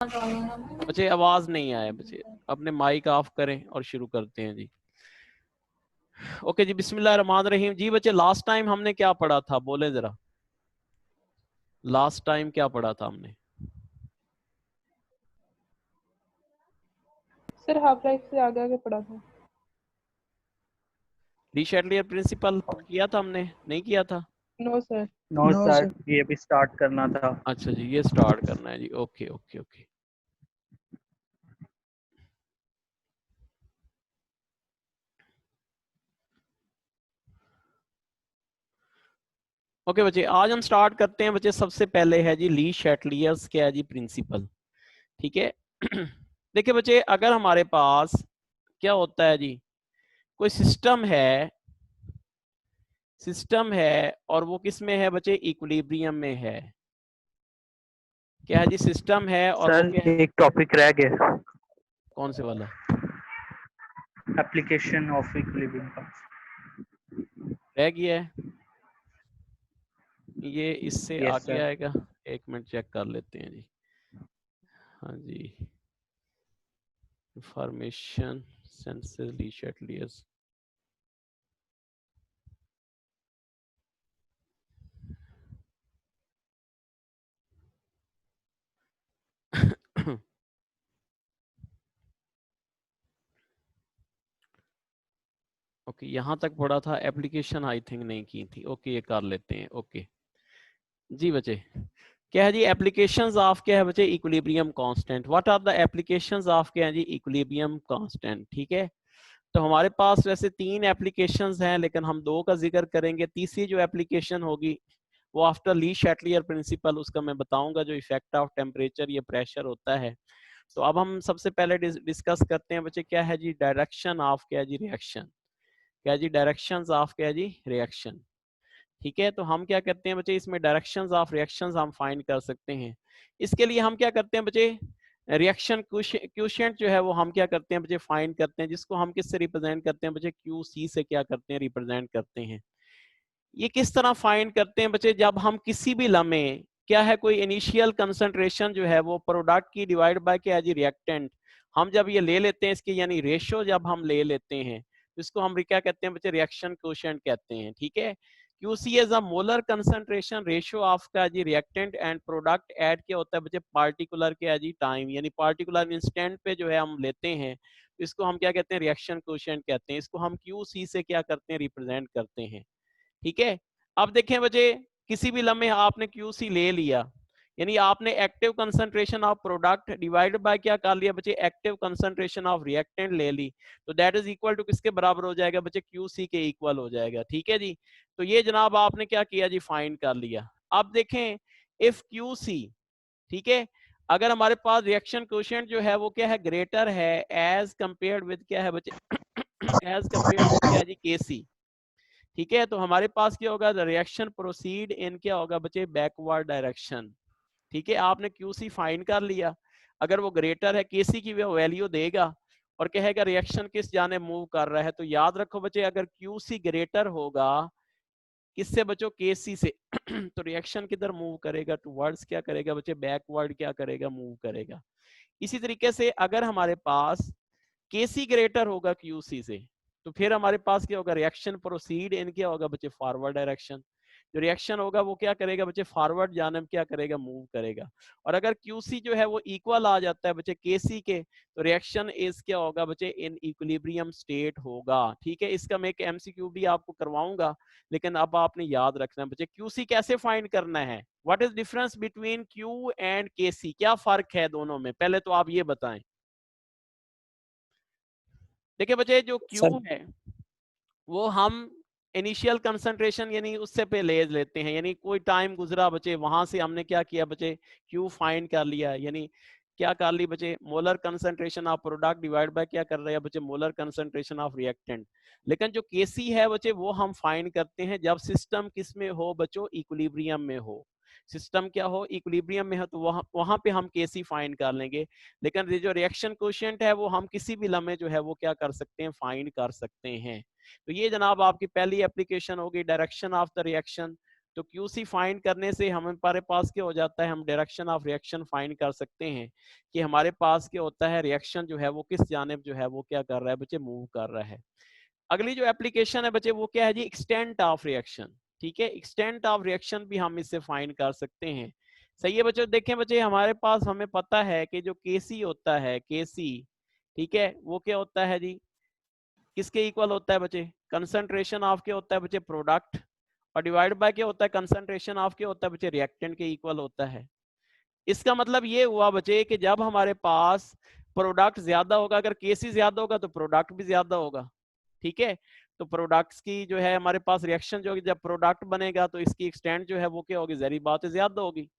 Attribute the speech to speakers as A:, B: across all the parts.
A: बच्चे आवाज नहीं आए, बच्चे अपने माइक ऑफ करें और शुरू करते हैं जी। ओके जी, बिस्मिल्लाह रहमान रहीम। जी बच्चे, लास्ट टाइम हमने क्या पढ़ा था, बोले जरा, लास्ट टाइम क्या पढ़ा था हमने?
B: सर हाफ लाइफ से आगे आगे पढ़ा था।
A: ली शैटलियर प्रिंसिपल किया था हमने, नहीं किया था?
B: No sir.
C: नो सर, ये भी स्टार्ट करना था।
A: अच्छा जी, ये स्टार्ट करना है जी। Okay okay okay. ओके बच्चे, आज हम स्टार्ट करते हैं बच्चे। सबसे पहले है जी ली शैटलियर्स क्या है जी प्रिंसिपल, ठीक है। देखिए बच्चे, अगर हमारे पास क्या होता है जी, कोई सिस्टम है, सिस्टम है और वो किस में है बच्चे, इक्विलिब्रियम में है। क्या है जी, सिस्टम है और वो
C: सर
A: क्या है,
C: एक टॉपिक रह गया,
A: कौन से वाला?
C: एप्लीकेशन ऑफ इक्विलिब्रियम का।
A: रह गया है ये, इससे
C: यस
A: आगे
C: सर।
A: आएगा। एक मिनट चेक कर लेते हैं जी। हाँ जी, इंफॉर्मेशन सेंसेस ली शैटलियर्स। ओके, यहाँ तक पढ़ा था, एप्लीकेशन आई थिंक नहीं की थी। ओके, ये कर लेते हैं। ओके जी बच्चे, क्या है जी, एप्लीकेशंस ऑफ क्या है बच्चे, equilibrium constant. What are the applications of क्या है जी, इक्विलिब्रियम कांस्टेंट, ठीक है। तो हमारे पास वैसे 3 एप्लीकेशंस हैं, लेकिन हम 2 का जिक्र करेंगे। तीसरी जो एप्लीकेशन होगी वो आफ्टर ली शैटलियर प्रिंसिपल, उसका मैं बताऊंगा, जो इफेक्ट ऑफ टेम्परेचर या प्रेशर होता है। तो अब हम सबसे पहले डिस्कस करते हैं बच्चे, क्या है जी, डायरेक्शन ऑफ क्या है जी रिएक्शन। क्या जी, डायरेक्शंस ऑफ क्या है जी रिएक्शन, ठीक है। तो हम क्या करते हैं बच्चे, इसमें डायरेक्शंस ऑफ रिएक्शंस हम फाइंड कर सकते हैं। इसके लिए हम क्या करते हैं बच्चे, रिएक्शन क्यूशिएंट जो है वो हम क्या करते हैं बच्चे, फाइंड करते हैं, जिसको हम किससे रिप्रेजेंट करते हैं बच्चे, क्यू सी से क्या करते हैं, रिप्रेजेंट करते हैं। ये किस तरह फाइंड करते हैं बच्चे, जब हम किसी भी लम्हे क्या है, कोई इनिशियल कंसंट्रेशन जो है वो प्रोडक्ट की डिवाइड बाय क्या है जी रिएक्टेंट, हम जब ये ले लेते हैं इसकी यानी रेशो जब हम ले लेते हैं, तो इसको हम क्या कहते हैं बच्चे, रिएक्शन कोएफिशिएंट कहते हैं, ठीक है। QC is a molar concentration ratio of का जी रिएक्टेंट एंड प्रोडक्ट एट क्या होता है बच्चे, पार्टिकुलर क्या है जी टाइम, यानी पार्टिकुलर इंस्टेंट पे जो है हम लेते हैं, तो इसको हम क्या कहते हैं, रिएक्शन कोएफिशिएंट कहते हैं। इसको हम QC से क्या करते हैं, रिप्रेजेंट करते हैं, ठीक है। अब देखें बच्चे, किसी भी लम्हे आपने QC ले लिया, यानी आपने active concentration of product divide by क्या कर लिया बच्चे, एक्टिव कंसंट्रेशन ऑफ रिएक्टेंट ले ली, तो दैट इज इक्वल टू किसके बराबर हो जाएगा बच्चे, QC के इक्वल हो जाएगा, ठीक है जी। तो ये जनाब आपने क्या किया जी, फाइंड कर लिया। अब देखें, इफ QC, ठीक है, अगर हमारे पास रिएक्शन कोएफिशिएंट जो है वो क्या है, ग्रेटर है एज कंपेयर्ड विद क्या है बच्चे, एज कंपेयर्ड विद क्या है जी KC, ठीक है। तो हमारे पास क्या होगा, द रिएक्शन प्रोसीड इन क्या होगा बच्चे, बैकवर्ड डायरेक्शन, ठीक है। आपने QC फाइंड कर लिया, अगर वो ग्रेटर है KC की वो वैल्यू देगा और कहेगा रिएक्शन किस जाने मूव कर रहा है, तो याद रखो बच्चे, अगर QC ग्रेटर होगा किससे बच्चों, KC से तो रिएक्शन किधर मूव करेगा, टुवर्ड्स क्या करेगा बच्चे, बैकवर्ड क्या करेगा, मूव करेगा। इसी तरीके से अगर हमारे पास KC ग्रेटर होगा QC से, तो फिर हमारे पास क्या होगा, रिएक्शन प्रोसीड इन क्या होगा बच्चे, फॉरवर्ड डायरेक्शन। जो रिएक्शन होगा वो क्या करेगा बच्चे, फॉरवर्ड जाने में क्या करेगा, मूव करेगा। और अगर QC जो है वो इक्वल आ जाता है बच्चे KC के, तो रिएक्शन इज क्या होगा बच्चे, इन इक्विलिब्रियम स्टेट होगा, ठीक है। इसका मैं एक MCQ भी आपको करवाऊंगा, लेकिन अब आपने याद रखना है बच्चे, QC कैसे फाइंड करना है, what is difference between Q and KC, क्या फर्क है दोनों में, पहले तो आप ये बताएं। देखिए बच्चे, जो
C: सर
A: Q है वो हम इनिशियल कंसंट्रेशन यानी उससे पे ले लेते हैं, यानी कोई टाइम गुजरा बच्चे, वहां से हमने क्या किया बच्चे, Q फाइंड कर लिया, यानी क्या कर ली बच्चे, molar concentration of product divide by क्या कर रहे हैं बच्चे, मोलर कंसंट्रेशन ऑफ रिएक्टेंट। लेकिन जो KC है बच्चे वो हम फाइंड करते हैं जब सिस्टम किस में हो बच्चों, इक्विलिब्रियम में हो। सिस्टम क्या हो, इक्विलिब्रियम में हो, तो वहां वहां पे हम KC फाइंड कर लेंगे। लेकिन ये जो रिएक्शन कोएफिशिएंट है वो हम किसी भी लम्हे जो है वो क्या कर सकते हैं, फाइंड कर सकते हैं। तो ये जनाब आपकी पहली एप्लीकेशन होगी, डायरेक्शन ऑफ द रिएक्शन। तो QC फाइंड करने से हमारे पास क्या हो जाता है, हम डायरेक्शन ऑफ रिएक्शन फाइंड कर सकते हैं कि हमारे पास क्या होता है, रिएक्शन जो है वो किस जानिब जो है वो क्या कर रहा है बच्चे, मूव कर रहा है। अगली जो एप्लीकेशन है बच्चे वो क्या है जी, एक्सटेंट ऑफ रिएक्शन। ठीक है, एक्सटेंट ऑफ रिएक्शन भी हम इससे फाइंड कर सकते हैं। सही है बच्चों, देखें बच्चे हमारे पास हमें पता है कि जो केसी होता है, केसी, ठीक है, वो क्या होता है जी, किसके इक्वल होता है बच्चे, कंसंट्रेशन ऑफ क्या होता है बच्चे, प्रोडक्ट, और डिवाइड बाय क्या होता है, कंसंट्रेशन ऑफ क्या होता है बच्चे, रिएक्टेंट के इक्वल होता है। इसका मतलब ये हुआ बच्चे कि जब हमारे पास प्रोडक्ट ज्यादा होगा, अगर केसी ज्यादा होगा तो प्रोडक्ट भी ज्यादा होगा। ठीक है, तो प्रोडक्ट्स की जो है हमारे पास रिएक्शन जो होगी, जब प्रोडक्ट बनेगा तो इसकी एक्सटेंट जो है वो क्या होगी, जहरी बात है ज्यादा होगी।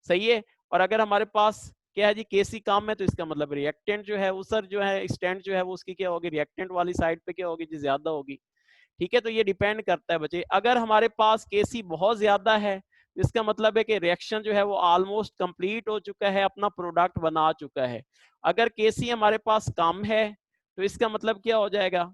A: सही है, और अगर हमारे पास क्या है जी, केसी कम है तो इसका मतलब रिएक्टेंट जो है उसर जो है एक्सटेंट जो है वो उसकी क्या होगी, रिएक्टेंट वाली साइड पे क्या होगी जी, ज्यादा होगी। ठीक है, तो ये डिपेंड करता है बच्चे, अगर हमारे पास केसी बहुत ज्यादा है तो इसका मतलब है कि रिएक्शन जो है वो ऑलमोस्ट कंप्लीट हो चुका है, अपना प्रोडक्ट बना चुका है। अगर केसी हमारे पास कम है तो इसका मतलब क्या हो जाएगा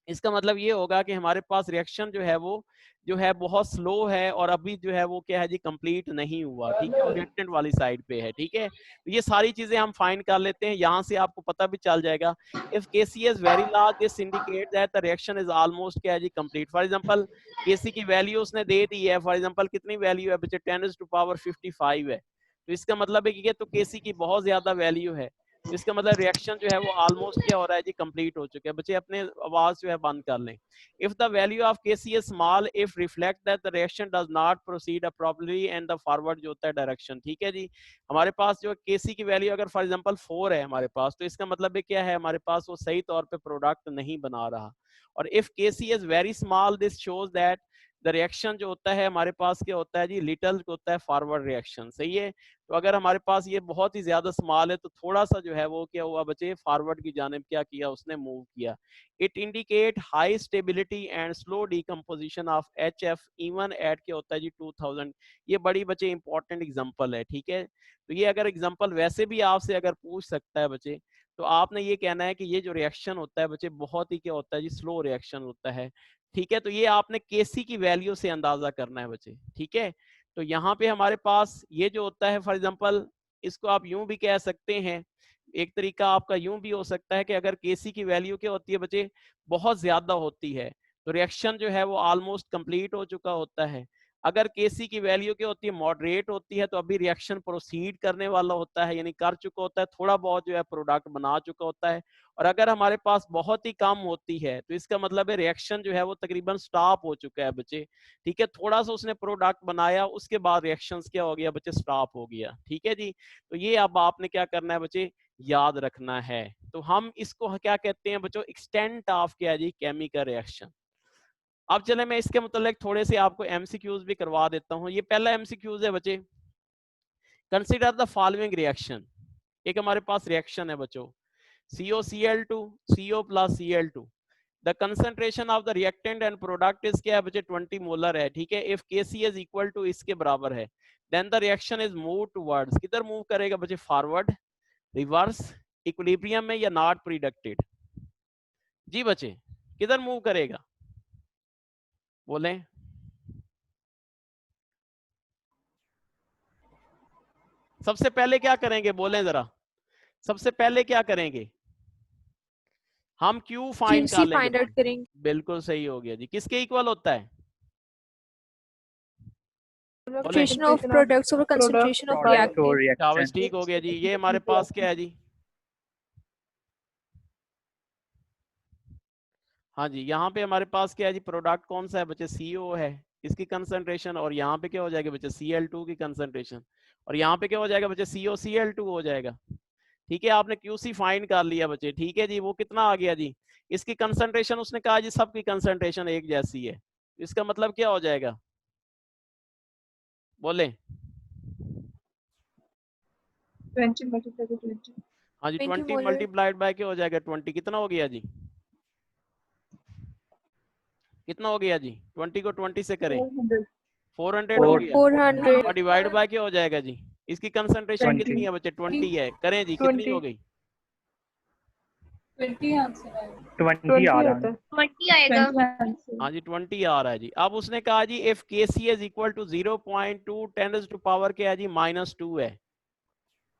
A: इसका मतलब ये होगा कि हमारे पास रिएक्शन जो है वो जो है बहुत स्लो है, और अभी जो है वो क्या है जी, कंप्लीट नहीं हुआ। ठीक है, और रिएक्टेंट वाली साइड पे है। ठीक है, तो ये सारी चीजें हम फाइंड कर लेते हैं, यहाँ से आपको पता भी चल जाएगा। If Kc is very large, this indicates that the reaction is almost क्या है जी, complete। फॉर एग्जांपल Kc की वैल्यू उसने दे दी है, फॉर एग्जांपल कितनी वैल्यू है बच्चे, 10⁵55 है, तो इसका मतलब है कि ये तो Kc की बहुत ज्यादा वैल्यू है, तो इसका मतलब रिएक्शन जो है वो ऑलमोस्ट क्या हो रहा है जी, कंप्लीट हो चुके हैं। बच्चे अपने आवाज जो है बंद कर लें। If the value of Kc is small, if reflect that the reaction does not proceed properly and the forward जो होता है डायरेक्शन। ठीक है जी, हमारे पास जो Kc की वैल्यू अगर फॉर एग्जांपल 4 है हमारे पास, तो इसका मतलब है क्या है, हमारे पास वो सही तौर पे प्रोडक्ट नहीं बना रहा। और if Kc is very small, this shows that the reaction जो होता है हमारे पास क्या होता है जी, लिटल होता है फॉरवर्ड रिएक्शन। सही है, तो अगर हमारे पास ये बहुत ही ज्यादा स्मॉल है तो थोड़ा सा जो है वो क्या हुआ बच्चे, फॉरवर्ड की जानिब क्या किया उसने, मूव किया। It indicate high stability and slow decomposition of HF even at क्या होता है जी, 2000। ये बड़ी बच्चे इंपॉर्टेंट एग्जांपल है। ठीक है, तो ये अगर एग्जांपल वैसे भी आपसे अगर पूछ सकता है बच्चे, तो आपने ये कहना है कि ये जो रिएक्शन होता है बच्चे बहुत ही क्या होता है जी, स्लो रिएक्शन होता है। ठीक है, तो ये आपने Kc की वैल्यू से अंदाजा करना है बच्चे। ठीक है, तो यहाँ पे हमारे पास ये जो होता है फॉर एग्जांपल, इसको आप यूं भी कह सकते हैं, एक तरीका आपका यूं भी हो सकता है कि अगर Kc की वैल्यू क्या होती है बच्चे, बहुत ज्यादा होती है, तो रिएक्शन जो है वो ऑलमोस्ट कंप्लीट हो चुका होता है। अगर Kc की वैल्यू क्या होती है, मॉडरेट होती है, तो अभी रिएक्शन प्रोसीड करने वाला होता है, यानी कर चुका होता है, थोड़ा बहुत जो है प्रोडक्ट बना चुका होता है। और अगर हमारे पास बहुत ही कम होती है तो इसका मतलब है रिएक्शन जो है वो तकरीबन स्टॉप हो चुका है बच्चे। ठीक है, थोड़ा सा उसने प्रोडक्ट बनाया, उसके बाद रिएक्शंस क्या हो गया बच्चे, स्टॉप हो गया। ठीक है जी, तो ये अब आपने क्या करना है बच्चे, याद रखना है। तो हम इसको क्या कहते हैं बच्चों, एक्सटेंट ऑफ क्या है जी, केमिकल रिएक्शन। अब चले मैं इसके मतलब थोड़े से आपको एमसीक्यूज भी करवा देता हूँ। ये पहला एमसीक्यूज है बच्चे, कंसिडर द फॉलोइंग रिएक्शन। एक हमारे पास रिएक्शन है बच्चों, COCl2 CO plus Cl2, the concentration of the reactant and product is क्या है बच्चे, 20 मोलर है। ठीक है, if Kc is equal to इसके बराबर है, then the reaction is move towards, किधर मूव करेगा बच्चे, फॉरवर्ड, रिवर्स, इक्विलिब्रियम में, या नॉट प्रीडक्टेड। जी बच्चे, किधर मूव करेगा, बोले। सबसे पहले क्या करेंगे, बोलें जरा, सबसे पहले क्या करेंगे, हम क्यू फाइंड कर
D: QC
A: लेंगे।
D: फाइंड आउट करेंगे।
A: बिल्कुल सही हो गया जी, किसके इक्वल होता है, बोले।
D: Concentration of products over concentration of
C: product
D: reactant.
C: और
A: शाबाश,
C: रिएक्टेंट।
A: ठीक हो गया जी। ये हमारे पास क्या है जी, हाँ जी, यहाँ पे हमारे पास क्या है जी, प्रोडक्ट कौन सा है बच्चे, CO है, इसकी कंसंट्रेशन, और यहाँ पे क्या हो जाएगा बच्चे, Cl2 की कंसंट्रेशन, और यहाँ पे क्या हो जाएगा बच्चे, COCl2 हो जाएगा। ठीक है, आपने QC फाइंड कर लिया बच्चे। ठीक है जी, वो कितना आ गया जी, इसकी कंसंट्रेशन उसने कहा जी सबकी कंसंट्रेशन एक जैसी है, इसका मतलब क्या हो जाएगा, बोले।
B: 20 multiplied by 20.
A: हाँ जी,
D: 20
A: 20
D: मोलर।
A: मल्टीप्लाइड बाय क्या हो जाएगा, 20, कितना हो गया जी, कितना हो गया जी, 20 को 20 से करें,
B: 400.
A: 400 हो गया,
D: 400.
A: और डिवाइड बाय क्या हो जाएगा जी, इसकी कंसंट्रेशन
C: 20
A: कितनी है बच्चे, 20 है, करें जी, कितनी हो
B: 20.
A: गई,
B: 20 आंसर है
C: 20 आ रहा है।
E: 20 आएगा।
B: 20 आंसर
A: हाँ जी 20 आ रहा है जी। अब उसने कहा जी if Kc is equal to 0.2 10 to power क्या है जी -2 है।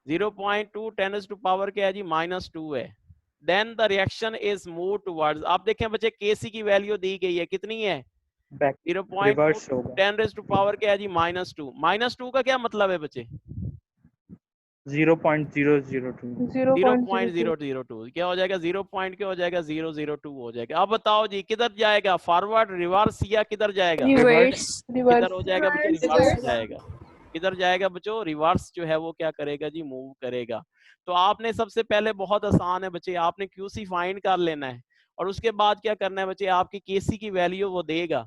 A: 0.2 10 टू पावर क्या है जी -2 है। Then the reaction is move towards, आप देखें बच्चे Kc की वैल्यू दी गई है कितनी है
C: बैक
A: 0.2
C: रिवर्स होगा
A: 10 टू पावर क्या है जी -2। -2 का क्या मतलब है बच्चे
C: 0.002
A: 0.002 क्या हो जाएगा 0 पॉइंट क्या हो जाएगा 002 हो जाएगा। अब बताओ जी किधर जाएगा फॉरवर्ड रिवर्स या किधर जाएगा
D: Reverse.
A: किधर हो जाएगा बच्चे
E: Reverse.
A: रिवर्स जाएगा। किधर जाएगा बच्चों रिवर्स जो है वो क्या करेगा जी मूव करेगा। तो आपने सबसे पहले बहुत आसान है बच्चे आपने क्यूसी फाइंड कर लेना है और उसके बाद क्या करना है बच्चे आपकी केसी की वैल्यू वो देगा।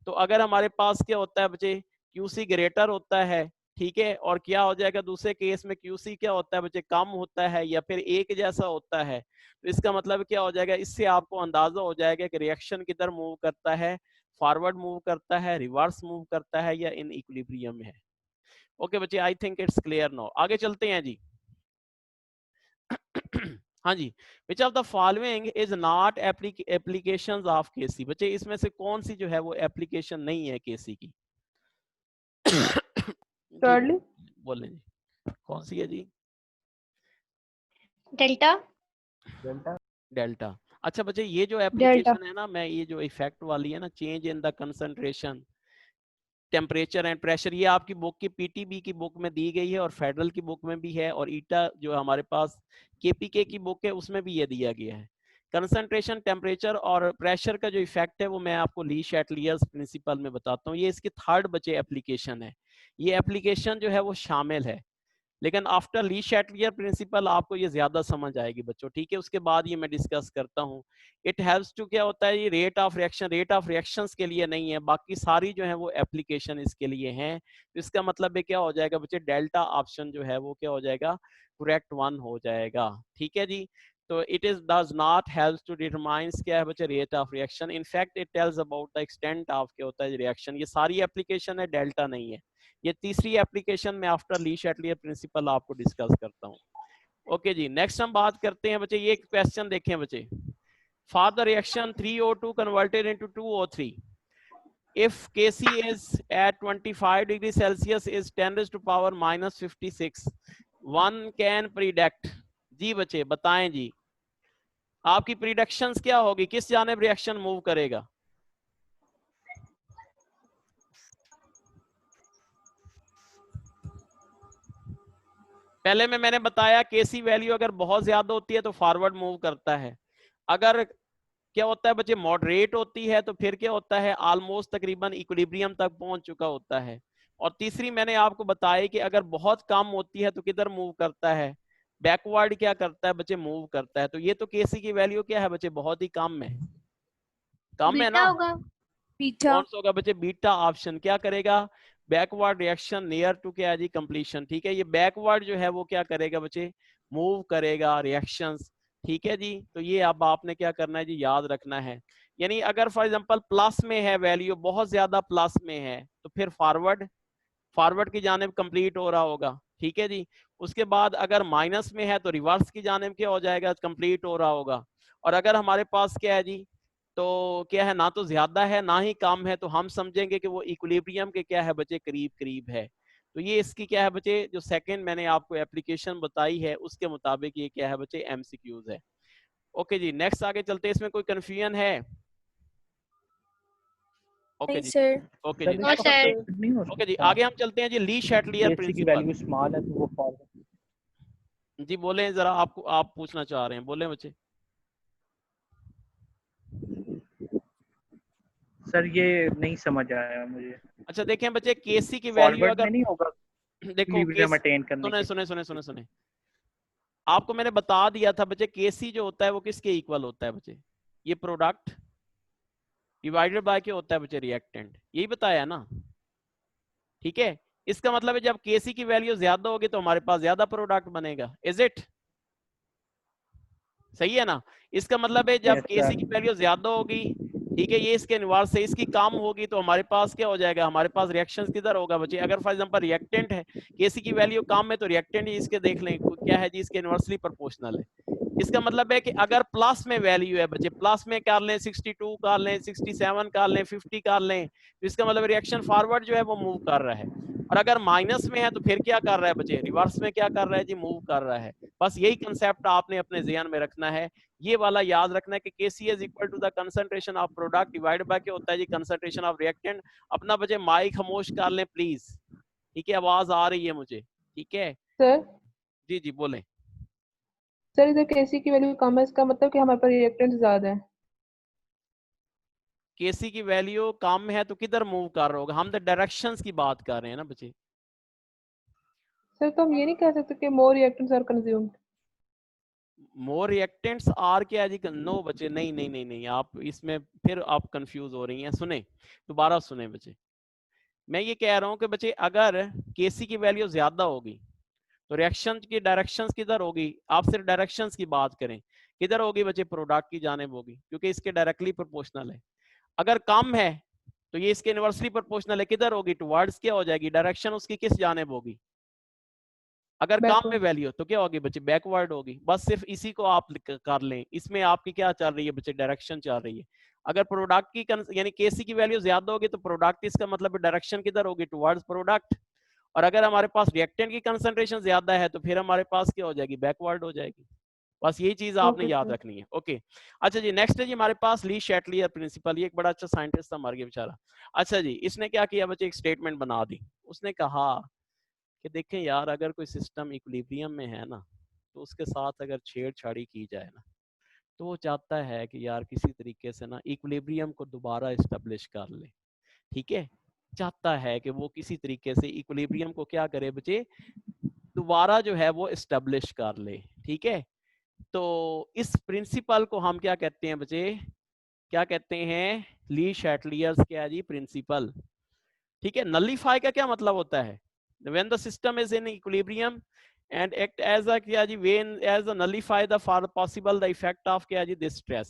A: तो अगर हमारे पास क्या होता है बच्चे क्यूसी ग्रेटर होता है ठीक है और क्या हो जाएगा दूसरे केस में क्यूसी क्या होता है बच्चे कम होता है या फिर एक जैसा होता है तो इसका मतलब क्या हो जाएगा इससे आपको अंदाजा हो जाएगा कि रिएक्शन किधर मूव करता है फॉरवर्ड मूव करता है रिवर्स मूव करता है या इन इक्विलिब्रियम है। ओके बच्चे I think it's clear now आगे चलते हैं जी। हाँ जी which of the following is not applications of KC, बच्चे इसमें से कौन सी जो है वो एप्लीकेशन नहीं है केसी की
B: Thirdly?
A: बोलें जी कौन सी है जी
E: डेल्टा।
A: डेल्टा। अच्छा बच्चे ये जो एप्लीकेशन है ना मैं ये जो इफेक्ट वाली है ना change in the concentration temperature and pressure ये आपकी बुक की पीटीबी की बुक में दी गई है और फेडरल की बुक में भी है और ईटा जो हमारे पास केपीके की बुक है उसमें भी ये दिया गया है। कंसंट्रेशन टेम्परेचर और प्रेशर का जो इफेक्ट है वो मैं आपको ली शैटलियर्स प्रिंसिपल में बताता हूँ। ये इसकी थर्ड बच्चे एप्लीकेशन है। ये एप्लीकेशन जो है वो शामिल है लेकिन आफ्टर ली शैटलियर प्रिंसिपल आपको ये ज्यादा समझ आएगी बच्चों ठीक है। उसके बाद ये मैं डिस्कस करता हूँ। इट हेल्प्स टू क्या होता है ये रेट ऑफ रिएक्शंस के लिए नहीं है बाकी सारी जो है वो एप्लीकेशन इसके लिए हैं। तो इसका मतलब है क्या हो जाएगा बच्चे डेल्टा ऑप्शन जो है वो क्या हो जाएगा करेक्ट वन हो जाएगा ठीक है जी। तो it is does not help to determines क्या है बच्चे rate of reaction in fact it tells about the extent of क्या होता है रिएक्शन। ये सारी एप्लीकेशन है डेल्टा नहीं है। ये तीसरी एप्लीकेशन में आफ्टर ली शैटलियर प्रिंसिपल आपको डिस्कस करता हूँ। ओके जी नेक्स्ट हम बात करते हैं बच्चे ये क्वेश्चन देखें बच्चे for the reaction 3O2 converted into 2O3 if Kc is at 25 degree Celsius is 10 raised to power -56 one can predict जी बच्चे बताएं जी आपकी प्रिडिक्शंस क्या होगी किस जानिब रिएक्शन मूव करेगा। पहले में मैंने बताया केसी वैल्यू अगर बहुत ज्यादा होती है तो फॉरवर्ड मूव करता है अगर क्या होता है बच्चे मॉडरेट होती है तो फिर क्या होता है ऑलमोस्ट तकरीबन इक्विलिब्रियम तक पहुंच चुका होता है। और तीसरी मैंने आपको बताया कि अगर बहुत कम होती है तो किधर मूव करता है बैकवर्ड क्या करता है बच्चे मूव करता है। तो ये तो केसी की वैल्यू क्या है बच्चे बहुत ही कम है कम है
E: बीटा
A: ना
E: होगा।
D: Beta.
A: कौन सा होगा बच्चे बीटा ऑप्शन क्या करेगा बैकवर्ड रिएक्शन नियर टू क्या है जी कंप्लीशन ठीक है। ये बैकवर्ड जो है वो क्या करेगा बच्चे मूव करेगा रिएक्शंस ठीक है जी। तो ये अब आपने क्या करना है जी याद रखना है यानी अगर फॉर एग्जांपल प्लस में है वैल्यू बहुत ज्यादा प्लस में है तो फिर फॉरवर्ड की जानिब कंप्लीट हो रहा होगा ठीक है जी। उसके बाद अगर माइनस में है तो रिवर्स की जानिब क्या हो जाएगा कंप्लीट हो रहा होगा। और अगर हमारे पास क्या है जी तो क्या है ना तो ज्यादा है ना ही कम है तो हम समझेंगे कि वो इक्विलिब्रियम के क्या है बच्चे करीब करीब है। तो ये इसकी क्या है बच्चे जो सेकंड मैंने आपको एप्लीकेशन बताई है उसके मुताबिक ये क्या है बच्चे एमसीक्यूज है। ओके जी नेक्स्ट आगे चलते हैं इसमें कोई कंफ्यूजन है। ओके
D: नहीं
A: जी
D: sir.
A: ओके
C: सर
A: जी
E: और
C: इसका
E: सर
C: opposite नहीं हो
A: ओके जी
C: सकता
A: आगे हम चलते हैं जी ली शैटलियर
C: केसी की
A: प्रिंसिपल।
C: वैल्यू स्मॉल है तो वो फॉरवर्ड
A: जी बोले जरा आपको आप पूछना चाह रहे हैं बोले बच्चे।
C: सर ये नहीं समझ आया मुझे
A: अच्छा देखें बच्चे केसी की वैल्यू
C: फॉरवर्ड में
A: अगर
C: नहीं होगा
A: देखो
C: इक्विलिब्रियम अटेन करने
A: सुने
C: के
A: सुने सुने सुने सुने आपको मैंने बता दिया था बच्चे केसी जो होता है वो किसके इक्वल होता है बच्चे ये प्रोडक्ट डिवाइडेड बाय क्या होता है बच्चे रिएक्टेंट यही बताया ना ठीक है। इसका मतलब है जब केसी की वैल्यू ज्यादा होगी तो हमारे पास ज्यादा प्रोडक्ट बनेगा इज इट सही है ना। इसका मतलब है जब
C: यस
A: केसी
C: सर
A: की वैल्यू ज्यादा होगी ठीक है ये इसके इनवर्स है इसकी कम होगी तो हमारे पास क्या हो जाएगा हमारे पास रिएक्शंस किधर होगा बच्चे अगर फॉर एग्जांपल रिएक्टेंट है केसी की वैल्यू कम है तो रिएक्टेंट इसके देख लें क्या है जी इसके इनवर्सली प्रोपोर्शनल है इसका मतलब है कि अगर प्लस में वैल्यू है बच्चे, प्लस में कर लें 62 कर लें 67 कर लें 50 कर लें, तो इसका मतलब रिएक्शन फॉरवर्ड जो है वो मूव कर रहा है। और अगर माइनस में है तो फिर क्या कर रहा है बच्चे, रिवर्स में क्या कर रहा है जी, मूव कर रहा है। बस यही कंसेप्ट आपने अपने ध्यान में रखना है, ये वाला याद रखना है कि Kc is equal to the concentration of product divide by क्या होता है जी, कंसंट्रेशन ऑफ रिएक्टेंट। अपना बच्चे माइक खामोश कर लें प्लीज, ठीक है, आवाज आ रही है मुझे, ठीक है
B: सर
A: जी जी बोलें।
B: सर इधर केसी की वैल्यू कम है, इसका मतलब कि हमारे पास रिएक्टेंट ज्यादा है।
A: Kc की वैल्यू कम है तो किधर मूव कर रहा होगा, हम तो डायरेक्शंस की बात कर रहे हैं ना बच्चे।
B: सर तो हम ये नहीं कह सकते कि more reactants are consumed.
A: More reactants are क्या है जी, नो बच्चे, नहीं नहीं नहीं नहीं, आप इसमें फिर आप कंफ्यूज हो रही हैं। सुने, दोबारा सुने बच्चे, मैं ये कह रहा हूं कि बच्चे अगर Kc की वैल्यू ज्यादा होगी तो रिएक्शन की डायरेक्शंस किधर होगी, आप सिर्फ डायरेक्शंस की बात करें, किधर होगी बच्चे, प्रोडक्ट की जानिब होगी, क्योंकि इसके डायरेक्टली प्रोपोर्शनल है। अगर कम है तो ये इसके इनवर्सली प्रोपोर्शनल है, किधर होगी, टुवर्ड्स क्या हो जाएगी, डायरेक्शन उसकी किस जानिब होगी। अगर कम में
B: बैकवर्ड।
A: वैल्यू तो क्या होगी बच्चे, बैकवर्ड होगी। बस सिर्फ इसी को आप कर लें, इसमें आपकी क्या चल रही है बच्चे, डायरेक्शन चल रही है। अगर प्रोडक्ट की यानी Kc की वैल्यू ज्यादा होगी तो प्रोडक्ट, इसका मतलब डायरेक्शन किधर होगी, टुवर्ड्स प्रोडक्ट। और अगर हमारे पास रिएक्टेंट की कंसंट्रेशन ज्यादा है तो फिर हमारे पास क्या हो जाएगी, बैकवर्ड हो जाएगी। बस यही चीज आपने
B: ओके
A: याद
B: सर।
A: रखनी है। ओके, अच्छा जी, नेक्स्ट है जी हमारे पास ली शैटलियर प्रिंसिपल। ये एक बड़ा अच्छा साइंटिस्ट था, मर गया बेचारा। अच्छा जी, इसने क्या किया बच्चे, एक स्टेटमेंट बना दी। उसने कहा कि देखें यार, अगर कोई सिस्टम इक्विलिब्रियम में है ना, तो उसके साथ अगर छेड़छाड़ी की जाए ना, तो वो चाहता है कि यार किसी तरीके से ना इक्विलिब्रियम को दोबारा इस्टेब्लिश कर ले, ठीक है। चाहता है कि वो किसी तरीके से इक्विलिब्रियम को क्या करे बच्चे, दोबारा जो है वो इस्टेब्लिश कर ले, ठीक है। तो इस प्रिंसिपल को हम क्या कहते हैं बच्चे, क्या कहते हैं, ली शैटलियर्स क्या जी, प्रिंसिपल, ठीक है। नलीफाई का क्या मतलब होता है, when the system is in equilibrium and act as a क्या जी, when as a nullify the for possible the effect of क्या जी, दिस स्ट्रेस।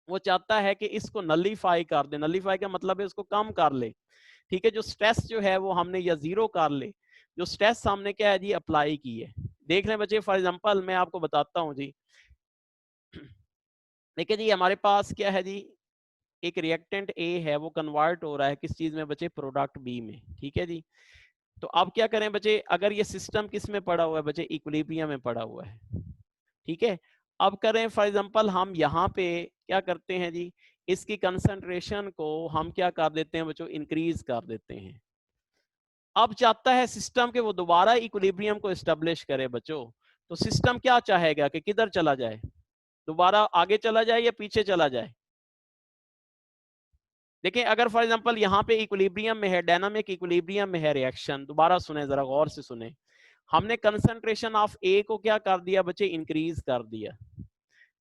A: वो चाहता है कि इसको नलीफाई कर दे, नलीफाई का मतलब है उसको कम कर ले, ठीक है। जो स्ट्रेस जो है वो हमने या जीरो कर ले, जो स्ट्रेस हमने क्या है जी अप्लाई की है। देख लें बच्चे, फॉर एग्जांपल मैं आपको बताता हूं जी। देखिए जी, हमारे पास क्या है जी, एक रिएक्टेंट ए है, वो कन्वर्ट हो रहा है किस चीज में बच्चे, प्रोडक्ट बी में, ठीक है जी। तो अब क्या करें बच्चे, अगर ये सिस्टम किस में पड़ा हुआ है बच्चे, इक्विलिब्रियम में पड़ा हुआ है, ठीक है। अब करें फॉर एग्जांपल, हम यहाँ पे क्या करते हैं जी, इसकी कंसंट्रेशन को हम क्या कर देते हैं बच्चों, इंक्रीज कर देते हैं। अब चाहता है सिस्टम के वो दोबारा इक्विलिब्रियम को एस्टेब्लिश करे बच्चों। तो सिस्टम क्या चाहेगा कि किधर चला जाए, दोबारा आगे चला जाए या पीछे चला जाए। देखिए, अगर फॉर एग्जांपल यहाँ पे इक्विलिब्रियम में है, डायनामिक इक्विलिब्रियम में है रिएक्शन, दोबारा सुने जरा गौर से सुने, हमने कंसंट्रेशन ऑफ ए को क्या कर दिया बच्चे, इंक्रीज कर दिया।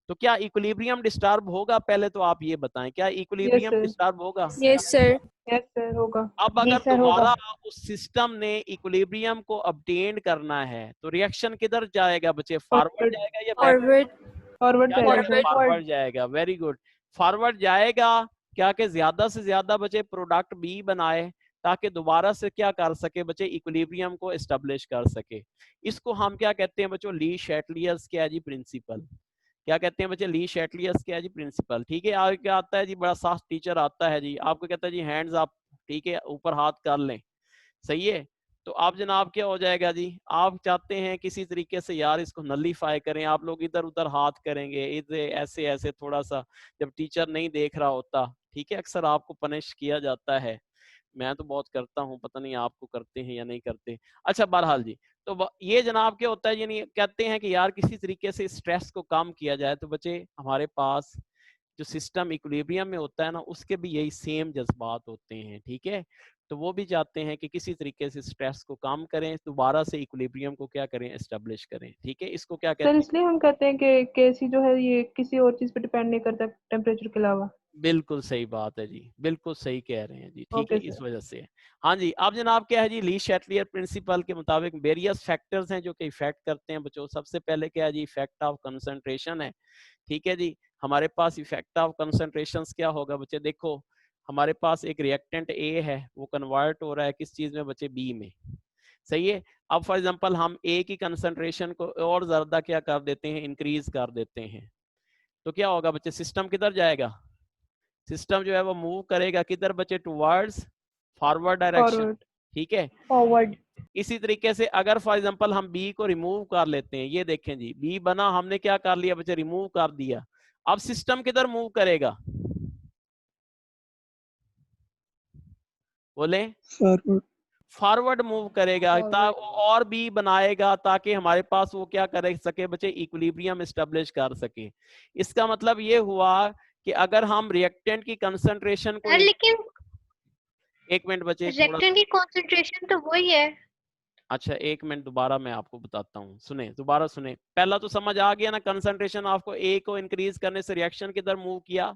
A: तो क्या इक्विलिब्रियम डिस्टर्ब होगा, पहले तो आप ये बताएं, क्या
B: यस
A: इक्विलिब्रियम
B: सर।
A: डिस्टर्ब होगा।
D: Yes, sir.
B: यस सर होगा।
A: अब
C: जी
A: अगर
C: सर होगा।
A: दोबारा उस सिस्टम ने इक्विलिब्रियम को अपटेन करना है तो रिएक्शन किधर जाएगा बच्चे, फॉरवर्ड
B: फॉरवर्ड।
A: जाएगा या बैक,
D: Forward.
B: फॉरवर्ड
A: क्या
B: जाएगा
A: जाएगा,
B: सर।
A: फॉरवर्ड जाएगा। वेरी गुड, फॉरवर्ड जाएगा। क्या कि ज्यादा से ज्यादा बच्चे प्रोडक्ट बी बनाए, ताकि दोबारा से क्या कर सके बच्चे, इक्विलिब्रियम को एस्टेब्लिश कर सके। इसको हम क्या कहते हैं बच्चों, ली शैटलियर्स क्या जी, प्रिंसिपल। क्या कहते हैं बच्चे, ली शैटलियर्स क्या जी, प्रिंसिपल, ठीक है। आगे क्या आता है जी, बड़ा साफ टीचर आता है जी, आपको कहता है जी हैंड्स अप, ठीक है, ऊपर हाथ कर लें, सही है। तो आप जनाब क्या हो जाएगा जी, आप चाहते हैं किसी तरीके से यार इसको नलीफाई करें, आप लोग इधर उधर हाथ करेंगे, इधर ऐसे ऐसे थोड़ा सा, जब टीचर नहीं देख रहा होता, ठीक है, अक्सर आपको पनिश किया जाता है। मैं तो बहुत करता हूँ, पता नहीं आपको करते हैं या नहीं करते। अच्छा, बहरहाल जी, तो ये जनाब क्या होता है, यानी कहते हैं कि यार किसी तरीके से स्ट्रेस को कम किया जाए। तो बच्चे हमारे पास जो सिस्टम इक्विलिब्रियम में होता है ना, उसके भी यही सेम जज्बात होते हैं, ठीक है। तो वो भी चाहते हैं कि किसी तरीके से स्ट्रेस को कम करें, दोबारा से इक्विलिब्रियम को क्या करें, एस्टेब्लिश करें, ठीक है। इसको क्या
B: सर
A: कहते हैं,
B: इसलिए हम कहते हैं कि केसी जो है ये किसी और चीज पे डिपेंड नहीं करता टेम्परेचर के अलावा।
A: बिल्कुल सही बात है जी, बिल्कुल सही कह रहे हैं जी, ठीक है,
B: ओके
A: इस
B: सर।
A: वजह से। हाँ जी, अब जनाब क्या है जी, ली शैटलियर प्रिंसिपल के मुताबिक वेरियस फैक्टर्स हैं जो कि इफेक्ट करते हैं बच्चों। सबसे पहले क्या है जी, इफेक्ट ऑफ कंसंट्रेशन है, ठीक है जी। हमारे पास इफेक्ट ऑफ कंसंट्रेशन क्या होगा बच्चे, देखो हमारे पास एक रिएक्टेंट ए है, वो कन्वर्ट हो रहा है किस चीज में बच्चे, बी में, सही है। अब फॉर एग्जांपल हम ए की कंसंट्रेशन को और ज्यादा क्या कर देते हैं, इंक्रीज कर देते हैं, तो क्या होगा बच्चे, सिस्टम किधर जाएगा, सिस्टम जो है वो मूव करेगा किधर बच्चे, टुवर्ड्स फॉरवर्ड डायरेक्शन।
B: फॉरवर्ड,
A: ठीक है।
B: फॉरवर्ड।
A: इसी तरीके से अगर फॉर एग्जांपल हम बी को रिमूव कर लेते हैं, ये देखें जी, बी बना, हमने क्या कर लिया बच्चे, रिमूव कर दिया। अब सिस्टम किधर मूव करेगा, बोले,
E: फॉरवर्ड।
A: फॉरवर्ड मूव करेगा, और बी बनाएगा ताकि हमारे पास वो क्या कर सके बच्चे, इक्विलिब्रियम एस्टेब्लिश कर सके। इसका मतलब ये हुआ कि अगर हम रिएक्टेंट की कंसंट्रेशन को,
F: लेकिन
A: एक मिनट बच्चे,
F: रिएक्टेंट की कंसंट्रेशन तो वही है।
A: अच्छा एक मिनट, दोबारा मैं आपको बताता हूँ, सुने, दोबारा सुने। पहला तो समझ आ गया ना, कंसंट्रेशन आपको ए को इंक्रीज करने से रिएक्शन किधर मूव किया,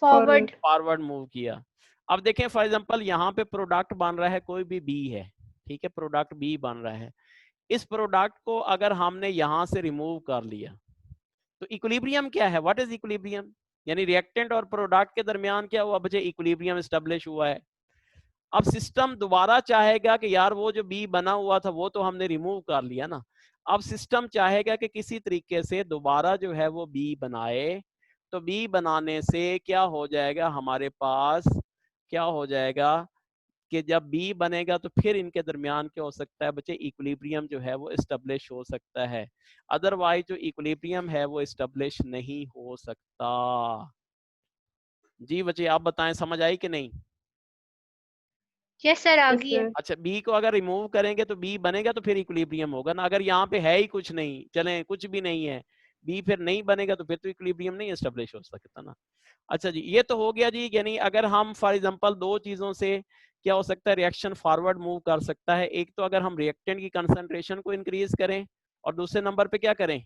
F: फॉरवर्ड।
A: फॉरवर्ड मूव किया। अब देखें फॉर एग्जांपल यहाँ पे प्रोडक्ट बन रहा है, कोई भी बी है, ठीक है, प्रोडक्ट बी बन रहा है। इस प्रोडक्ट को अगर हमने यहाँ से रिमूव कर लिया तो इक्विलिब्रियम क्या है, व्हाट इज इक्विलिब्रियम, यानी रिएक्टेंट और प्रोडक्ट के दरमियान क्या हुआ बच्चे, इक्विलिब्रियम एस्टेब्लिश हुआ है। अब सिस्टम दोबारा चाहेगा कि यार वो जो बी बना हुआ था वो तो हमने रिमूव कर लिया ना, अब सिस्टम चाहेगा कि किसी तरीके से दोबारा जो है वो बी बनाए। तो बी बनाने से क्या हो जाएगा, हमारे पास क्या हो जाएगा कि जब बी बनेगा तो फिर इनके दरमियान क्या हो सकता है बच्चे, इक्विलिब्रियम जो है वो एस्टेब्लिश हो सकता है। अदरवाइज जो इक्विलिब्रियम है वो एस्टेब्लिश नहीं हो सकता। जी बच्चे आप बताएं, समझ आई कि नहीं।
F: यस सर, आ
B: Yes,
F: गई है।
B: sir.
A: अच्छा बी को अगर रिमूव करेंगे तो बी बनेगा तो फिर इक्विलिब्रियम होगा ना, अगर यहाँ पे है ही कुछ नहीं, चले कुछ भी नहीं है, बी फिर नहीं बनेगा तो फिर तो इक्विलिब्रियम नहीं एस्टेब्लिश हो सकता ना। अच्छा जी ये तो हो गया जी, यानी अगर हम फॉर एग्जांपल दो चीजों से क्या हो सकता है, रिएक्शन फॉरवर्ड मूव कर सकता है। एक तो अगर हम रिएक्टेंट की कंसंट्रेशन को इंक्रीज करें, और दूसरे नंबर पे क्या करें,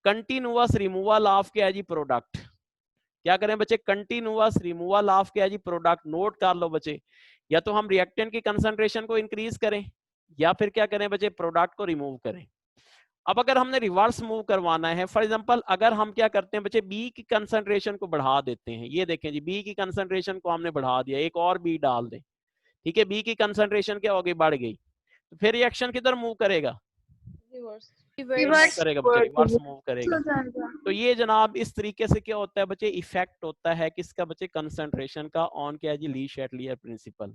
A: कंटिन्यूअस रिमूवल ऑफ क्या है जी, प्रोडक्ट। क्या करें बच्चे, कंटिन्यूअस रिमूवल ऑफ क्या है जी, प्रोडक्ट। नोट कर लो बच्चे, या तो हम रिएक्टेंट की कंसंट्रेशन को इंक्रीज करें या फिर क्या करें बच्चे, प्रोडक्ट को रिमूव करें। अब अगर हमने रिवर्स मूव करवाना है, फॉर एग्जांपल अगर हम क्या करते हैं बच्चे, बी की कंसंट्रेशन को बढ़ा देते हैं, ये देखें जी, बी की कंसंट्रेशन को हमने बढ़ा दिया, एक और बी डाल दें, ठीक है, बी की कंसंट्रेशन क्या हो गई, बढ़ गई, तो फिर रिएक्शन किधर मूव करेगा,
F: रिवर्स।
A: करेगा बच्चे, रिवर्स मूव करेगा। तो ये जनाब इस तरीके से क्या होता है बच्चे, इफेक्ट होता है किसका बच्चे, कंसंट्रेशन का, ऑन क्या है जी, ली शैटलियर प्रिंसिपल।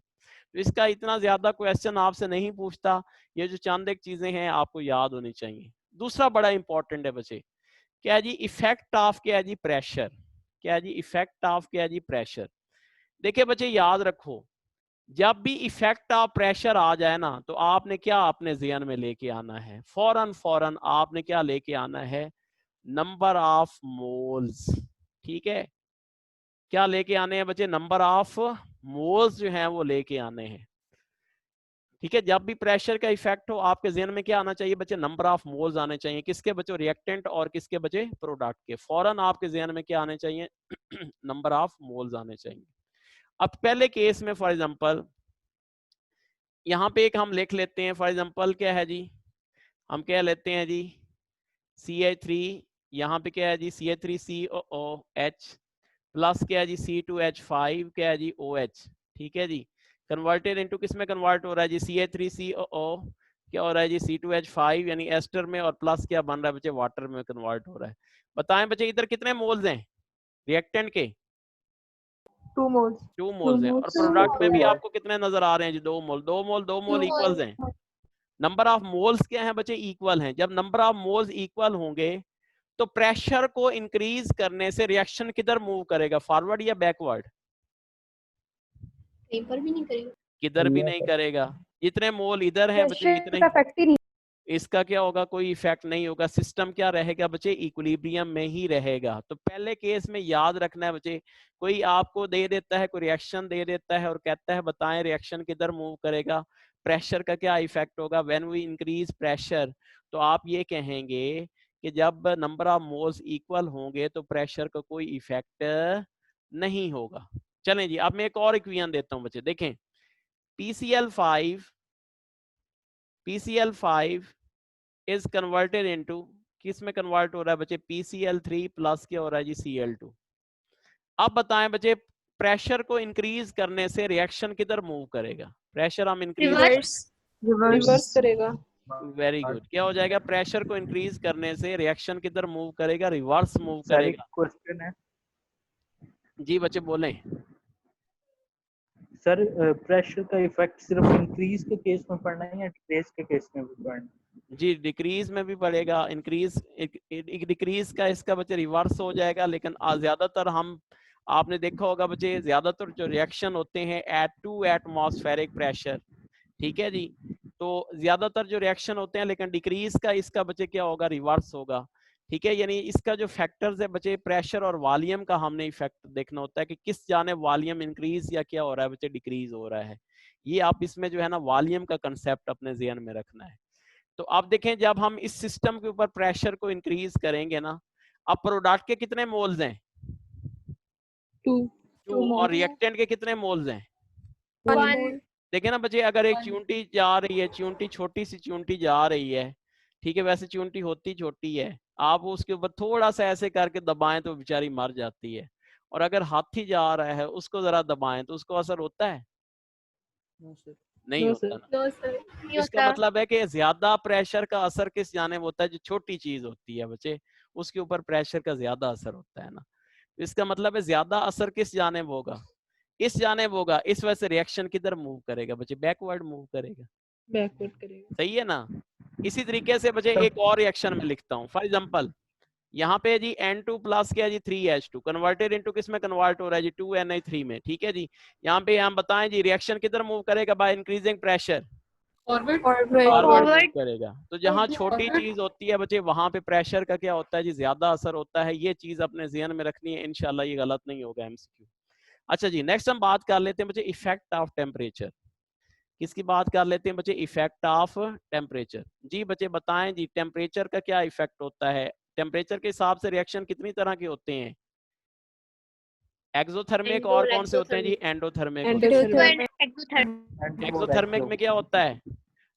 A: तो इसका इतना ज्यादा क्वेश्चन आपसे नहीं पूछता, ये जो चंद एक चीजें हैं आपको याद होनी चाहिए। दूसरा बड़ा इंपॉर्टेंट है बच्चे, क्या है जी, इफेक्ट ऑफ क्या है जी, प्रेशर। क्या है जी, इफेक्ट ऑफ क्या है जी, प्रेशर। देखिए बच्चे याद रखो, जब भी इफेक्ट ऑफ प्रेशर आ जाए ना तो आपने क्या अपने ज़हन में लेके आना है, फौरन फौरन आपने क्या लेके आना है, नंबर ऑफ मोल्स। ठीक है, क्या लेके आने हैं बच्चे, नंबर ऑफ मोल्स जो हैं वो लेके आने हैं। ठीक है, जब भी प्रेशर का इफेक्ट हो आपके जहन में क्या आना चाहिए बच्चे, नंबर ऑफ मोल्स आने चाहिए, किसके बच्चे, रिएक्टेंट और किसके बच्चे, प्रोडक्ट के। फौरन आपके जहन में क्या आने चाहिए, नंबर ऑफ मोल्स आने चाहिए। अब पहले केस में फॉर एग्जांपल यहाँ पे एक हम लिख लेते हैं, फॉर एग्जांपल क्या है जी, हम क्या लेते हैं जी, CH3, यहाँ पे क्या है जी, CH3COOH प्लस क्या है जी, C2H5 क्या है जी, OH। ठीक है जी, कन्वर्टेड इनटू किस में कन्वर्ट हो रहा है जी, CH3COO क्या हो रहा है जी, C2H5 यानी एस्टर में, और प्लस क्या बन रहा है बच्चे, वाटर में कन्वर्ट हो रहा है। बताएं बच्चे इधर कितने मोल्स हैं रिएक्टेंट के,
B: 2 moles.
A: 2 मोल्स हैं, और प्रोडक्ट में भी आपको कितने नजर आ रहे हैं जी, 2 मोल, 2 मोल इक्वल्स हैं। नंबर ऑफ मोल्स क्या है बच्चे, इक्वल हैं। जब नंबर ऑफ मोल्स इक्वल होंगे तो प्रेशर को इंक्रीज करने से रिएक्शन किधर मूव करेगा, फॉरवर्ड या बैकवर्ड,
F: कहीं पर भी नहीं करेगा,
A: किधर भी नहीं करेगा। जितने मोल इधर हैं बच्चे इतने,
B: इफेक्ट ही नहीं।
A: इसका क्या होगा, कोई इफेक्ट नहीं होगा, सिस्टम क्या रहेगा बच्चे, इक्विलिब्रियम में ही रहेगा। तो पहले केस में याद रखना है बच्चे, कोई आपको दे देता है, कोई रिएक्शन दे देता है और कहता है बताएं रिएक्शन किधर मूव करेगा, प्रेशर का क्या इफेक्ट होगा, व्हेन वी इंक्रीज प्रेशर, तो आप ये कहेंगे कि जब नंबर ऑफ मोल्स इक्वल होंगे तो प्रेशर का कोई इफेक्ट नहीं होगा। चलें जी, अब मैं एक और इक्वेशन देता हूं बच्चे, देखें PCl5 इज कन्वर्टेड इनटू, किस में कन्वर्ट हो रहा है बच्चे, PCl3 प्लस क्या हो रहा है जी, Cl2। अब बताएं बच्चे, प्रेशर को इंक्रीज करने से रिएक्शन किधर मूव करेगा, प्रेशर हम इंक्रीज,
F: रिवर्स।
B: रिवर्स करेगा।
A: Very good. क्या हो जाएगा? प्रेशर को इंक्रीज करने से रिएक्शन किधर मूव करेगा? रिवर्स मूव
C: सर एक
A: करेगा।
C: क्वेश्चन है
A: जी बच्चे बोलें।
C: सर, प्रेशर का इफेक्ट सिर्फ इंक्रीज के केस में पड़ना है या डिक्रीज के केस में भी पड़ना है?
A: जी डिक्रीज में भी पड़ेगा, इंक्रीज डिक्रीज का इसका बच्चे रिवर्स हो जाएगा, लेकिन ज्यादातर हम आपने देखा होगा बच्चे ज्यादातर जो रिएक्शन होते हैं एट टू एटमॉस्फेरिक प्रेशर, ठीक है जी, तो ज्यादातर जो रिएक्शन होते हैं, लेकिन डिक्रीज का इसका बच्चे क्या होगा? रिवर्स होगा, ठीक है। यानी इसका जो फैक्टर्स है बच्चे प्रेशर और वॉल्यूम का हमने इफेक्ट देखना होता है कि किस जाने वॉल्यूम इंक्रीज या क्या हो रहा है बच्चे डिक्रीज हो रहा है। ये आप इसमें जो है ना वॉल्यूम का कंसेप्ट अपने ज़हन में रखना है। तो आप देखें जब हम इस सिस्टम के ऊपर प्रेशर को इंक्रीज करेंगे ना, अब प्रोडक्ट के कितने मोल्स हैं? 2 और रिएक्टेंट के कितने मोल्स हैं?
F: 1
A: देखिए ना बच्चे, अगर एक च्यूंटी जा रही है, च्यूंटी छोटी सी च्यूंटी जा रही है, ठीक है, वैसे च्यूंटी होती छोटी है, आप उसके ऊपर थोड़ा सा ऐसे करके दबाएं तो बेचारी मर जाती है, और अगर हाथी जा रहा है उसको जरा दबाएं तो उसको असर होता है? नहीं
B: नो
A: होता
B: सर।
A: ना।
F: नहीं
A: इसका
F: होता।
A: मतलब है कि ज्यादा प्रेशर का असर किस जाने होता है? जो छोटी चीज होती है बच्चे उसके ऊपर प्रेशर का ज्यादा असर होता है ना। इसका मतलब है ज्यादा असर किस जानेब होगा? इस जानेब होगा। इस वजह से रिएक्शन किधर मूव करेगा बच्चे? बैकवर्ड मूव करेगा।
B: बैकवर्ड करेगा।
A: सही है ना। इसी तरीके से बच्चे एक और रिएक्शन में लिखता हूँ। फॉर एग्जांपल यहाँ पे जी N2 प्लस क्या जी 3H2 कन्वर्टेड इनटू किस में कन्वर्ट हो रहा है जी? 2Na3 में, ठीक है जी। यहाँ पे हम बताएं जी रिएक्शन किधर मूव करेगा? By increasing pressure
D: Forward.
A: Forward move
F: forward.
A: करेगा। तो जहाँ छोटी चीज होती है बच्चे वहां पे प्रेशर का क्या होता है जी? ज्यादा असर होता है। ये चीज अपने ज़हन में रखनी है, इंशाल्लाह ये गलत नहीं होगा एमसीक्यू। अच्छा जी, नेक्स्ट हम बात कर लेते हैं बच्चे इफेक्ट ऑफ टेम्परेचर। किसकी बात कर लेते हैं बच्चे? Effect of temperature. जी बच्चे बताएं जी टेम्परेचर का क्या इफेक्ट होता है? टेम्परेचर के हिसाब से रिएक्शन कितनी तरह के होते हैं? एक्सोथर्मिक और कौन से होते हैं जी? एंडोथर्मिक होते हैं।
B: एंडोथर्मिक।
A: एक्सोथर्मिक में क्या होता है?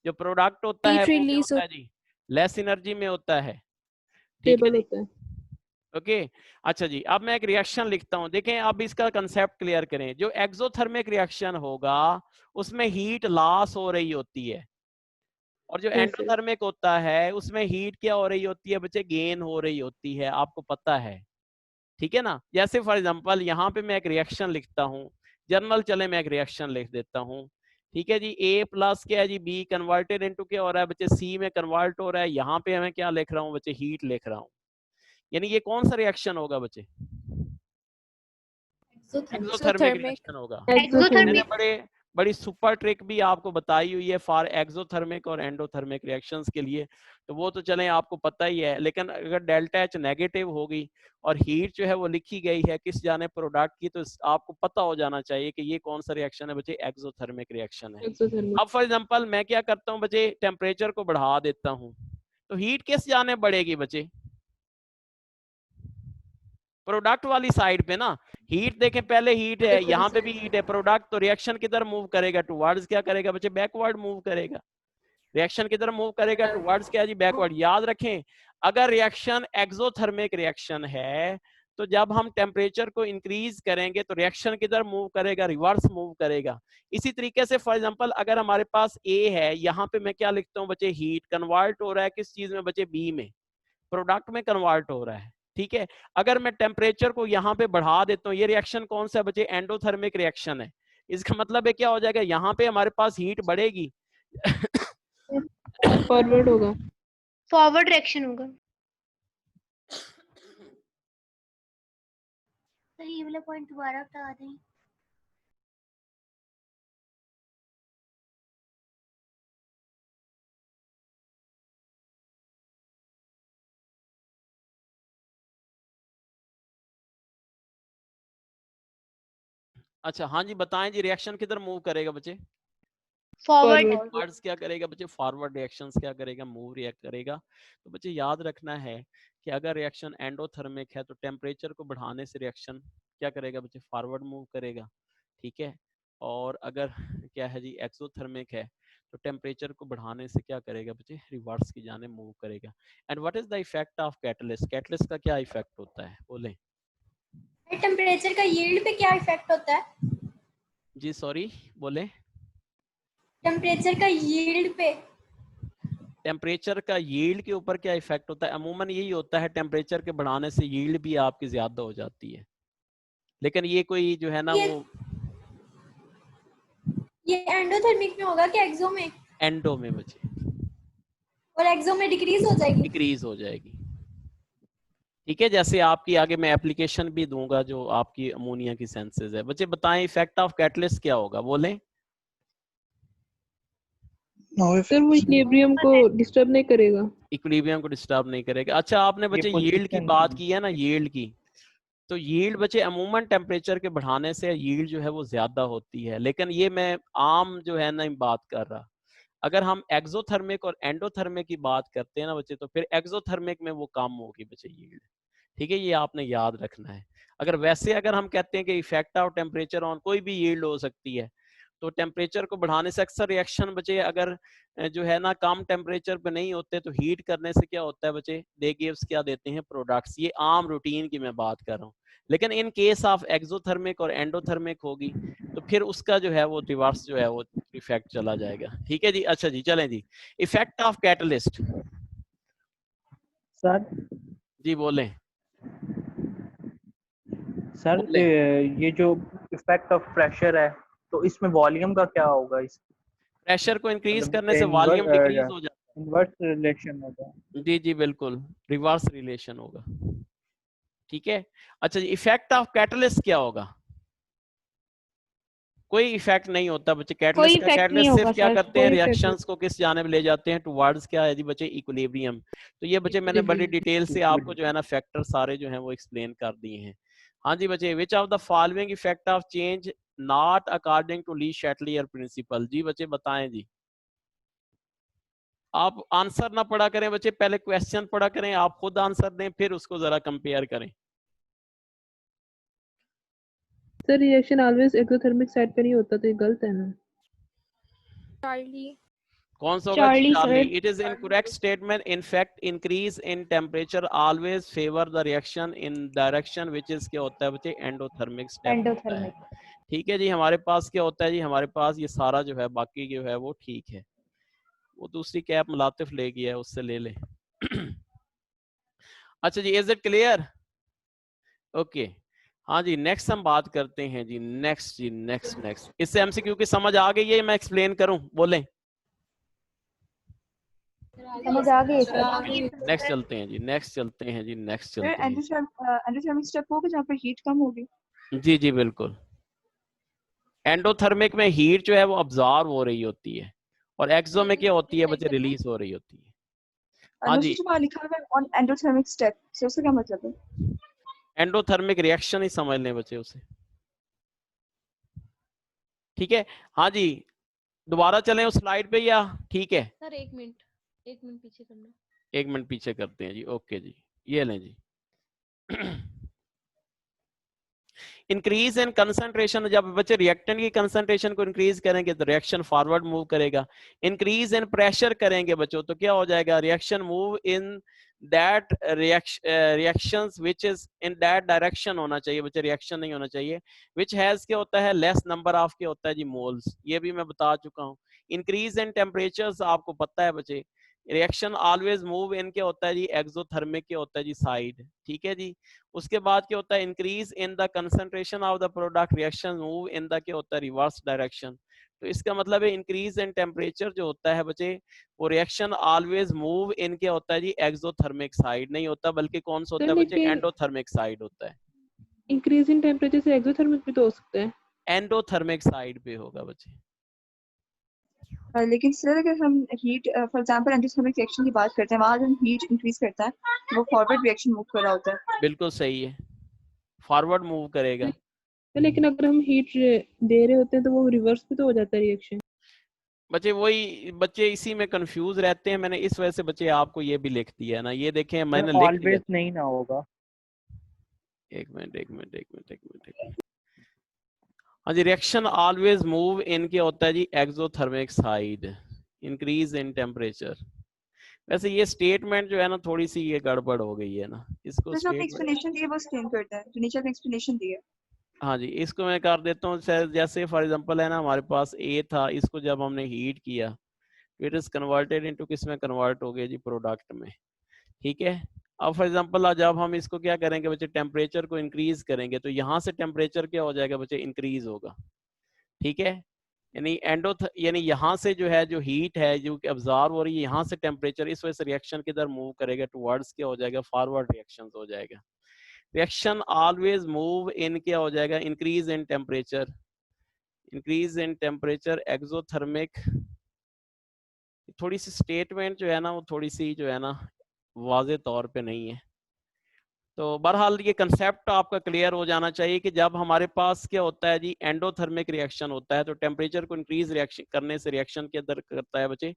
A: जो प्रोडक्ट होता है
D: Heat
A: वो क्या
D: release
A: होता है जी? लेस एनर्जी में होता है, ठीक है
B: स्टेबल
A: जी।
B: होता है।
A: ओके अच्छा जी, अब मैं एक रिएक्शन लिखता हूं। देखें अब इसका कंसेप्ट क्लियर करें। जो एक्सोथर्मिक रिएक्शन होगा उसमें हीट लॉस हो रही होती है, और जो
B: जैसे
A: एंडोथर्मिक होता है उसमें हीट क्या हो रही होती है बच्चे? गेन हो रही होती है, आपको पता है, ठीक है ना। जैसे फॉर एग्जांपल यहाँ पे मैं एक रिएक्शन लिखता हूँ, जनरल चले मैं एक रिएक्शन लिख देता हूँ, ठीक है जी। A प्लस क्या है जी? B कन्वर्टेड इनटू क्या हो रहा है बच्चे? C में कन्वर्ट हो रहा है। यहाँ पे मैं क्या लिख रहा हूँ बच्चे? हीट लिख रहा हूँ। यानी ये कौन सा रिएक्शन होगा बच्चे? Exothermic
D: Exothermic.
A: रिएक्शन होगा। मैंने
F: एक्सोथर्मिक।
A: बड़ी सुपर ट्रिक भी आपको बताई हुई है फॉर एक्सोथर्मिक और एंडोथर्मिक रिएक्शंस के लिए, तो वो तो चलें आपको पता ही है। लेकिन अगर डेल्टा H नेगेटिव होगी और हीट जो है वो लिखी गई है किस जाने प्रोडक्ट की, तो आपको पता हो जाना चाहिए कि ये कौन सा रिएक्शन है बच्चे? एक्सोथर्मिक रिएक्शन है।
B: एक्सोथर्मिक।
A: अब फॉर एग्जांपल मैं क्या करता हूँ बच्चे? टेम्परेचर को बढ़ा देता हूँ, तो हीट किस जाने बढ़ेगी बच्चे? प्रोडक्ट वाली साइड पे ना। हीट देखें पहले हीट है, यहाँ पे भी हीट है, प्रोडक्ट, तो रिएक्शन किधर मूव करेगा? टुवर्ड्स क्या करेगा बच्चे? बैकवर्ड मूव करेगा। रिएक्शन किधर मूव करेगा? टुवर्ड्स क्या जी? बैकवर्ड। याद रखें अगर रिएक्शन एक्सोथर्मिक रिएक्शन है तो जब हम टेम्परेचर को इंक्रीज करेंगे तो रिएक्शन किधर मूव करेगा? रिवर्स मूव करेगा। इसी तरीके से फॉर एग्जांपल अगर हमारे पास ए है, यहाँ पे मैं क्या लिखता हूँ बच्चे? हीट कन्वर्ट हो रहा है किस चीज में बच्चे? बी में, प्रोडक्ट में कन्वर्ट हो रहा है, ठीक है। अगर मैं टेम्परेचर को यहाँ पे बढ़ा देता हूँ, ये रिएक्शन कौन सा बच्चे? एंडोथर्मिक रिएक्शन है। इसका मतलब है क्या हो जाएगा? यहाँ पे हमारे पास हीट बढ़ेगी
B: फॉरवर्ड होगा।
F: फॉरवर्ड रिएक्शन होगा। सर ये वाला पॉइंट दोबारा बता दें।
A: अच्छा हाँ जी बताएं जी, रिएक्शन किधर मूव करेगा बच्चे?
F: फॉरवर्ड।
A: वर्ड्स क्या करेगा बच्चे? फॉरवर्ड। रिएक्शंस क्या करेगा? मूव रिएक्ट करेगा। तो बच्चे याद रखना है कि अगर रिएक्शन एंडोथर्मिक है तो टेम्परेचर को बढ़ाने से रिएक्शन क्या करेगा बच्चे? फॉरवर्ड मूव करेगा, ठीक है। और अगर क्या है जी एक्सोथर्मिक है तो टेम्परेचर को बढ़ाने से क्या करेगा बच्चे? रिवर्स की जाने मूव करेगा। And what is the effect of catalyst? Catalyst का क्या इफेक्ट होता है बोले
F: टेम्परेचर का यील्ड पे क्या इफेक्ट होता है?
A: जी? सॉरी बोले।
E: टेम्परेचर का यील्ड पे।
A: टेम्परेचर का यील्ड के ऊपर क्या इफेक्ट होता है? अमूमन यही होता है, टेम्परेचर के बढ़ाने से यील्ड भी आपकी ज्यादा हो जाती है, लेकिन ये कोई जो है ना
E: ये
A: वो
E: एंडोथर्मिक में होगा कि एक्सो में?
A: एंडो में बचे
E: और एक्सो में डिक्रीज हो जाएगी?
A: डिक्रीज हो जाएगी। ठीक है, जैसे आपकी आगे मैं एप्लीकेशन भी दूंगा जो आपकी अमोनिया की सेंसेस है। बच्चे बताएं इफेक्ट ऑफ कैटलिस्ट क्या होगा, बोलें।
B: सर वो इक्विलिब्रियम को डिस्टर्ब नहीं करेगा।
A: इक्विलिब्रियम को डिस्टर्ब नहीं करेगा। अच्छा, आपने
C: ये
A: बच्चे यील्ड की
C: पोजीशन
A: बात की है ना, यील्ड की, तो यील्ड बच्चे अमूमन टेम्परेचर के बढ़ाने से यील्ड जो है वो ज्यादा होती है, लेकिन ये मैं आम जो है ना बात कर रहा। अगर हम एक्सोथर्मिक और एंडोथर्मिक की बात करते हैं ना बच्चे, तो फिर एक्सोथर्मिक में वो कम होगी बच्चे यील्ड। ठीक है, ये आपने याद रखना है। अगर वैसे अगर हम कहते हैं कि इफेक्ट ऑफ टेम्परेचर ऑन कोई भी यील्ड हो सकती है, तो टेम्परेचर को बढ़ाने से अक्सर रिएक्शन बच्चे अगर जो है ना कम टेम्परेचर पे नहीं होते, तो हीट करने से क्या होता है बच्चे, दे गिव्स क्या देते हैं, प्रोडक्ट्स। ये आम रूटीन की मैं बात कर रहा हूँ, लेकिन इन केस ऑफ एक्सोथर्मिक और एंडोथर्मिक होगी तो फिर उसका जो है वो रिवर्स जो है वो इफेक्ट चला जाएगा। ठीक है जी। अच्छा जी, चलें जी, इफेक्ट ऑफ कैटलिस्ट।
C: सर
A: जी बोलें।
C: सर
A: बोलें।
C: ये जो इफेक्ट ऑफ प्रेशर है, तो इसमें वॉल्यूम का क्या होगा? इस
A: प्रेशर को इंक्रीज
C: मतलब
A: करने से वॉल्यूम डिक्रीज हो जाता
C: इनवर्स रिलेशन होगा।
A: है। जी जी बिल्कुल, रिवर्स रिलेशन होगा। ठीक है। अच्छा जी, इफेक्ट ऑफ कैटलिस्ट क्या होगा? कोई इफेक्ट नहीं होता बच्चे
F: कोई
A: कैटलिस्ट का।
F: इफेक्ट नहीं
A: कैटलिस्ट
F: होगा
A: सिर्फ क्या
F: सर।
A: करते हैं,
B: कोई इफेक्ट नहीं।
A: रिएक्शंस को किस जाने में ले जाते हैं, टुवर्ड्स क्या है जी बच्चे, इक्विलिब्रियम। तो ये बच्चे मैंने बड़ी डिटेल से आपको जो है ना फैक्टर सारे जो है वो एक्सप्लेन कर दिए हैं। हाँ जी बच्चे, which of the following effect of change not according to Le Chatelier principle. जी बच्चे बताएं जी। आप आंसर ना पढ़ा करें बच्चे, पहले क्वेश्चन पढ़ा करें, आप खुद आंसर दें, फिर उसको जरा कंपेयर करें।
B: Sir reaction always exothermic side पे नहीं होता, तो ये गलत है ना।
D: चार्ली।
A: कौन सा होगा?
F: Charlie
A: Charlie.
F: Sir.
A: It is incorrect statement. In fact increase in temperature always favour the reaction in direction which is क्या होता है बच्चे, एंडोथर्मिक स्टेप होता है। ठीक है जी। हमारे पास क्या होता है जी, हमारे पास ये सारा जो है बाकी जो है वो ठीक है। वो दूसरी कैप मुलातिफ ले गया है, उससे ले ले। अच्छा जी, इज इट क्लियर? ओके। हाँ जी, नेक्स्ट हम बात करते हैं जी। नेक्स्ट जी, नेक्स्ट इससे एमसीक्यू की समझ आ गई है? मैं एक्सप्लेन करूं, बोलें।
D: समझ आ गई सर।
A: नेक्स्ट चलते हैं जी, नेक्स्ट चलते हैं जी, नेक्स्ट चलते हैं।
G: एंडोथर्मिक स्टेप होगा जहाँ पे हीट कम होगी।
A: जी जी बिल्कुल। एंडोथर्मिक में हीट जो है वो अब्जॉर्ब हो रही होती है, और एक्सो में क्या होती है बच्चे, रिलीज हो रही होती है। हाँ जी,
G: जो वहाँ लिखा हुआ है ऑन एंडोथर्मिक स्टेप, से उसका क्या मतलब है?
A: एंडोथर्मिक रिएक्शन ही समझ लें बच्चे उसे। ठीक है। हाँ जी, दोबारा चलें उस स्लाइड पे या ठीक है?
D: सर एक मिनट पीछे करना।
A: 1 मिनट पीछे करते हैं जी। ओके जी, ये लें जी। इंक्रीज इन कंसंट्रेशन, जब बच्चे रिएक्टेंट की कंसंट्रेशन को इंक्रीज करेंगे तो रिएक्शन फॉरवर्ड मूव करेगा। इंक्रीज इन प्रेशर करेंगे बच्चों तो क्या हो जाएगा, reaction move in that reactions which is in that direction होना चाहिए बच्चे, रिएक्शन नहीं होना चाहिए। विच हैज क्या होता है, लेस नंबर ऑफ क्या होता है जी, मोल्स। ये भी मैं बता चुका हूँ। इंक्रीज इन टेम्परेचर आपको पता है बच्चे, रिएक्शन ऑलवेज मूव इन क्या होता है जी, एक्सोथर्मिक क्या होता है जी, साइड। ठीक है जी। उसके बाद क्या होता है, increase in the concentration of the product, reaction move in the क्या होता है, रिवर्स डायरेक्शन। तो इसका मतलब है इंक्रीज इन टेम्परेचर जो होता है बच्चे, वो रिएक्शन ऑलवेज मूव इन क्या होता है जी, एक्सोथर्मिक साइड नहीं होता, बल्कि कौन सा होता है बच्चे,
B: लेकिन
A: एंडोथर्मिक साइड होता है।
B: इंक्रीज इन टेम्परेचर से एक्सोथर्मिक भी तो हो सकता है।
A: एंडोथर्मिक साइड पे होगा बच्चे।
G: लेकिन सर अगर हम heat for example endothermic reaction की बात करते हैं, वहाँ हम हीट इंक्रीज करता है, वो फॉरवर्ड रिएक्शन मूव कर रहा होता है।
A: बिल्कुल सही है, फॉरवर्ड मूव करेगा।
B: लेकिन अगर हम हीट दे रहे होते हैं तो वो रिवर्स भी तो हो जाता है रिएक्शन।
A: बच्चे वही बच्चे इसी में कंफ्यूज रहते हैं, मैंने इस वजह से बच्चे आपको ये भी लिख दिया है ना, ये देखें मैंने लिख दिया।
C: ऑलवेज नहीं ना होगा।
A: एक मिनट। हाँ जी, रिएक्शन ऑलवेज मूव इन क्या होता है जी, exothermic side, increase in temperature. वैसे ये स्टेटमेंट जो है ना थोड़ी सी ये गड़बड़ हो गई है ना, इसको
G: तो जो आपने
A: स्टेटमेंट
G: एक्सप्लेनेशन दी है वो एक्सप्लेन करता है, जो नीचे आपने एक्सप्लेनेशन दी है।
A: हाँ जी, इसको मैं कर देता हूँ। जैसे फॉर एग्जांपल है ना, हमारे पास ए था, इसको जब हमने हीट किया इट इज कन्वर्टेड इनटू किस में कन्वर्ट हो गया जी, प्रोडक्ट में। ठीक है, अब फॉर एग्जांपल जब हम इसको क्या करेंगे बच्चे, टेम्परेचर को इंक्रीज करेंगे तो यहाँ से टेम्परेचर क्या हो जाएगा बच्चे, इंक्रीज होगा। ठीक है, यानी यानी यहाँ से जो है, जो हीट है जो अब्जॉर्ब हो रही है, यहाँ से टेम्परेचर इस वजह से रिएक्शन किधर मूव करेगा, टुवर्ड्स क्या हो जाएगा, फॉरवर्ड रिएक्शन हो जाएगा। रिएक्शन ऑलवेज मूव इन क्या हो जाएगा, increase in temperature, increase in temperature exothermic. थोड़ी सी स्टेटमेंट जो है ना, वो थोड़ी सी जो है ना वाज़े तौर पे नहीं है। तो बहरहाल ये कंसेप्ट आपका क्लियर हो जाना चाहिए कि जब हमारे पास क्या होता है जी, एंडोथर्मिक रिएक्शन होता है तो टेम्परेचर को इंक्रीज रिएक्शन करने से रिएक्शन के अंदर करता है बच्चे,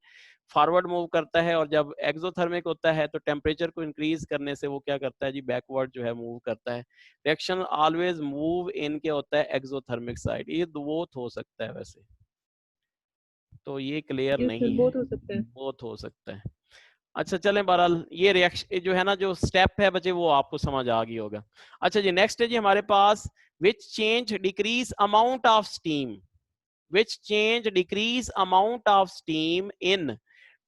A: फॉरवर्ड मूव करता है, और जब एक्सोथर्मिक होता है तो टेम्परेचर को इंक्रीज करने से वो क्या करता है जी, बैकवर्ड जो है मूव करता है। रिएक्शन ऑलवेज मूव इन क्या होता है, एक्सोथर्मिक साइड। ये बोथ हो सकता है वैसे, तो ये क्लियर नहीं है,
B: बहुत हो सकता है।
A: बोथ हो सकता है। अच्छा चलें, बहरहाल ये रिएक्शन जो है ना, जो स्टेप है बच्चे वो आपको समझ आ गई होगा। अच्छा जी, नेक्स्ट है जी हमारे पास which change decrease amount of steam, which change decrease amount of steam in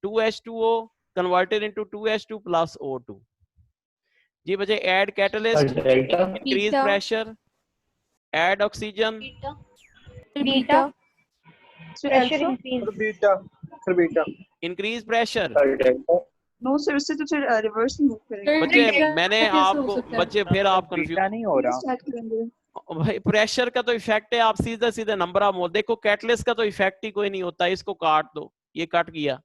A: 2H2O converted into 2H2 plus O2। जी बच्चे, add catalyst,
C: delta
A: increase
D: beta.
A: Pressure, add oxygen,
D: beta.
F: Pressure increase.
C: Beta फिर beta
A: increase pressure.
C: Delta
G: no sir, उससे तो फिर reverse move करेंगे।
A: बच्चे मैंने आपको, बच्चे फिर आप कंफ्यूज
C: बीटा नहीं हो रहा।
G: स्टार्ट करेंगे।
A: भाई, प्रेशर का तो इफेक्ट है, आप सीधा सीधा नंबर ऑफ मोल देखो, कैटलिस्ट का तो इफेक्ट ही कोई नहीं होता, इसको काट दो, ये कट गया।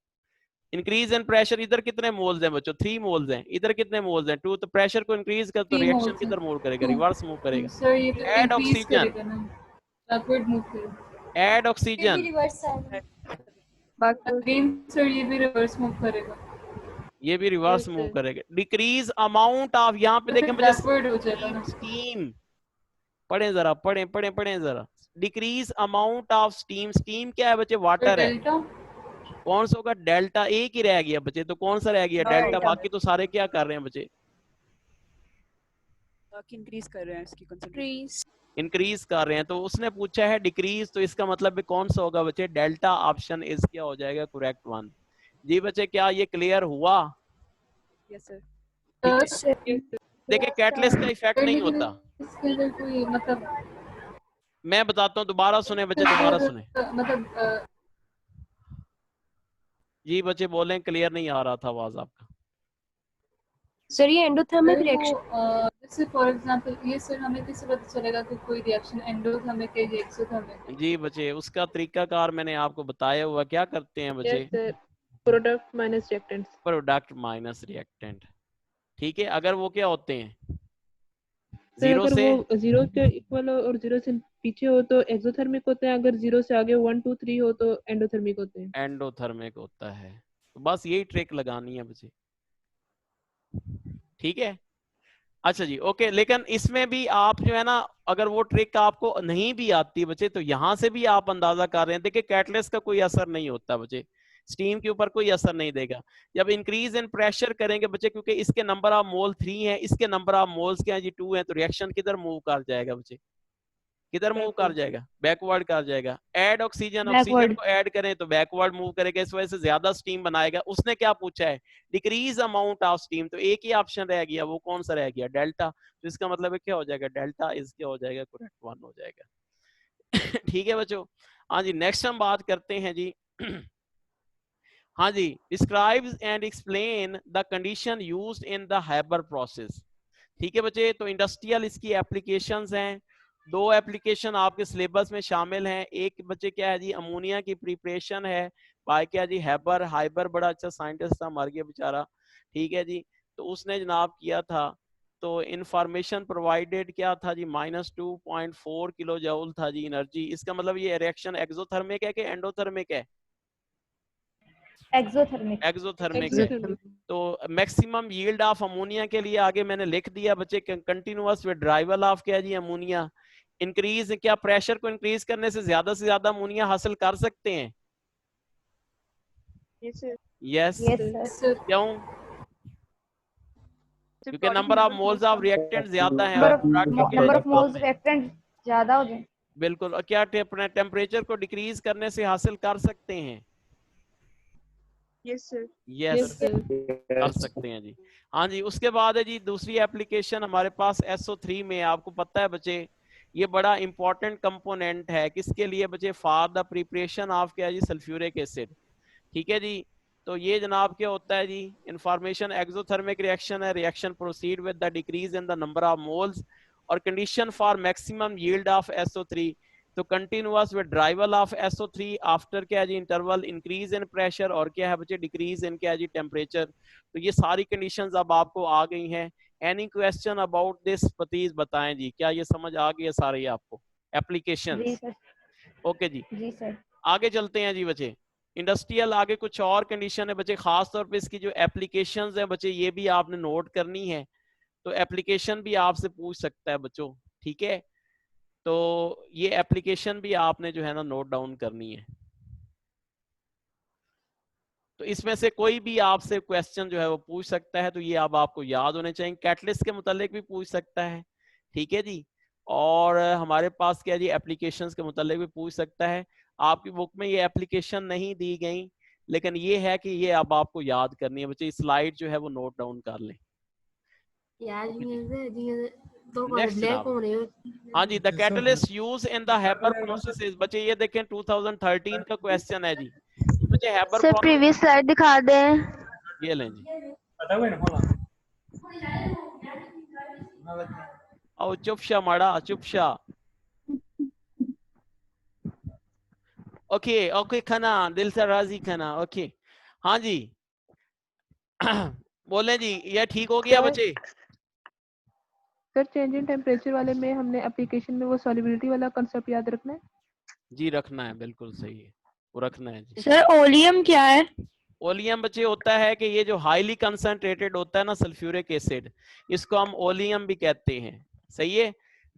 A: इंक्रीज इन प्रेशर, इधर कितने मोल्स हैं बच्चों, 3 मोल्स हैं, इधर कितने मोल्स हैं, 2। तो प्रेशर को इंक्रीज कर तो रिएक्शन किधर मूव करेगा, रिवर्स मूव करेगा।
B: सर ये तो
A: ऐड
B: इंक्रीज
A: ऑक्सीजन,
B: करेगा ना, बैकवर्ड मूव करेगा।
A: ऐड
E: फिर भी
A: ऑक्सीजन,
E: रिवर्स आएगा।
G: बैकवर्ड।
B: अगेन सर ये भी रिवर्स मूव करेगा,
A: ये भी रिवर्स
B: Yes,
A: मूव
B: sir.
A: करेगा। डिक्रीज अमाउंट ऑफ, यहाँ पे देखें मुझे
B: बैकवर्ड हो जाएगा ना।
A: स्टीम, पढ़े जरा, पढ़े जरा। Decrease amount of steam, steam क्या है बच्चे,
B: सर
A: वाटर है।
B: डेल्टा।
A: कौन सा होगा, डेल्टा। एक ही रह गया बच्चे, तो कौन सा रह गया, डेल्टा।
G: डेल्टा।
A: बाकी तो सारे क्या कर रहे हैं बच्चे,
H: इंक्रीज कर रहे हैं इसकी कंसंट्रेशन,
D: इंक्रीज।
A: इंक्रीज कर रहे हैं। तो उसने पूछा है डिक्रीज, तो इसका मतलब भी कौन सा होगा बच्चे, डेल्टा ऑप्शन इज क्या हो जाएगा, करेक्ट वन। जी बच्चे, क्या ये क्लियर हुआ।
H: Yes sir.
A: ठीक है, देखिए कैटलिस्ट का इफेक्ट नहीं होता।
B: इसके अंदर कोई मतलब
A: मैं बताता हूँ, दोबारा सुने बच्चे, दोबारा सुने।
B: मतलब
A: जी बच्चे बोलें, क्लियर नहीं आ रहा था आवाज आपका।
D: सर ये एंडोथर्मिक
B: सर
D: रिएक्शन।
B: वो जैसे फॉर एग्जांपल ये सर हमें कैसे पता चलेगा कि कोई रिएक्शन एंडोथर्मिक है या एक्सोथर्मिक है।
A: जी बच्चे, उसका तरीकाकार मैंने आपको बताया हुआ। क्या करते हैं बच्चे,
B: product minus reactants.
A: Product minus reactant. ठीक है, अगर वो क्या होते हैं,
B: सर
A: जीरो
B: अगर
A: से,
B: वो 0 के इक्वल हो और 0 से पीछे हो तो एक्सोथर्मिक होते हैं, अगर 0 से आगे 1 2 3 हो तो एंडोथर्मिक होते हैं।
A: एंडोथर्मिक होता है। तो बस यही ट्रिक लगानी है बच्चे, ठीक है। अच्छा जी, ओके। लेकिन इसमें भी आप जो है ना, अगर वो ट्रिक आपको नहीं भी आती बच्चे, तो यहां से भी आप अंदाजा कर रहे हैं। देखिए कैटलिस्ट का कोई असर नहीं होता बच्चे, स्टीम के ऊपर कोई असर नहीं देगा। जब इंक्रीज इन प्रेशर करेंगे बच्चे, क्योंकि इसके नंबर ऑफ मोल 3 है, इसके नंबर ऑफ मोल्स क्या है जी, 2 है, तो रिएक्शन किधर मूव कर जाएगा बच्चे, किधर मूव कर जाएगा, बैकवर्ड कर जाएगा। ऐड ऑक्सीजन, ऑक्सीजन को ऐड करें तो बैकवर्ड मूव करेगा, इस वजह से ज्यादा स्टीम बनाएगा। उसने क्या पूछा है, डिक्रीज अमाउंट ऑफ स्टीम, तो एक ही ऑप्शन रह गया, वो कौन सा रह गया, डेल्टा। तो इसका मतलब है क्या हो जाएगा, डेल्टा इज क्या हो जाएगा, करेक्ट वन हो जाएगा। ठीक है बच्चों। हाँ जी, नेक्स्ट हम बात करते हैं जी। हाँ जी, describes and explain the condition used in the Haber process. ठीक है बच्चे, तो इंडस्ट्रियल इसकी एप्लीकेशंस हैं। 2 एप्लीकेशन आपके सिलेबस में शामिल हैं। एक बच्चे क्या है जी, अमोनिया की प्रिपरेशन है बाय क्या जी, हैबर। हाइबर बड़ा अच्छा साइंटिस्ट था, मर गया बेचारा। ठीक है जी, तो उसने जनाब किया था, तो इंफॉर्मेशन प्रोवाइडेड क्या था जी, -2.4 किलो जूल था जी एनर्जी। इसका मतलब ये रिएक्शन एक्सोथर्मिक है कि एंडोथर्मिक है,
F: एक्सोथर्मिक।
A: एक्सोथर्मिक है। तो मैक्सिमम यील्ड ऑफ अमोनिया के लिए आगे मैंने लिख दिया बच्चे, कंटिन्यूअस विड्राइवल ऑफ क्या जी, अमोनिया। इंक्रीज, क्या प्रेशर को इंक्रीज करने से ज्यादा अमोनिया हासिल कर सकते हैं, यस। क्यों, क्योंकि number of moles of reactant ज्यादा है, और
F: नंबर ऑफ मोल्स रिएक्टेंट ज्यादा हो जाए।
A: बिल्कुल। और क्या टेम्परेचर को डिक्रीज करने से हासिल कर सकते हैं?
G: Yes sir.
A: Yes
B: yes sir.
A: कर सकते हैं जी। हाँ जी, उसके बाद है जी दूसरी एप्लीकेशन हमारे पास SO3 में। आपको पता है बच्चे ये बड़ा इंपॉर्टेंट कंपोनेंट है किसके लिए बच्चे? फॉर द प्रिपरेशन ऑफ क्या जी? Sulphuric acid. ठीक है जी। तो ये जनाब क्या होता है जी? इंफॉर्मेशन एक्सोथर्मिक रिएक्शन है। Reaction proceed with the decrease in the number of moles और condition for maximum yield of SO3 तो continuous withdrawal of SO3 after क्या जी? इंटरवल इंक्रीज इन प्रेशर और क्या है बच्चे? डिक्रीज इन क्या जी? टेम्परेचर। तो ये सारी कंडीशंस अब आपको आ गई हैं। Any question about this please बताएं जी। क्या ये समझ आ गई है सारी आपको एप्लीकेशंस?
F: जी सर।
A: ओके जी,
F: जी सर।
A: आगे चलते हैं जी बच्चे। इंडस्ट्रियल आगे कुछ और कंडीशन है बच्चे, खास तौर पे इसकी जो एप्लीकेशंस है बच्चे ये भी आपने नोट करनी है। तो एप्लीकेशन भी आपसे पूछ सकता है बच्चों, ठीक है? तो ये एप्लीकेशन भी आपने जो है ना नोट डाउन करनी है। तो इसमें से कोई भी आपसे क्वेश्चन जो है वो पूछ सकता है, तो ये अब आपको याद होने चाहिए। कैटलिस्ट के मुतालिक भी पूछ सकता है, ठीक है जी। और हमारे पास क्या जी? एप्लीकेशंस के मुतालिक भी पूछ सकता है। आपकी बुक में ये एप्लीकेशन नहीं दी गई, लेकिन ये है कि ये अब आपको याद करनी है बच्चे। स्लाइड जो है वो नोट डाउन कर लें। नेक्स्ट जनाब, हाँ जी, the catalyst use in the Haber processes. बच्चे ये देखें 2013 का क्वेश्चन है जी। बच्चे हैपर
F: सर प्रीवियस स्लाइड दिखा दें।
A: ये लें जी। आओ चुपशा माड़ा चुपशा। ओके ओके खाना दिल से राजी खाना। ओके हाँ जी बोले जी, ये ठीक हो गया
B: सर
A: बच्चे?
B: सर चेंज इन टेम्परेचर वाले में हमने एप्लीकेशन में वो सॉल्युबिलिटी वाला कांसेप्ट याद रखना है।
A: जी रखना है, बिल्कुल सही है, वो रखना है जी।
F: सर ओलियम क्या है?
A: ओलियम बच्चे होता है कि ये जो हाईली कंसंट्रेटेड होता है ना सल्फ्यूरिक एसिड, इसको हम ओलियम भी कहते हैं, सही है।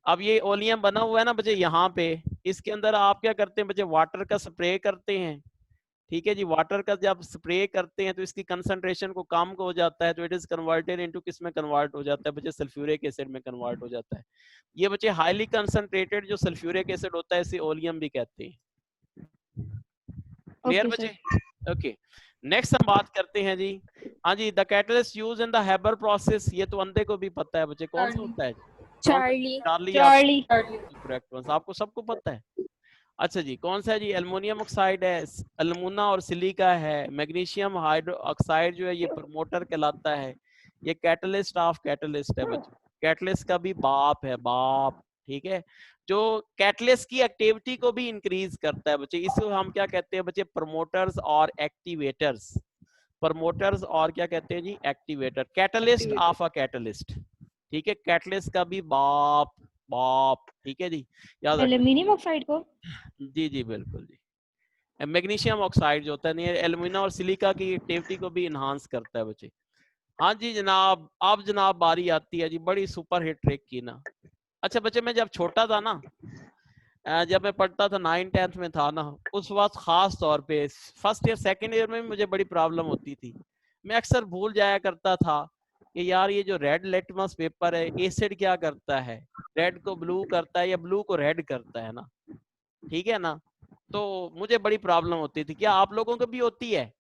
A: अब ये ओलियम बना हुआ है ना बच्चे यहाँ पे, इसके अंदर आप क्या करते हैं बच्चे? वाटर का स्प्रे करते हैं, ठीक है जी। वाटर का जब स्प्रे करते हैं तो इसकी कंसंट्रेशन को कम हो जाता है, तो इट इज कन्वर्टेड इनटू किस में कन्वर्ट हो जाता है बच्चे? सल्फ्यूरिक एसिड में कन्वर्ट हो जाता है। ये बच्चे हाईली कंसंट्रेटेड जो सल्फ्यूरिक एसिड होता है इसे ओलियम भी कहते हैं। क्लियर
F: ओके
A: बच्चे? ओके नेक्स्ट हम बात करते हैं जी। हाँ जी, the catalyst use in the Haber process. ये तो अंधे को भी पता है बच्चे, कौन सा होता है?
D: चार्ली।
A: चार्ली करेक्ट आंसर, आपको सबको पता है। अच्छा जी, कौन सा है जी? एल्युमिनियम ऑक्साइड है, अल्मुना और सिलिका है। मैग्नीशियम हाइड्रो ऑक्साइड जो है ये प्रमोटर कहलाता है। ये कैटलिस्ट ऑफ कैटलिस्ट है बच्चों। कैटलिस्ट का भी बाप है, बाप, ठीक है। जो कैटलिस्ट की एक्टिविटी को भी इंक्रीज करता है बच्चे, इसको हम क्या कहते हैं बच्चे? प्रमोटर्स और एक्टिवेटर्स। प्रमोटर्स और क्या कहते हैं जी? Activator. Catalyst of a catalyst, ठीक है। कैटलिस्ट का भी बाप बाप, ठीक है जी, याद रखना।
F: एल्युमिनियम ऑक्साइड को?
A: जी जी बिल्कुल जी। मैग्नीशियम ऑक्साइड जो होता है नहीं, एल्यूमिना और सिलिका की एक्टिविटी को भी इन्हांस करता है बच्चे। हाँ जी जनाब, अब जनाब बारी आती है जी बड़ी सुपर हिट ट्रिक की ना। अच्छा बच्चे, मैं जब छोटा था ना, जब मैं पढ़ता था 9th-10th में था ना, उस वक्त खास तौर पे फर्स्ट ईयर सेकंड ईयर में भी मुझे बड़ी प्रॉब्लम होती थी। मैं अक्सर भूल जाया करता था कि यार ये जो रेड लिटमस पेपर है, एसिड क्या करता है? रेड को ब्लू करता है या ब्लू को रेड करता है ना, ठीक है ना। तो मुझे बड़ी प्रॉब्लम होती थी। क्या आप लोगों को भी होती है?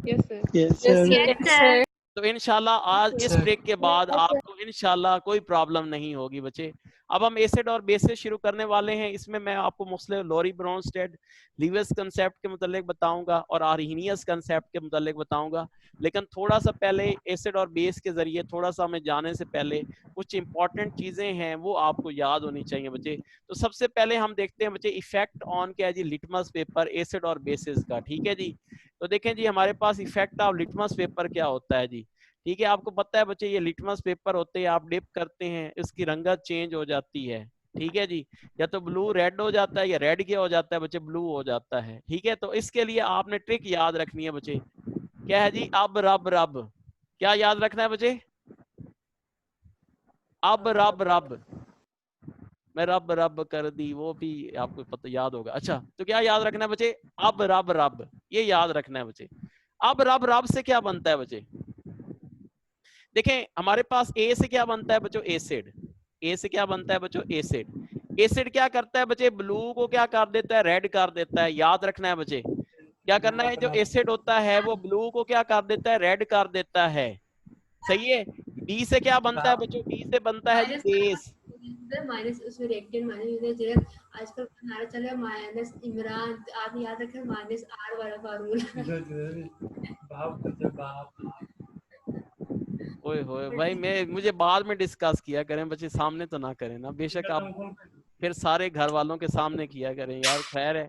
B: Yes sir.
F: Yes sir.
A: तो इंशाल्लाह आज इस ट्रिक के बाद आपको इंशाल्लाह कोई प्रॉब्लम नहीं होगी बच्चे। अब हम एसिड और बेसिस शुरू करने वाले हैं। इसमें मैं आपको मुख्तलिफ लोरी ब्रोंस्टेड लीविस कंसेप्ट के मुतालिक बताऊंगा और आर्हीनियस कंसेप्ट के मुतालिक बताऊंगा। लेकिन थोड़ा सा पहले एसिड और बेस के जरिए थोड़ा सा हमें जाने से पहले कुछ इंपॉर्टेंट चीज़ें हैं वो आपको याद होनी चाहिए बच्चे। तो सबसे पहले हम देखते हैं बच्चे इफेक्ट ऑन क्या है जी? लिटमस पेपर एसिड और बेसिस का, ठीक है जी। तो देखें जी हमारे पास इफेक्ट ऑफ लिटमस पेपर क्या होता है जी, ठीक है। आपको पता है बच्चे ये लिटमस पेपर होते हैं, आप डिप करते हैं इसकी रंगत चेंज हो जाती है, ठीक है जी। या तो ब्लू रेड हो जाता है या रेड क्या हो जाता है बच्चे? ब्लू हो जाता है, ठीक है। तो इसके लिए आपने ट्रिक याद रखनी है बच्चे, क्या है जी? अब रब रब, क्या याद रखना है बच्चे? अब रब रब, मैं रब रब कर दी, वो भी आपको पता याद होगा। अच्छा तो क्या याद रखना है बच्चे? अब रब रब, ये याद रखना है बच्चे। अब रब रब से क्या बनता है बच्चे? देखें हमारे पास ए से क्या बनता है बच्चों? एसिड। ए से क्या बनता है बच्चों? एसिड। एसिड क्या करता है बच्चे? ब्लू को क्या कर देता है? रेड कर देता है। याद रखना है बच्चे, क्या करना है? जो एसिड होता है वो ब्लू को क्या कर देता है? रेड कर देता है। सही है। बी से क्या बनता है बच्चों? बी से बनता है बेस।
I: माइनस उसमें रिएक्टेंट माइनस आजकल नारा चल रहा है माइनस इमरान, आप याद रखें माइनस आर वाला फार्मूला।
A: ओए होए भाई, मुझे बाद में डिस्कस किया करें बच्चे, सामने तो ना करें ना, बेशक आप फिर सारे घर वालों के सामने किया करें यार। खैर है,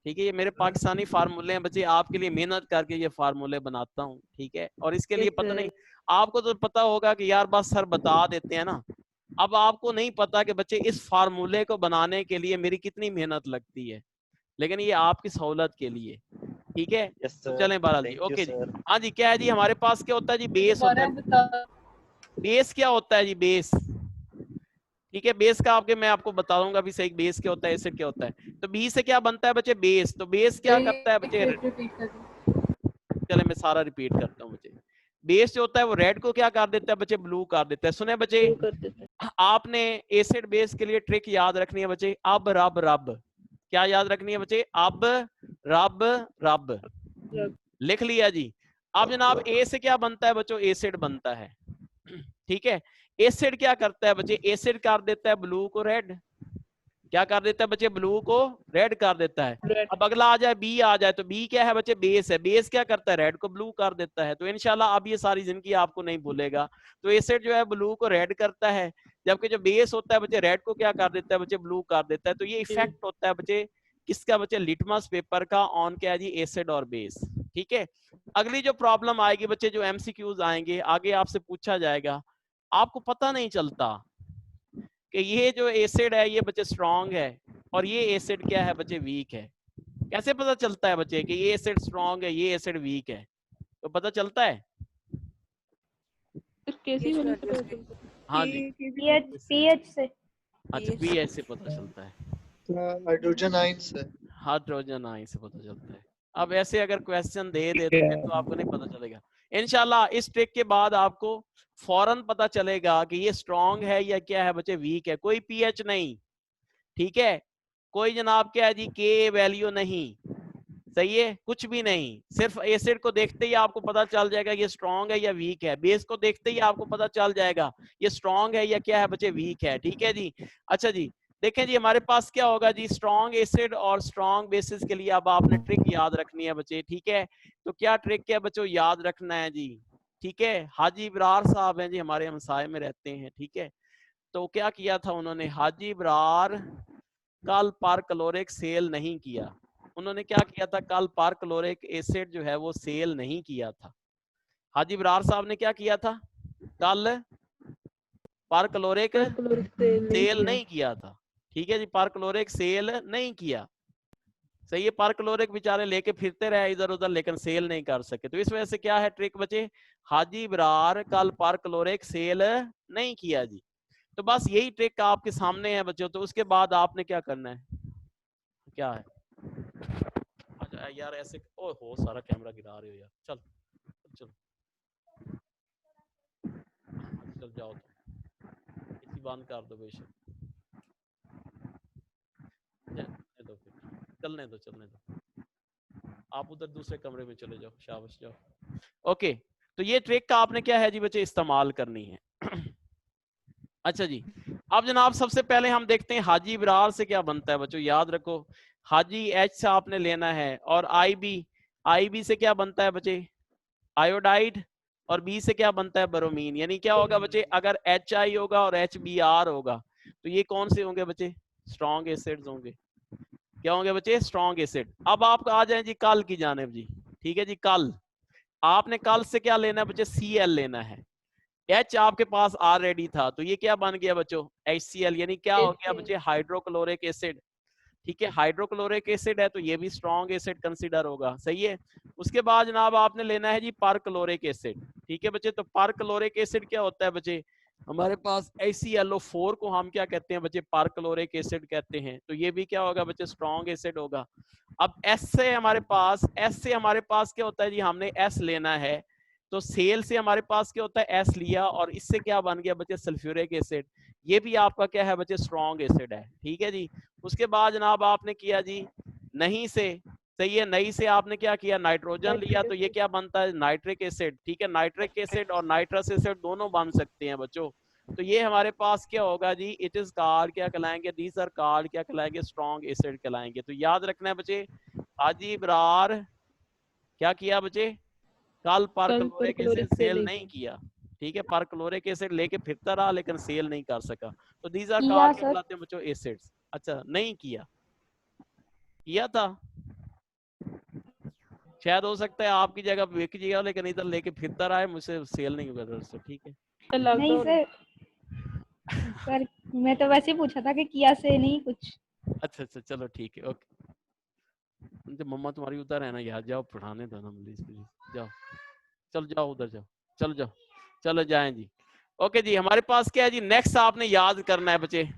A: ठीक है, ये मेरे पाकिस्तानी फार्मूले हैं बच्चे, आपके लिए मेहनत करके ये फार्मूले बनाता हूँ, ठीक है। और इसके लिए पता नहीं, आपको तो पता होगा कि यार बस सर बता देते हैं ना, अब आपको नहीं पता कि बच्चे इस फार्मूले को बनाने के लिए मेरी कितनी मेहनत लगती है, लेकिन ये आपकी सहूलत के लिए, ठीक है। तो चलें बहरहाल जी, ओके जी। हाँ जी, क्या है जी हमारे पास? क्या होता है जी? बेस होता है। बेस क्या होता है जी? बेस, ठीक है। बेस का मैं आपको बता दूंगा अभी सही, बेस क्या होता है, एसिड क्या होता है। तो बी से क्या बनता है बच्चे? बेस। तो बेस क्या करता है बच्चे? चले मैं सारा रिपीट करता हूँ बच्चे। बेस जो होता है वो रेड को क्या कर देता है बच्चे? ब्लू कर देता है। सुने बच्चे, आपने एसिड बेस के लिए ट्रिक याद रखनी है बच्चे, अब रब रब। क्या याद रखनी है बच्चे? अब रब रब। लिख लिया जी। अब जनाब ए से क्या बनता है बच्चों? एसिड बनता है, ठीक है। एसिड क्या करता है बच्चे? एसिड कर देता है ब्लू को रेड। क्या कर देता है बच्चे? ब्लू को रेड कर देता है। अब अगला आ जाए, बी आ जाए, तो बी क्या है बच्चे? बेस है। बेस क्या करता है? रेड को ब्लू कर देता है। तो इंशाल्लाह अब ये सारी जिंदगी आपको नहीं भूलेगा। तो एसिड जो है ब्लू को रेड करता है, जबकि जो बेस होता है बच्चे रेड को क्या कर देता है बच्चे? ब्लू कर देता है। तो ये इफेक्ट होता है बच्चे किसका बच्चे? लिटमस पेपर का ऑन क्या है जी? एसिड और बेस, ठीक है। अगली जो प्रॉब्लम आएगी बच्चे, जो एमसीक्यूज आएंगे आगे आपसे पूछा जाएगा, आपको पता नहीं चलता कि ये जो एसिड है ये बच्चे स्ट्रांग है और ये एसिड क्या है बच्चे? वीक है। कैसे पता चलता है बच्चे कि ये एसिड स्ट्रांग है, ये एसिड वीक है? तो पता चलता है।
B: कैसी वाली से पता चलता है?
A: हाँ जी,
D: पीएच से।
A: अच्छा पीएच से पता चलता है,
J: हाइड्रोजन आयन से।
A: हाइड्रोजन आयन से पता चलता है। अब ऐसे अगर क्वेश्चन दे देते हैं तो आपको नहीं पता चलेगा। इंशाल्लाह इस ट्रिक के बाद आपको फौरन पता चलेगा कि ये स्ट्रांग है या क्या है बच्चे? वीक है। कोई पीएच नहीं, ठीक है। कोई जनाब क्या है जी? के वैल्यू नहीं, सही है, कुछ भी नहीं। सिर्फ एसिड को देखते ही आपको पता चल जाएगा ये स्ट्रांग है या वीक है। बेस को देखते ही आपको पता चल जाएगा ये स्ट्रांग है या क्या है बच्चे? वीक है, ठीक है जी। अच्छा जी, देखें जी हमारे पास क्या होगा जी? स्ट्रांग एसिड और स्ट्रांग बेसिस के लिए अब आपने ट्रिक याद रखनी है बच्चे, ठीक है। तो क्या ट्रिक क्या बच्चों याद रखना है जी? ठीक है, हाजी इब्रार साहब हैं जी, हमारे हमसाए में रहते हैं, ठीक है। तो क्या किया था उन्होंने? हाजी इब्रार कल पर क्लोरिक सेल नहीं किया। उन्होंने क्या किया था? कल पर क्लोरिक एसिड जो है वो सेल नहीं किया था। हाजी इब्रार साहब ने क्या किया था? कल पर क्लोरिक सेल नहीं किया था, ठीक है जी। पर क्लोरिक सेल नहीं किया, सही है। पर क्लोरिक बेचारे लेके फिरते रहे इधर उधर, लेकिन सेल नहीं कर सके। तो इस वजह से क्या है ट्रिक बचे? हाजी इब्रार कल पर क्लोरिक सेल नहीं किया जी। तो बस यही ट्रिक आपके सामने है बच्चों। तो उसके बाद आपने क्या करना है? क्या है? अच्छा यार ऐसे, ओ हो सारा कैमरा गिरा रहे हो यार। चल चल चल जाओ, इसी बंद कर दो बेशक, दो फिर, चलने दो आप उधर दूसरे कमरे में चले जाओ, शाबाश जाओ। ओके, तो ये ट्रिक का आपने क्या है जी बच्चे? इस्तेमाल करनी है। अच्छा जी, अब जनाब सबसे पहले हम देखते हैं हाजी इब्रार से क्या बनता है बच्चों। याद रखो, हाजी एच से आपने लेना है, और आई बी से क्या बनता है बच्चे? आयोडाइड। और बी से क्या बनता है? ब्रोमीन। यानी क्या होगा बच्चे? अगर एच आई होगा और एच बी आर होगा तो ये कौन से होंगे बच्चे? स्ट्रॉन्ग एसिड्स होंगे। क्या होंगे बच्चे? Strong acid. अब आप आ जाए जी कल की जानिब जी, ठीक है जी। कल आपने कल से क्या लेना है बच्चे? Cl लेना है। H आपके पास ऑलरेडी था, तो ये क्या बन गया बच्चों? HCl। यानी क्या हो गया बच्चे? हाइड्रोक्लोरिक एसिड, ठीक है। हाइड्रोक्लोरिक एसिड है तो ये भी स्ट्रॉन्ग एसिड कंसीडर होगा, सही है। उसके बाद जनाब आपने लेना है जी परक्लोरिक एसिड, ठीक है बच्चे। तो परक्लोरिक एसिड क्या होता है बच्चे? हमारे पास HClO4 को हम क्या कहते हैं बच्चे? परक्लोरिक एसिड कहते हैं। तो ये भी क्या होगा बच्चे? स्ट्रॉन्ग एसिड होगा। अब S से हमारे पास क्या होता है जी? हमने S लेना है, तो सेल से हमारे पास क्या होता है? S लिया, और इससे क्या बन गया बच्चे? Sulphuric acid. ये भी आपका क्या है बच्चे स्ट्रॉन्ग एसिड है। ठीक है जी। उसके बाद जनाब आपने किया जी नहीं से, सही है, नहीं से आपने क्या किया, नाइट्रोजन लिया, तो ये क्या बनता है, नाइट्रिक एसिड। ठीक है, नाइट्रिक एसिड और नाइट्रस एसिड दोनों बन सकते हैं बच्चों। तो ये हमारे पास क्या होगा जी, इट इज कॉल्ड क्या कहलाएंगे, दीज आर कॉल्ड क्या कहलाएंगे, स्ट्रॉन्ग एसिड कहलाएंगे। तो याद रखना है बच्चे, हाजी इब्रार क्या किया बच्चे, कल परक्लोरिक एसिड सेल नहीं किया। ठीक है, परक्लोरिक एसिड लेके फिरता रहा लेकिन सेल नहीं कर सका। तो दीज आर कॉल्ड क्या कहलाते हैं बच्चों, एसिड्स। अच्छा, नहीं किया, किया था, शायद हो सकता है आपकी जगह बिक जाएगा लेकिन इधर लेके फिरता रहा है, मुझसे सेल नहीं हुआ दोस्तों। ठीक है,
F: नहीं सर, सर मैं तो वैसे ही पूछा था कि किया से नहीं कुछ।
A: अच्छा अच्छा, चलो ठीक है, ओके। जब मम्मा तुम्हारी उधर है ना यार, जाओ पढ़ाने दो ना प्लीज प्लीज, जाओ, चलो जाओ उधर जाओ, चलो जाओ, चलो जाएं जी। ओके जी, हमारे पास क्या है जी, नेक्स्ट आपने याद करना है बच्चे,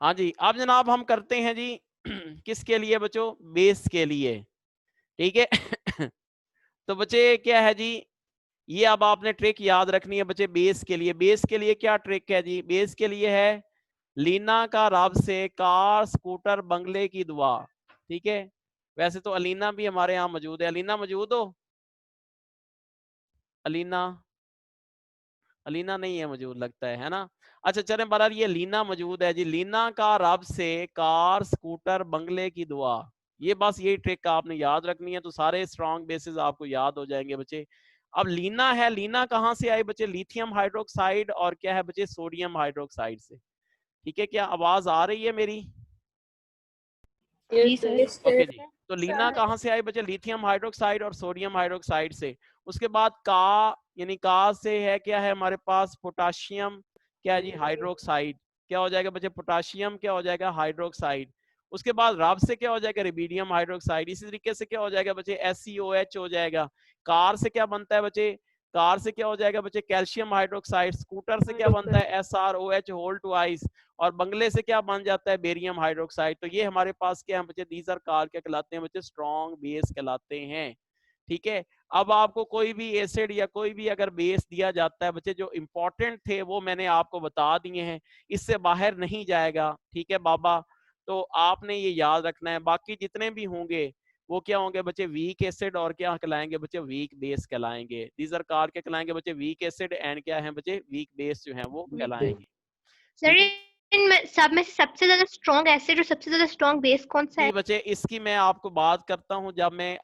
A: हाँ जी। अब जनाब हम करते हैं जी किसके लिए बच्चों, बेस के लिए। ठीक है तो बच्चे क्या है जी, ये अब आपने ट्रिक याद रखनी है बच्चे बेस के लिए। बेस के लिए क्या ट्रिक है जी, बेस के लिए है लीना का रब से कार स्कूटर बंगले की दुआ। ठीक है, वैसे तो अलीना भी हमारे यहाँ मौजूद है, अलीना मौजूद हो, अलीना, अलीना नहीं है मौजूद लगता है ना। अच्छा चलें बहरहाल, ये लीना मौजूद है जी, लीना का रब से कार स्कूटर बंगले की दुआ। ये बस यही ट्रिक आपने याद रखनी है, तो सारे स्ट्रॉन्ग बेसिस आपको याद हो जाएंगे बच्चे। अब लीना है, लीना कहाँ से आई बच्चे, लिथियम हाइड्रोक्साइड और क्या है बच्चे, सोडियम हाइड्रोक्साइड से। ठीक है, क्या आवाज आ रही है मेरी?
F: जी सर।
A: ओके जी। तो लीना कहाँ से आई बच्चे, लिथियम हाइड्रोक्साइड और सोडियम हाइड्रोक्साइड से। उसके बाद का, यानी का से है क्या है हमारे पास, पोटाशियम क्या है जी, हाइड्रोक्साइड। क्या हो जाएगा बच्चे, पोटाशियम क्या हो जाएगा, हाइड्रोक्साइड। उसके बाद रब से क्या हो जाएगा, रिबीडियम हाइड्रोक्साइड। इसी तरीके से क्या हो जाएगा बच्चे, SeOH हो जाएगा। कार से क्या बनता है बच्चे, कार से क्या हो जाएगा बच्चे, कैल्शियम हाइड्रोक्साइड। स्कूटर से क्या बनता है, SrOH होल ट्वाइस। और बंगले से क्या बन जाता है, बेरियम हाइड्रोक्साइड। तो ये हमारे पास क्या है बच्चे, दीज आर कॉल्ड क्या कहलाते हैं बच्चे, स्ट्रॉन्ग बेस कहलाते हैं। ठीक है, अब आपको कोई भी एसिड या कोई भी अगर बेस दिया जाता है बच्चे, जो इंपॉर्टेंट थे वो मैंने आपको बता दिए हैं, इससे बाहर नहीं जाएगा। ठीक है बाबा, तो आपने ये याद रखना है। बाकी जितने भी होंगे वो क्या होंगे बच्चे, वीक एसिड और क्या कहलाएंगे बच्चे, वीक बेस कहलाएंगे। दीज आर कॉल्ड क्या कहलाएंगे बच्चे, वीक एसिड एंड क्या है बच्चे, वीक बेस जो है वो कहलाएंगे।
F: सर इनमें सब में से सबसे ज्यादा स्ट्रॉन्ग एसिड और सबसे ज्यादा स्ट्रॉन्ग बेस कौन सा
A: जी
F: है?
A: बच्चे, इसकी मैं आपको बात करता हूँ जब मैं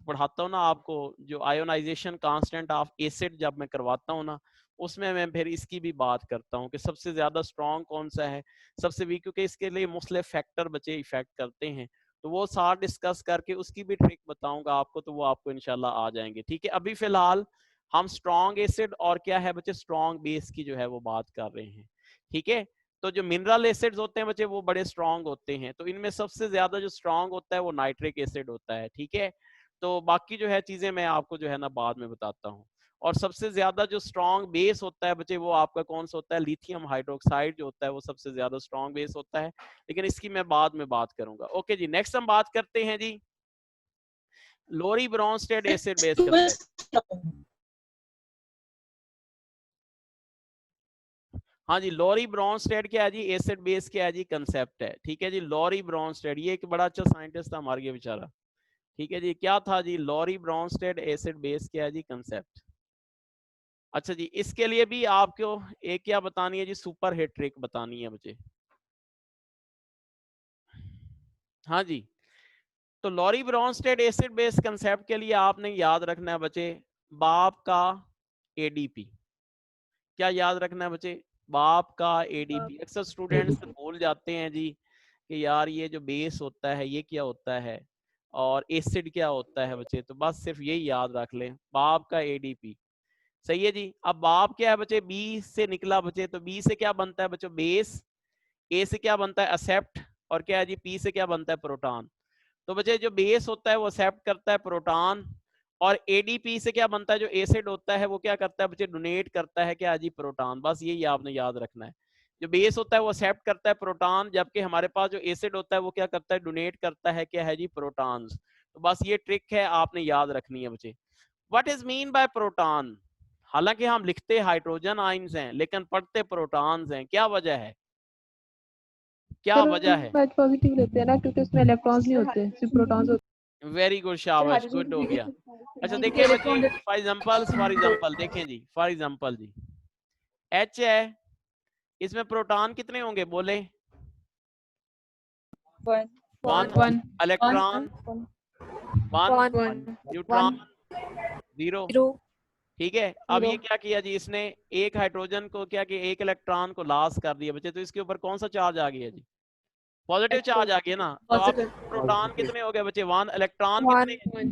A: पढ़ाता हूँ ना आपको, जो आयोनाइजेशन कांस्टेंट ऑफ एसिड जब मैं करवाता हूँ ना, उसमें मैं फिर इसकी भी बात करता हूँ कि सबसे ज्यादा स्ट्रॉन्ग कौन सा है, सबसे वीक, क्योंकि इसके लिए मुख्तलिफ फैक्टर बच्चे इफेक्ट करते हैं। तो वो साथ डिस्कस करके उसकी भी ट्रिक बताऊंगा आपको, तो वो आपको इंशाल्लाह आ जाएंगे। ठीक है, अभी फिलहाल हम स्ट्रॉन्ग एसिड और क्या है बच्चे, स्ट्रॉन्ग बेस की जो है वो बात कर रहे हैं। ठीक है, तो जो मिनरल एसिड्स होते हैं बच्चे वो बड़े स्ट्रॉन्ग होते हैं, तो इनमें सबसे ज्यादा जो स्ट्रॉन्ग होता है वो नाइट्रिक एसिड होता है। ठीक है, तो बाकी जो है चीजें मैं आपको जो है ना बाद में बताता हूँ। और सबसे ज्यादा जो स्ट्रॉन्ग बेस होता है बच्चे वो आपका कौन सा होता है, लिथियम हाइड्रोक्साइड जो होता है वो सबसे ज्यादा स्ट्रॉन्ग बेस होता है, लेकिन इसकी मैं बाद में बात करूंगा। ओके जी, नेक्स्ट हम बात करते हैं जी लोरी ब्रोंस्टेड एसिड बेस कंसेप्ट। हाँ जी, लॉरी ब्रोंस्टेड क्या है जी, एसिड बेस क्या है जी, कंसेप्ट है। ठीक है जी, लॉरी ब्रोंस्टेड ये एक बड़ा अच्छा साइंटिस्ट था, मर गया बेचारा। ठीक है जी, क्या था जी, लॉरी ब्रोंस्टेड एसिड बेस क्या है जी, कंसेप्ट। अच्छा जी, इसके लिए भी आपको एक क्या बतानी है जी, सुपर हिट ट्रिक बतानी है बच्चे। हाँ जी, तो Lowry Bronsted acid base concept के लिए आपने याद रखना है बच्चे, बाप का ADP। क्या याद रखना है बच्चे, बाप का ADP। अक्सर स्टूडेंट्स भूल जाते हैं जी कि यार ये जो बेस होता है ये क्या होता है और एसिड क्या होता है बच्चे, तो बस सिर्फ यही याद रख लें, बाप का ADP। सही है जी। अब बाप क्या है बच्चे, B से निकला बच्चे, तो B से क्या बनता है बच्चों, बेस। A से क्या बनता है, एक्सेप्ट। और क्या है जी, P से क्या बनता है, प्रोटॉन। तो बच्चे जो बेस होता है वो एक्सेप्ट करता है प्रोटॉन, और ADP से क्या बनता है, जो एसिड होता है वो क्या करता है बच्चे, डोनेट करता है क्या जी, प्रोटॉन। बस यही आपने याद रखना है। जो बेस होता है वो एक्सेप्ट करता है प्रोटॉन, जबकि हमारे पास जो एसिड होता है वो क्या करता है, डोनेट करता है क्या है जी, प्रोटॉन्स। तो बस ये ट्रिक है, आपने याद रखनी है बच्चे। What is mean by proton? हालांकि हम लिखते हाइड्रोजन आयंस हैं लेकिन पढ़ते प्रोटॉन्स हैं, क्या वजह है, क्या वजह है?
B: H पॉजिटिव लेते हैं ना, क्योंकि उसमें इलेक्ट्रॉन्स नहीं होते, सिर्फ प्रोटॉन्स होते
A: वेरी गुड, शाबाश, गुड हो गया। अच्छा देखिए बच्चे, फॉर एग्जांपल देखें जी, फॉर एग्जांपल जी H है, इसमें प्रोटॉन कितने होंगे बोले? One electron, one neutron, zero. ठीक है, अब ये क्या किया जी, इसने एक हाइड्रोजन को क्या किया, एक इलेक्ट्रॉन को लॉस कर दिया बच्चे, तो इसके ऊपर कौन सा चार्ज आ गया जी, पॉजिटिव चार्ज आ गया ना। तो अब प्रोटॉन कितने हो गए बच्चे, वन, इलेक्ट्रॉन कितने हैं,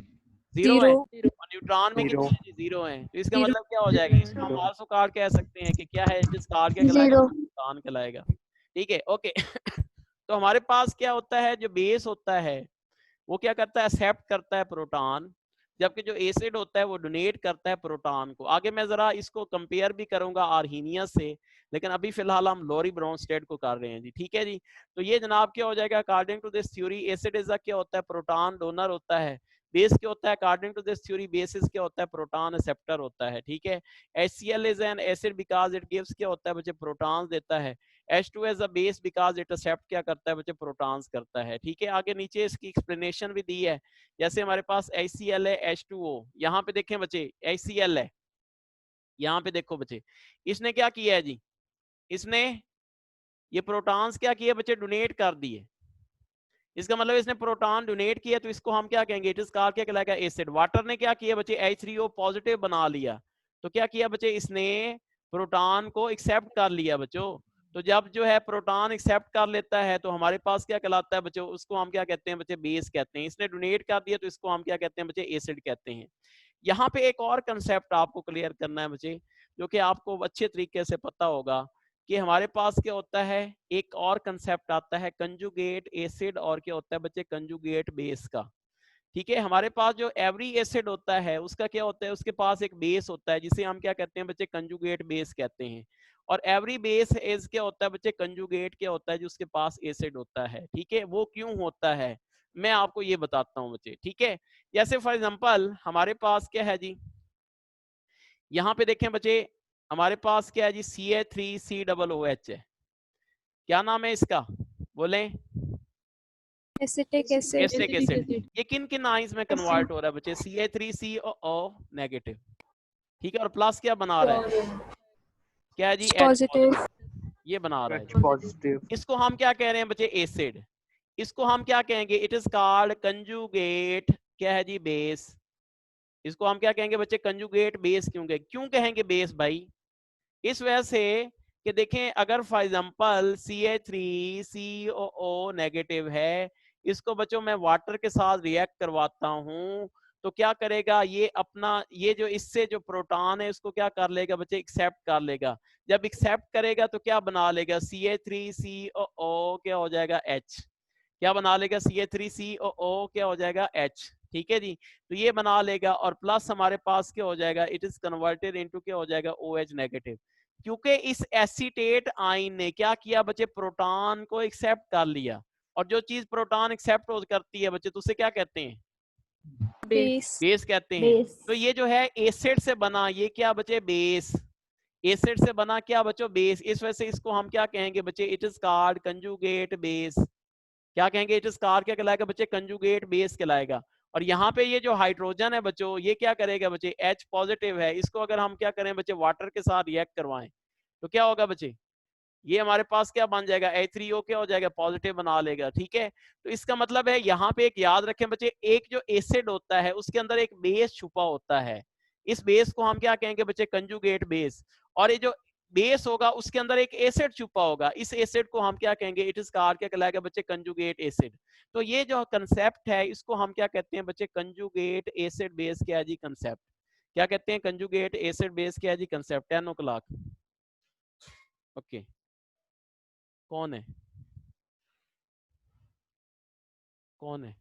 A: जीरो है, और न्यूट्रॉन में कितने हैं जी, जीरो हैं। तो इसका मतलब क्या हो जाएगा, इसको हम आल्सो कार्ड कह सकते हैं कि क्या है, जिस कार्ड क्या कहलाएगा, प्रोटॉन कहलाएगा। ठीक है, ओके। तो हमारे पास क्या होता है, जो बेस होता है वो क्या करता है, एक्सेप्ट करता है प्रोटॉन, जबकि जो एसिड होता है वो डोनेट करता है प्रोटॉन को। आगे मैं जरा इसको कंपेयर भी करूंगा आर्हीनियस से, लेकिन अभी फिलहाल हम लोरी ब्रोंस्टेड को कर रहे हैं जी। ठीक है जी, तो ये जनाब क्या हो जाएगा, according to this theory acid is क्या होता है, प्रोटॉन डोनर होता है। बेस क्या होता है, according to this theory basis क्या होता है, प्रोटॉन एक्सेप्टर होता है। ठीक है, HCl is an acid because it gives क्या होता है बच्चे, प्रोटॉन्स देता है। H2 as a base because it accept क्या करता है बच्चे, प्रोटॉन्स करता है। ठीक है, आगे नीचे इसकी एक्सप्लेनेशन भी दी है। जैसे हमारे पास HCl है, H2O, यहाँ पे देखें बच्चे HCl है, यहाँ पे देखो बच्चे, इसने क्या किया है जी, इसने ये प्रोटॉन्स क्या किए बच्चे, डोनेट कर दिए। इसका मतलब इसने प्रोटॉन डोनेट किया, तो इसको हम क्या कहेंगे, इट इज कॉल्ड क्या कहलाएगा, एसिड। वाटर ने क्या किया बच्चे, H3O पॉजिटिव बना लिया, तो क्या किया बच्चे, इसने प्रोटॉन को एक्सेप्ट कर लिया बच्चों। तो जब जो है प्रोटॉन एक्सेप्ट कर लेता है तो हमारे पास क्या कहलाता है बच्चों, उसको हम क्या कहते हैं बच्चे, बेस कहते हैं। इसने डोनेट कर दिया तो इसको हम क्या कहते हैं बच्चे, एसिड कहते हैं। यहाँ पे एक और कंसेप्ट आपको क्लियर करना है बच्चे, जो कि आपको अच्छे तरीके से पता होगा कि हमारे पास क्या होता है, एक और कंसेप्ट आता है कंजुगेट एसिड, और क्या होता है बच्चे, कंजुगेट बेस का। ठीक है, हमारे पास जो एवरी एसिड होता है उसका क्या होता है, उसके पास एक बेस होता है जिसे हम क्या कहते हैं बच्चे, कंजुगेट बेस कहते हैं। और एवरी बेस इज क्या होता है बच्चे, कंजुगेट क्या होता है, जो उसके पास एसिड होता है। ठीक है, वो क्यों होता है मैं आपको ये बताता हूँ बच्चे। ठीक है, जैसे फॉर एग्जांपल हमारे पास क्या है जी, यहाँ पे देखें बच्चे, हमारे पास क्या है जी, CH3COOH है, क्या नाम है इसका, बोलें,
D: एसिटिक एसिड,
A: एसिटिक एसिड। ये किन किन आयंस में कन्वर्ट हो रहा है बच्चे, CH3COO नेगेटिव। ठीक है, और प्लस क्या बना रहा है, क्या है जी, H
D: पॉजिटिव,
A: ये बना रहा है
C: H
A: जी।
C: पॉजिटिव।
A: इसको हम क्या कह रहे हैं बच्चे, एसिड। इसको हम क्या कहेंगे, इट इज कॉल्ड कंजुगेट क्या है जी, बेस। इसको हम क्या कहेंगे बच्चे, कंजुगेट बेस। क्यों कहेंगे बेस भाई, इस वजह से कि देखें, अगर फॉर एग्जांपल CH3COO नेगेटिव है, इसको बच्चों मैं वाटर के साथ रिएक्ट करवाता हूं, तो क्या करेगा ये, अपना ये जो इससे जो प्रोटॉन है उसको क्या कर लेगा बच्चे, एक्सेप्ट कर लेगा। जब एक्सेप्ट करेगा तो क्या बना लेगा, CH3COO क्या हो जाएगा, H। क्या बना लेगा, CH3COO क्या हो जाएगा, H। ठीक है जी, तो ये बना लेगा, और प्लस हमारे पास क्या हो जाएगा, इट इज कन्वर्टेड इनटू क्या हो जाएगा, OH नेगेटिव। क्योंकि इस एसीटेट आयन ने क्या किया बच्चे, प्रोटॉन को एक्सेप्ट कर लिया। और जो चीज प्रोटॉन एक्सेप्ट करती है बच्चे, तो उसे क्या कहते हैं,
D: बेस,
A: बेस कहते हैं। तो ये जो है एसिड से बना, ये क्या बच्चे, बेस। एसिड से बना क्या बच्चों, बेस। इस वजह से इसको हम क्या कहेंगे बच्चे, it is called conjugate base. क्या कहेंगे, इट इज कॉल्ड क्या कहलाएगा बच्चे, कंजुगेट बेस कहलाएगा। और यहाँ पे ये जो हाइड्रोजन है बच्चों, ये क्या करेगा बच्चे, H पॉजिटिव है, इसको अगर हम क्या करें बच्चे, वाटर के साथ रिएक्ट करवाएं, तो क्या होगा बच्चे, ये हमारे पास क्या बन जाएगा, H3O क्या हो जाएगा, पॉजिटिव बना लेगा। ठीक है, तो इसका मतलब है, यहाँ पे एक याद रखें बच्चे, एक जो एसिड होता है उसके अंदर एक बेस छुपा होता है। इस बेस को हम क्या कहेंगे बच्चे, कंजुगेट बेस। और ये जो बेस होगा उसके अंदर एक एसिड छुपा होगा, इस एसिड को हम क्या कहेंगे, इट इज कॉल्ड क्या कहलाएगा बच्चे, कंजुगेट एसिड। तो ये जो कंसेप्ट है इसको हम क्या कहते हैं बच्चे, कंजुगेट एसिड बेस क्या है जी, कंसेप्ट। क्या कहते हैं, कंजुगेट एसिड बेस क्या है जी, कंसेप्ट। 10 o'clock okay. कौन है, कौन है,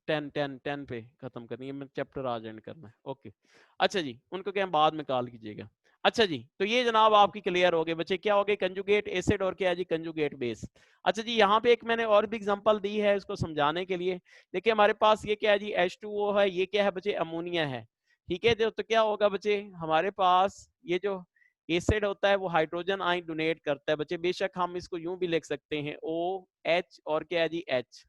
A: 10 पे खत्म करनी है, मैं चैप्टर आज एंड करना है। ओके, अच्छा जी, उनको क्या बाद में कॉल कीजिएगा। अच्छा जी, तो ये जनाब आपकी क्लियर हो गए बच्चे, क्या हो गए, कंजुगेट एसिड और क्या है जी, कंजुगेट बेस। अच्छा जी, यहाँ पे एक मैंने और भी एग्जांपल दी है इसको समझाने के लिए। देखिए हमारे पास ये क्या है जी, H2O है, ये क्या है बच्चे, अमोनिया है, ठीक है। तो क्या होगा बच्चे, हमारे पास ये जो एसिड होता है वो हाइड्रोजन आयन डोनेट करता है बच्चे, बेशक हम इसको यूं भी लिख सकते हैं OH और क्या है जी H,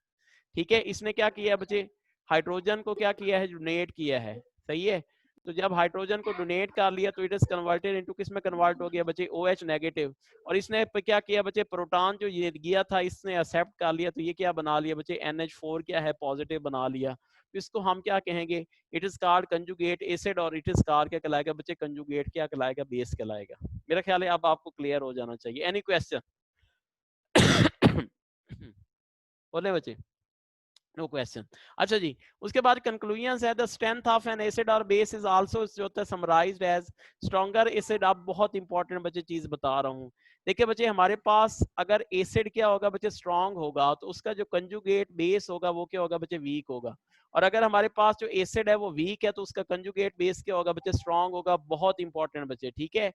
A: ठीक है। इसने क्या किया बच्चे, हाइड्रोजन को क्या किया है, डोनेट किया है, सही है। तो जब हाइड्रोजन को डोनेट कर लिया तो इट इज कन्वर्टेड इनटू, किस में कन्वर्ट हो गया बच्चे, OH नेगेटिव। और इसने क्या किया बच्चे, प्रोटॉन जो ये गया था इसने एक्सेप्ट कर लिया, तो ये क्या बना लिया बच्चे, NH4 क्या है, पॉजिटिव बना लिया। तो इसको हम क्या कहेंगे, it is called conjugate acid, और इट इज कॉल्ड क्या कहलाएगा बच्चे, कंजुगेट क्या कहलाएगा, बेस कहलाएगा। मेरा ख्याल है अब आपको क्लियर हो जाना चाहिए। Any question? बोले बच्चे, नो क्वेश्चन। अच्छा जी, उसके बाद कंक्लूजन है, the strength of N acid और बेस इज आल्सो जो होता है समराइज्ड एज स्ट्रॉन्गर एसिड। अब बहुत इंपॉर्टेंट बच्चे चीज बता रहा हूँ, देखिए बच्चे हमारे पास अगर एसिड क्या होगा बच्चे, स्ट्रॉन्ग होगा, तो उसका जो कंजुगेट बेस होगा वो क्या होगा बच्चे, वीक होगा। और अगर हमारे पास जो एसिड है वो वीक है तो उसका कंजुगेट बेस क्या होगा बच्चे, स्ट्रॉन्ग होगा। बहुत इंपॉर्टेंट बच्चे, ठीक है।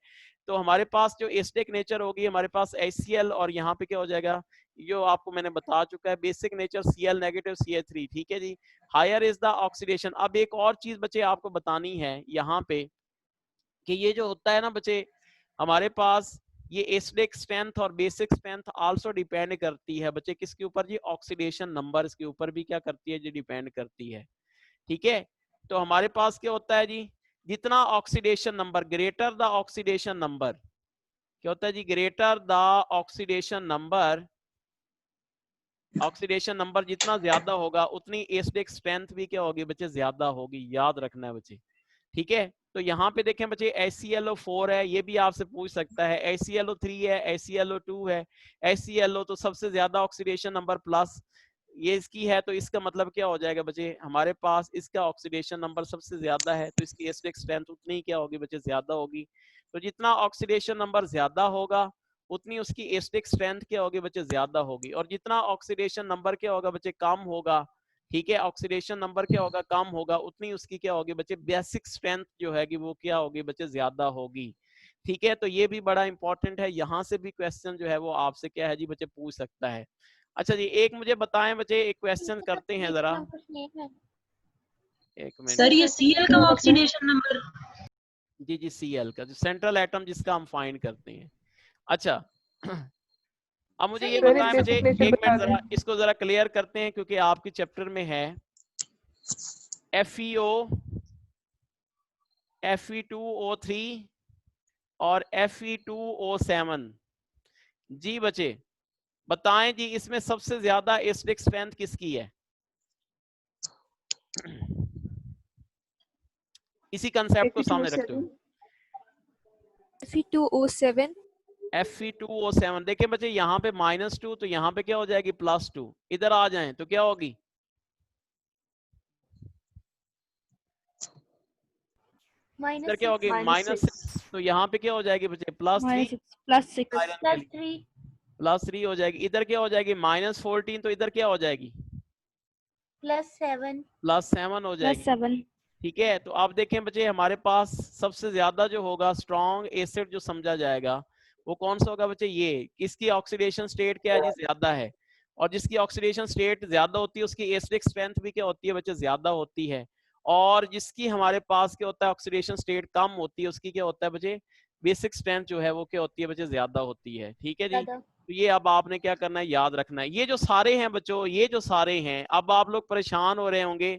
A: तो हमारे पास जो एसिडिक नेचर होगी, हमारे पास HCl, और यहाँ पे क्या हो जाएगा, जो आपको मैंने बता चुका है, basic nature Cl negative CH3, ठीक है जी। Higher is the oxidation. अब एक और चीज बच्चे आपको बतानी है यहाँ पे, कि ये जो होता है ना बच्चे, हमारे पास ये एसिडिक स्ट्रेंथ और बेसिक स्ट्रेंथ आल्सो डिपेंड करती है बच्चे, किसके ऊपर जी, ऑक्सीडेशन नंबर के ऊपर भी क्या करती है जी, डिपेंड करती है, ठीक है। तो हमारे पास क्या होता है जी, जितना oxidation number, greater the oxidation number, क्या होता है जी, greater the oxidation number, oxidation number जितना ज्यादा होगा उतनी एसिडिक स्ट्रेंथ भी क्या होगी बच्चे, ज्यादा होगी। याद रखना है बच्चे, ठीक है। तो यहाँ पे देखें बच्चे, HClO4 है, ये भी आपसे पूछ सकता है, HClO3 है, HClO2 है। HClO तो सबसे ज्यादा ऑक्सीडेशन नंबर प्लस ये इसकी है, तो इसका मतलब क्या हो जाएगा बच्चे, हमारे पास इसका ऑक्सीडेशन नंबर सबसे ज्यादा है, तो इसकी एसिडिक स्ट्रेंथ उतनी क्या होगी बच्चे, ज्यादा होगी। तो जितना ऑक्सीडेशन नंबर ज्यादा होगा उतनी उसकी एसिडिक स्ट्रेंथ क्या होगी बच्चे, ज्यादा होगी। और जितना ऑक्सीडेशन नंबर क्या होगा बच्चे, कम होगा, ठीक है, ऑक्सीडेशन नंबर क्या होगा, कम होगा, उतनी उसकी क्या होगी बच्चे, बेसिक स्ट्रेंथ जो है वो क्या होगी बच्चे, ज्यादा होगी, ठीक है। तो ये भी बड़ा इंपॉर्टेंट है, यहाँ से भी क्वेश्चन जो है वो आपसे क्या है जी बच्चे, पूछ सकता है। अच्छा जी, एक मुझे बताएं बच्चे, एक क्वेश्चन करते हैं जरा, एक मिनट
K: सर ये Cl का ऑक्सीडेशन नंबर,
A: जी जी, Cl का जो सेंट्रल एटम जिसका हम फाइंड करते हैं। अच्छा, अब मुझे ये बताएं बच्चे, एक मिनट जरा इसको जरा क्लियर करते हैं, क्योंकि आपके चैप्टर में है FeO, Fe2O3 और Fe2O7। जी बच्चे बताएं जी, इसमें सबसे ज्यादा एसिडिक स्ट्रेंथ किसकी है? इसी कंसेप्ट को सामने रखते हुए,
D: Fe2O7।
A: Fe2O7 देखिए बच्चे, यहाँ पे -2 तो यहाँ पे क्या हो जाएगी, +2। इधर आ जाएं तो क्या होगी, इधर क्या होगी, -6, तो यहाँ पे क्या हो जाएगी बच्चे, +3 +3 हो जाएगी। इधर क्या हो जाएगी, -14, तो इधर क्या हो जाएगी, +7 हो जाएगी, ठीक है। तो आप देखें बच्चे, हमारे पास सबसे ज्यादा जो होगा स्ट्रॉन्ग एसिड जो समझा जाएगा वो कौन सा होगा बच्चे, ये, किसकी ऑक्सीडेशन स्टेट क्या है जी, ज्यादा है। और जिसकी ऑक्सीडेशन स्टेट ज्यादा होती है उसकी एसिडिक स्ट्रेंथ भी क्या होती है बच्चे, ज्यादा होती है। और जिसकी हमारे पास क्या होता है, ऑक्सीडेशन स्टेट कम होती है, उसकी क्या होता है बच्चे, बेसिक स्ट्रेंथ जो है वो क्या होती है बच्चे, ज्यादा होती है, ठीक है जी। तो ये अब आपने क्या करना है, याद रखना है। ये जो सारे हैं बच्चों, ये जो सारे हैं, अब आप लोग परेशान हो रहे होंगे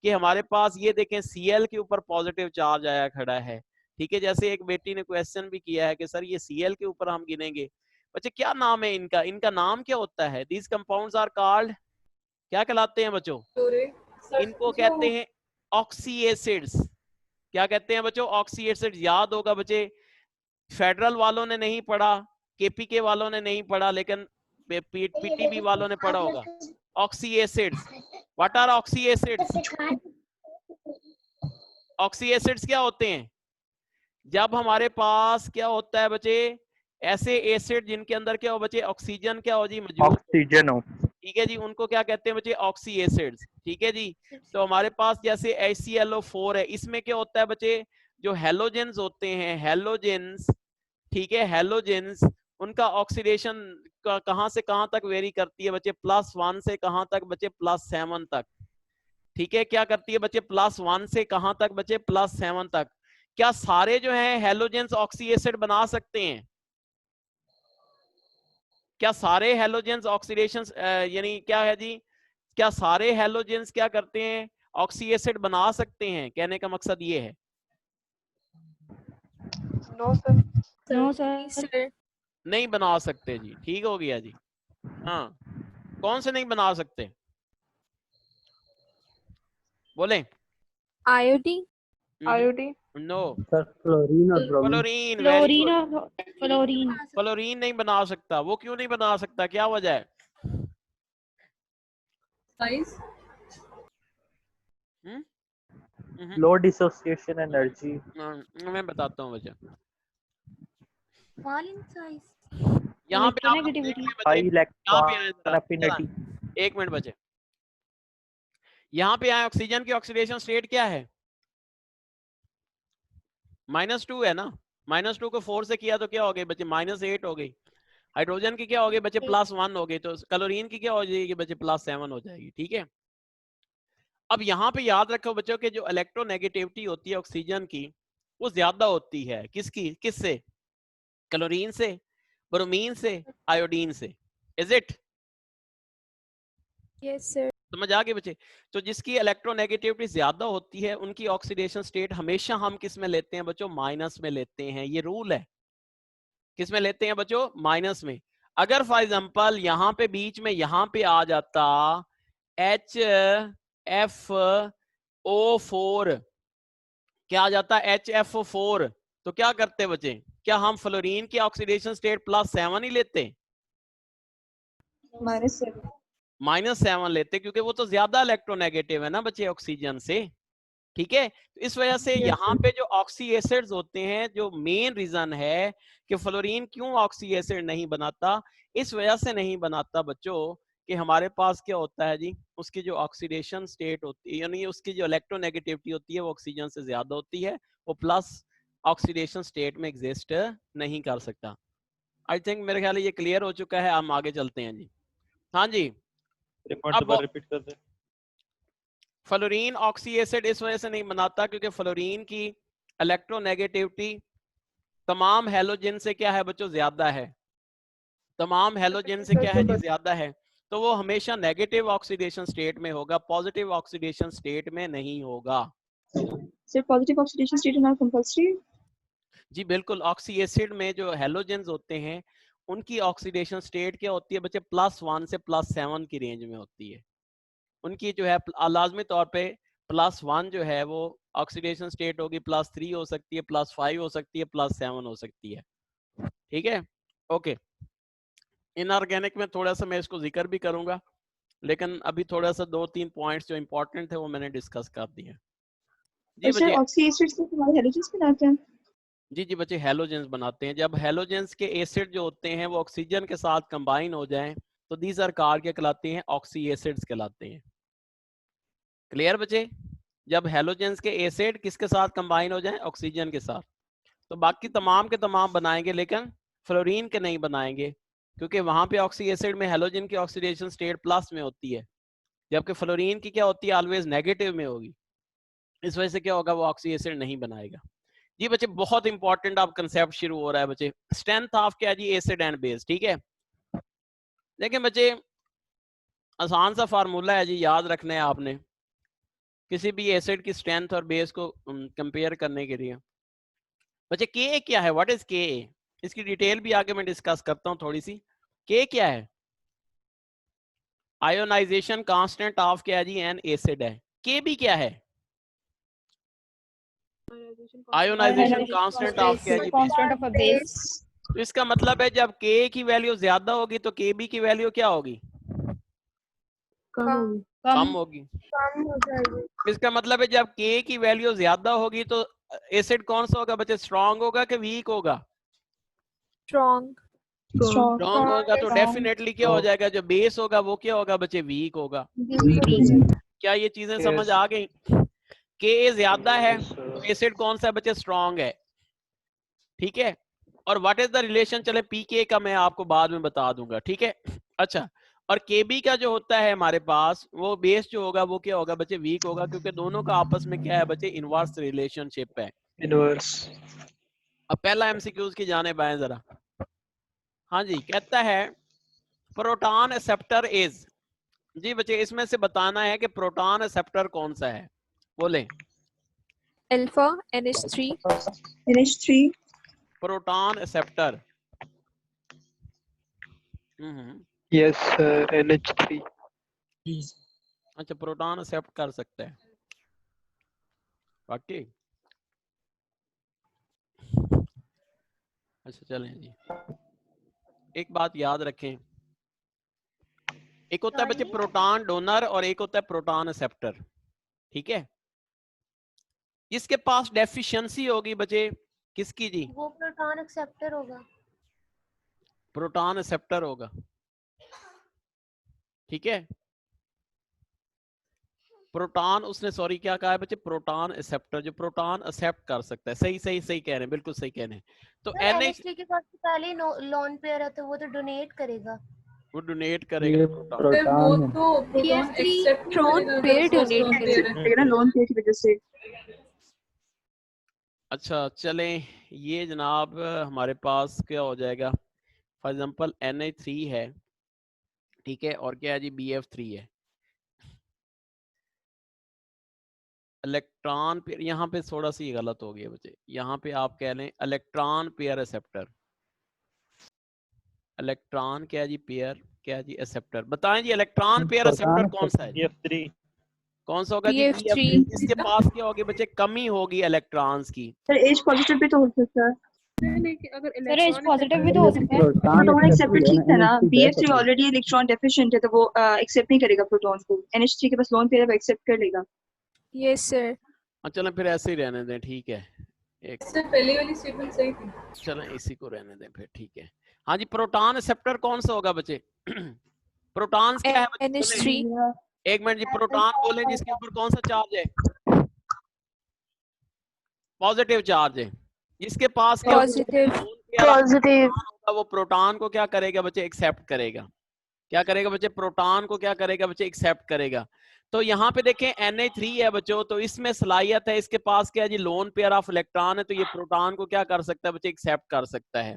A: कि हमारे पास ये देखें Cl के ऊपर पॉजिटिव चार्ज आया खड़ा है, ठीक है। जैसे एक बेटी ने क्वेश्चन भी किया है कि सर ये Cl के ऊपर हम गिनेंगे, बच्चे क्या नाम है इनका, इनका नाम क्या होता है, दीज कंपाउंड्स आर कॉल्ड, क्या कहलाते हैं बच्चों, इनको कहते हैं ऑक्सी एसिड्स। क्या कहते हैं बच्चों, ऑक्सी एसिड्स। याद होगा बच्चे, फेडरल वालों ने नहीं पढ़ा, KPK वालों ने नहीं पढ़ा, लेकिन PTB वालों ने पढ़ा होगा। Oxy acids, what are oxy acids? Oxy acids क्या होते हैं, जब हमारे पास क्या होता है बच्चे, ऐसे एसिड जिनके अंदर क्या हो बच्चे, ऑक्सीजन क्या हो जी, मौजूद,
C: ऑक्सीजन हो,
A: ठीक है जी, उनको क्या कहते हैं बच्चे, ऑक्सी एसिड्स, ठीक है जी। तो हमारे पास जैसे HClO4 है, इसमें क्या होता है बच्चे, जो हेलोजेंस होते हैं, हेलोजेंस, ठीक है, हेलोजेंस, उनका ऑक्सीडेशन कहां से कहां तक वेरी करती है बच्चे? +1 से कहां तक बच्चे? +7 तक। ठीक है, क्या करती है बच्चे? +1 से कहां तक बच्चे? +7 तक। क्या सारे जो हैं हेलोजेंस ऑक्सी एसिड बना सकते हैं? क्या सारे हेलोजेंस ऑक्सीडेशन यानी क्या है जी, क्या सारे हेलोजेंस क्या करते हैं? ऑक्सी एसिड बना सकते हैं? कहने का मकसद ये है।
B: No sir.
F: No sir.
A: नहीं बना सकते जी, ठीक हो गया जी। हाँ, कौन से नहीं बना सकते? बोले।
D: Iodine.
B: Iodine.
A: No.
C: Sir chlorine और bromine.
A: Fluorine, very good.
F: Fluorine.
A: Fluorine नहीं बना सकता। वो क्यों नहीं बना सकता, क्या वजह है?
I: साइज।
C: लो डिसोसिएशन एनर्जी।
A: मैं बताता हूँ वजह।
D: Small in size.
A: यहाँ पे आप लोग देख लें बच्चे,
C: हाई
A: यहाँ पे आए
C: इलेक्ट्रॉन एफिनिटी।
A: एक मिनट बच्चे, यहाँ पे आए, ऑक्सीजन की ऑक्सीडेशन स्टेट क्या है? -2 है ना। -2 को 4 से किया तो क्या हो गई बच्चे? -8 हो गई। हाइड्रोजन की क्या हो गई बच्चे? +1 हो गई। तो क्लोरीन की क्या हो जाएगी बच्चे? +7 हो जाएगी। ठीक है, अब यहाँ पे याद रखो बच्चों के जो इलेक्ट्रोनेगेटिविटी होती है ऑक्सीजन की, वो ज्यादा होती है किसकी? किससे? क्लोरीन से, ब्रोमीन से, आयोडीन से। Is it?
D: Yes sir.
A: समझ आ गए बच्चे? तो जिसकी इलेक्ट्रोनेगेटिविटी ज्यादा होती है उनकी ऑक्सीडेशन स्टेट हमेशा हम किस में लेते हैं बच्चों? माइनस में लेते हैं। ये रूल है। किस में लेते हैं बच्चों? माइनस में। अगर फॉर एग्जांपल यहाँ पे बीच में यहाँ पे आ जाता HFO4, क्या आ जाता? HFO4, तो क्या करते बच्चे? क्या हम फ्लोरीन की ऑक्सीडेशन स्टेट +7 ही लेते? -7 लेते, क्योंकि वो तो ज्यादा इलेक्ट्रोनेगेटिव है ना बच्चे ऑक्सीजन से। ठीक है, तो इस वजह से यहाँ पे जो ऑक्सी एसिड्स होते हैं, जो मेन रीजन है कि फ्लोरीन क्यों ऑक्सी एसिड नहीं बनाता, इस वजह से नहीं बनाता बच्चों कि हमारे पास क्या होता है जी, उसकी जो ऑक्सीडेशन स्टेट होती है, यानी उसकी जो इलेक्ट्रोनेगेटिविटी होती है वो ऑक्सीजन से ज्यादा होती है, वो प्लस ऑक्सीडेशन स्टेट में एग्जिस्ट नहीं कर सकता। आई थिंक मेरे ख्याल ये क्लियर हो चुका है। हम आगे चलते हैं जी। हाँ जी, अब
L: रिपीट कर दे।
A: फ्लोरीन ऑक्सी एसिड इस वजह से नहीं बनाता क्योंकि फ्लोरीन की इलेक्ट्रोनेगेटिविटी तमाम हैलोजन से क्या है बच्चों? ज्यादा है। तमाम हैलोजन से क्या है जी? ज्यादा है। तो वो हमेशा नेगेटिव ऑक्सीडेशन स्टेट में होगा, पॉजिटिव ऑक्सीडेशन स्टेट में नहीं होगा।
G: Sir positive oxidation state is not compulsory?
A: जी बिल्कुल, ऑक्सी एसिड में जो हैलोजेंस होते हैं उनकी ऑक्सीडेशन स्टेट क्या होती है बच्चे? +1 से +7 की रेंज में होती है। उनकी जो है लाजमी तौर पे +1 जो है वो ऑक्सीडेशन स्टेट होगी, +3 हो सकती है, +5 हो सकती है, +7 हो सकती है। ठीक है, ओके। इनऑर्गेनिक में थोड़ा सा मैं इसको जिक्र भी करूंगा, लेकिन अभी थोड़ा सा 2-3 पॉइंट्स जो इंपॉर्टेंट थे वो मैंने डिस्कस कर दिए। जी
G: सर ऑक्सी एसिड्स से हमारे हैलोजेंस बनाते हैं?
A: जी बच्चे, हैलोजेंस बनाते हैं। जब हैलोजेंस के एसिड जो होते हैं वो ऑक्सीजन के साथ कंबाइन हो जाएं तो दीज आर कार के कहलाते हैं? ऑक्सी एसिड्स कहलाते हैं। क्लियर बच्चे? जब हैलोजेंस के एसिड किसके साथ कंबाइन हो जाएं? ऑक्सीजन के साथ, तो बाकी तमाम के तमाम बनाएंगे, लेकिन फ्लोरीन के नहीं बनाएंगे, क्योंकि वहां पे ऑक्सी एसिड में हैलोजन की ऑक्सीडेशन स्टेट प्लस में होती है, जबकि फ्लोरीन की क्या होती है? ऑलवेज नेगेटिव में होगी। इस वजह से क्या होगा? वो ऑक्सी एसिड नहीं बनाएगा। जी बच्चे, बहुत इंपॉर्टेंट अब कंसेप्ट शुरू हो रहा है बच्चे। स्ट्रेंथ ऑफ क्या जी? Acid and base. ठीक है, लेकिन बच्चे आसान सा फार्मूला है जी, याद रखना है आपने किसी भी एसिड की स्ट्रेंथ और बेस को कंपेयर करने के लिए। बच्चे के क्या है? व्हाट इज के? इसकी डिटेल भी आगे मैं डिस्कस करता हूं थोड़ी सी। के क्या है? आयोनाइजेशन कांस्टेंट ऑफ क्या है जी? एन एसिड है। के भी क्या है? आयोनाइजेशन कांस्टेंट ऑफ क्या है जी?
F: Constant of a base.
A: तो इसका मतलब है जब के की वैल्यू ज्यादा होगी तो के बी की वैल्यू क्या होगी? कम होगी।
D: कम हो जाएगी।
A: इसका मतलब है जब के की वैल्यू ज्यादा होगी तो एसिड कौन सा होगा बच्चे? स्ट्रॉन्ग होगा कि वीक होगा?
D: स्ट्रॉन्ग।
A: स्ट्रॉन्ग होगा। तो डेफिनेटली क्या हो जाएगा? जो बेस होगा वो क्या होगा बच्चे? वीक होगा। क्या ये चीजें समझ आ गई? के ज्यादा है एसिड कौन सा है बच्चे, स्ट्रॉन्ग है, ठीक है। और व्हाट इज द रिलेशन, चले पीके का मैं आपको बाद में बता दूंगा, ठीक है। अच्छा, और केबी का जो होता है हमारे पास, वो बेस जो होगा वो क्या होगा बच्चे, वीक होगा, क्योंकि दोनों का आपस में क्या है बच्चे, इनवर्स रिलेशनशिप है।
C: इनवर्स।
A: अब पहला एमसीक्यूज की जाने आए जरा। हाँ जी, कहता है प्रोटॉन एक्सेप्टर इज, जी बच्चे इसमें से बताना है कि प्रोटॉन एक्सेप्टर कौन सा है, बोले।
D: Alpha NH3.
G: NH3.
A: Proton acceptor.
J: Yes sir, NH3।
A: अच्छा, प्रोटॉन एक्सेप्ट कर सकता है, बाकी अच्छा चलें जी। एक बात याद रखें, एक होता है बच्चे प्रोटॉन डोनर और एक होता है प्रोटॉन एक्सेप्टर, ठीक है। इसके पास डेफिशिएंसी होगी बच्चे, किसकी जी,
L: वो प्रोटॉन एक्सेप्टर होगा।
A: प्रोटॉन एक्सेप्टर होगा, ठीक है। प्रोटॉन उसने सॉरी क्या कहा है बच्चे, प्रोटॉन एक्सेप्टर, जो प्रोटॉन एक्सेप्ट कर सकता है। सही सही सही कह रहे हैं, बिल्कुल सही कह रहे हैं। तो
L: NH3 के साथ पहले लोन पेयर है तो वो तो डोनेट करेगा,
A: वो डोनेट करेगा प्रोटॉन।
B: वो तो
D: प्रोटॉन पेयर डोनेट करेगा
G: लोन पेयर की वजह से।
A: अच्छा चलें, ये जनाब हमारे पास क्या हो जाएगा, फॉर एग्जांपल Na3 है, ठीक है, और क्या है जी, BF3 है। इलेक्ट्रॉन पेयर, यहाँ पे थोड़ा सी गलत हो गया बच्चे, यहाँ पे आप कह लें इलेक्ट्रॉन पेयर एक्सेप्टर। इलेक्ट्रॉन क्या जी, पेयर क्या जी, एक्सेप्टर। बताएं जी इलेक्ट्रॉन पेयर एक्सेप्टर कौन सा है,
C: BF3।
A: कौन सा होगा जी,
D: BF3।
A: इसके पास क्या होगी बच्चे, कमी होगी इलेक्ट्रॉन्स की।
G: सर H पॉजिटिव भी तो हो सकता है।
B: अगर
F: सर H पॉजिटिव भी तो हो सकता है।
G: प्रोटॉन एक्सेप्टर ठीक था ना, BF3 ऑलरेडी इलेक्ट्रॉन डेफिशिएंट है तो वो एक्सेप्ट नहीं करेगा प्रोटॉन को। NH3 के पास लोन पेयर है, एक्सेप्ट कर लेगा।
D: Yes sir.
A: चलें फिर ऐसे ही रहने दें, ठीक है। एक
B: इससे पहले वाली स्टेटमेंट सही थी।
A: चलें इसी को रहने दें फिर, ठीक है। हाँ जी, प्रोटॉन एक्सेप्टर कौन सा होगा बच्चे, प्रोटॉन्स क्या है बच्चे,
D: NH3.
A: एक मिनट जी, प्रोटॉन बोलें जिसके ऊपर कौन सा चार्ज है, पॉजिटिव चार्ज है, जिसके पास क्या
D: पॉजिटिव
A: वो प्रोटॉन को क्या करेगा बच्चे, एक्सेप्ट करेगा। क्या करेगा बच्चे, प्रोटॉन को क्या करेगा बच्चे, एक्सेप्ट करेगा। तो यहाँ पे देखें Na3 है बच्चों, तो इसमें सलाहियत है, इसके पास क्या है जी, लोन पेयर ऑफ इलेक्ट्रॉन है, तो ये प्रोटॉन को क्या कर सकता है बच्चे, एक्सेप्ट कर सकता है।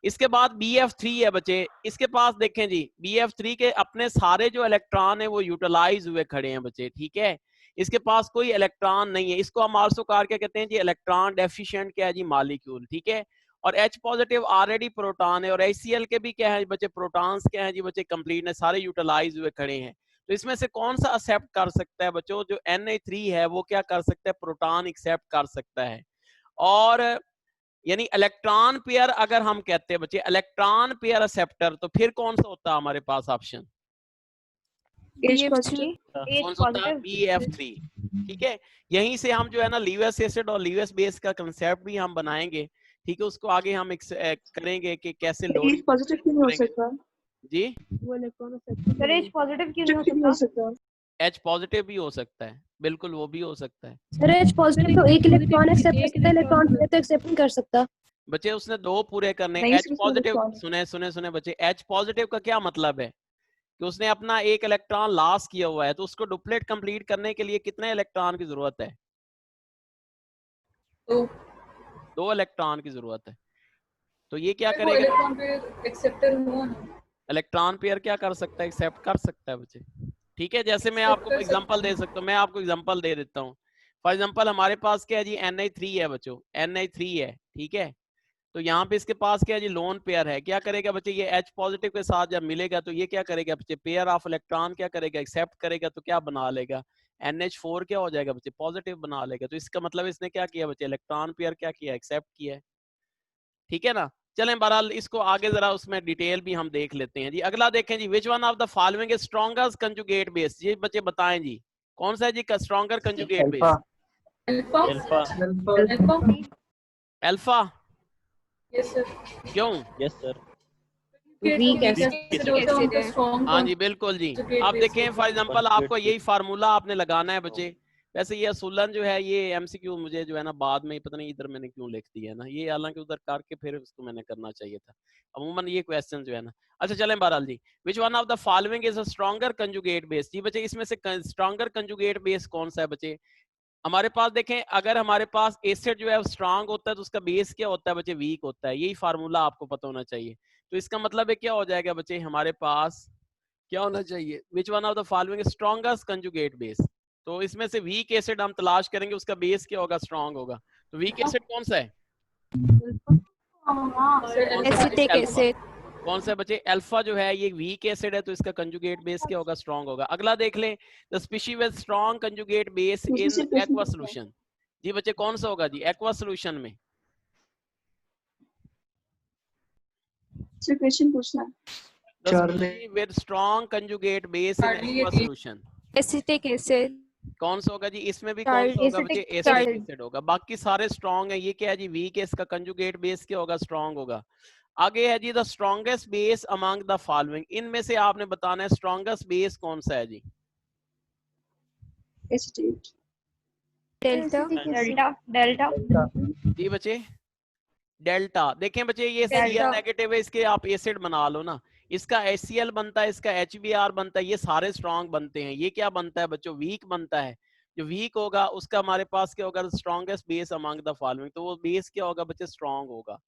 A: इसके बाद BF3 है बच्चे, इसके पास देखें जी, BF3 के अपने सारे जो इलेक्ट्रॉन है वो यूटिलाइज हुए खड़े हैं बच्चे, ठीक है। इसके पास कोई इलेक्ट्रॉन नहीं है, इसको हम आल्सो कार क्या कहते हैं जी, इलेक्ट्रॉन डेफिशिएंट क्या है जी, मॉलिक्यूल, ठीक है। और H पॉजिटिव ऑलरेडी प्रोटॉन है, और HCl के भी क्या है बच्चे, प्रोटॉन्स क्या है जी बच्चे, कंप्लीट है, सारे यूटिलाइज हुए खड़े हैं। तो इसमें से कौन सा एक्सेप्ट कर सकता है बच्चों, जो Na3 है वो क्या कर सकता है, प्रोटॉन एक्सेप्ट कर सकता है। और यानी इलेक्ट्रॉन पेयर अगर हम कहते हैं बच्चे इलेक्ट्रॉन पेयर एक्सेप्टर, तो फिर कौन सा होता है हमारे पास ऑप्शन,
D: BF3.
A: कौन सा होता है, BF3, ठीक है। यहीं से हम जो है ना लीवियस एसिड और लीवियस बेस का कंसेप्ट भी हम बनाएंगे, ठीक है। उसको आगे हम करेंगे कि कैसे लोडिंग
G: पॉजिटिव क्यों नहीं हो सकता
A: जी,
B: वो electron acceptor
F: sir H positive क्यों नहीं हो सकता?
A: H पॉजिटिव भी हो सकता है, बिल्कुल वो भी हो सकता है।
L: सर H पॉजिटिव तो एक इलेक्ट्रॉन एक्सेप्ट कर सकता है, इलेक्ट्रॉन पेयर तो एक्सेप्ट नहीं कर सकता।
A: बच्चे उसने दो पूरे करने,
G: नहीं,
A: H
G: सिर्फ
A: पॉजिटिव,
G: इलेक्ट्रॉन।
A: सुने सुने सुने बच्चे, H पॉजिटिव का क्या मतलब है कि उसने अपना एक इलेक्ट्रॉन लॉस किया हुआ है, तो उसको डुप्लेट कंप्लीट करने के लिए कितने इलेक्ट्रॉन की जरूरत है, दो इलेक्ट्रॉन की जरूरत है। तो ये क्या करेगा,
B: इलेक्ट्रॉन पेयर एक्सेप्टर हुआ ना,
A: इलेक्ट्रॉन पेयर क्या कर सकता है, एक्सेप्ट कर सकता है बच्चे, ठीक है। जैसे मैं आपको एग्जांपल दे सकता हूँ, मैं आपको एग्जांपल दे देता हूँ। फॉर एग्जांपल हमारे पास क्या है जी, Na3 है बच्चों, Na3 है, ठीक है। तो यहाँ पे इसके पास क्या है जी, लोन पेयर है, क्या करेगा बच्चे, ये H पॉजिटिव के साथ जब मिलेगा तो ये क्या करेगा बच्चे, पेयर ऑफ इलेक्ट्रॉन क्या करेगा, एक्सेप्ट करेगा, तो क्या बना लेगा, NH4 क्या हो जाएगा बच्चे, पॉजिटिव बना लेगा। तो इसका मतलब इसने क्या किया बच्चे, इलेक्ट्रॉन पेयर क्या किया, एक्सेप्ट किया है, ठीक है ना। चलें बहरहाल इसको आगे जरा उसमें डिटेल भी हम देख लेते हैं जी। अगला देखें जी, which one of the following is strongest conjugate base, ये बच्चे बताएं जी कौन सा है जी stronger conjugate base, alpha.
B: Yes sir,
A: क्यों,
C: यस सर।
B: वीक
A: हाँ जी बिल्कुल जी। आप देखें फॉर एग्जांपल आपको यही फार्मूला आपने लगाना है बच्चे, वैसे ये असूलन जो है ये एमसीक्यू मुझे जो है ना बाद में पता नहीं इधर मैंने क्यों लिख दिया है ना, ये हालांकि उधर करके फिर उसको मैंने करना चाहिए था। अमूमन ये क्वेश्चन जो है ना, अच्छा चलें बहरहाल जी, which one of the following is a stronger conjugate base. जी बच्चे इसमें से स्ट्रॉन्गर कंजुगेट बेस कौन सा है बच्चे? हमारे पास देखें, अगर हमारे पास एसिड जो है स्ट्रांग होता है तो उसका बेस क्या होता है बच्चे? वीक होता है। यही फार्मूला आपको पता होना चाहिए। तो इसका मतलब है क्या हो जाएगा बच्चे, हमारे पास क्या होना चाहिए? विच one of the following strongest conjugate base. तो इसमें से वीक एसिड हम तलाश करेंगे, उसका बेस क्या होगा? स्ट्रांग होगा। तो वीक एसिड कौन सा है?
D: Acetic acid.
A: कौन सा बच्चे? अल्फा जो है ये वीक एसिड है, तो इसका कंजुगेट बेस क्या होगा? स्ट्रांग होगा। अगला देख लें, the species with strong conjugate base in aqua solution. जी बच्चे कौन सा होगा जी एक्वा सॉल्यूशन में?
G: सर क्वेश्चन पूछना है।
A: The species with strong conjugate base in aqueous solution.
D: Acetic acid.
A: कौन सा होगा जी? इसमें भी कौन सा होगा बच्चे? एसिटिक एसिड होगा। बाकी सारे स्ट्रॉन्ग है। ये क्या है जी? वीक है, इसका कंजुगेट बेस क्या होगा? स्ट्रॉन्ग होगा। आगे है जी the strongest base among the following. इनमें से आपने बताना है स्ट्रॉन्गेस्ट बेस कौन सा है जी?
G: एसिटेट।
F: डेल्टा। डेल्टा।
A: जी बच्चे डेल्टा। देखें बच्चे ये Cl नेगेटिव है, इसके आप एसिड बना लो ना। इसका HCl बनता है, इसका HBr बनता है, ये सारे स्ट्रॉन्ग बनते हैं। ये क्या बनता है बच्चों? वीक बनता है। जो वीक होगा उसका हमारे पास क्या होगा? Strongest base among the following. तो वो बेस क्या होगा बच्चे? स्ट्रॉन्ग होगा।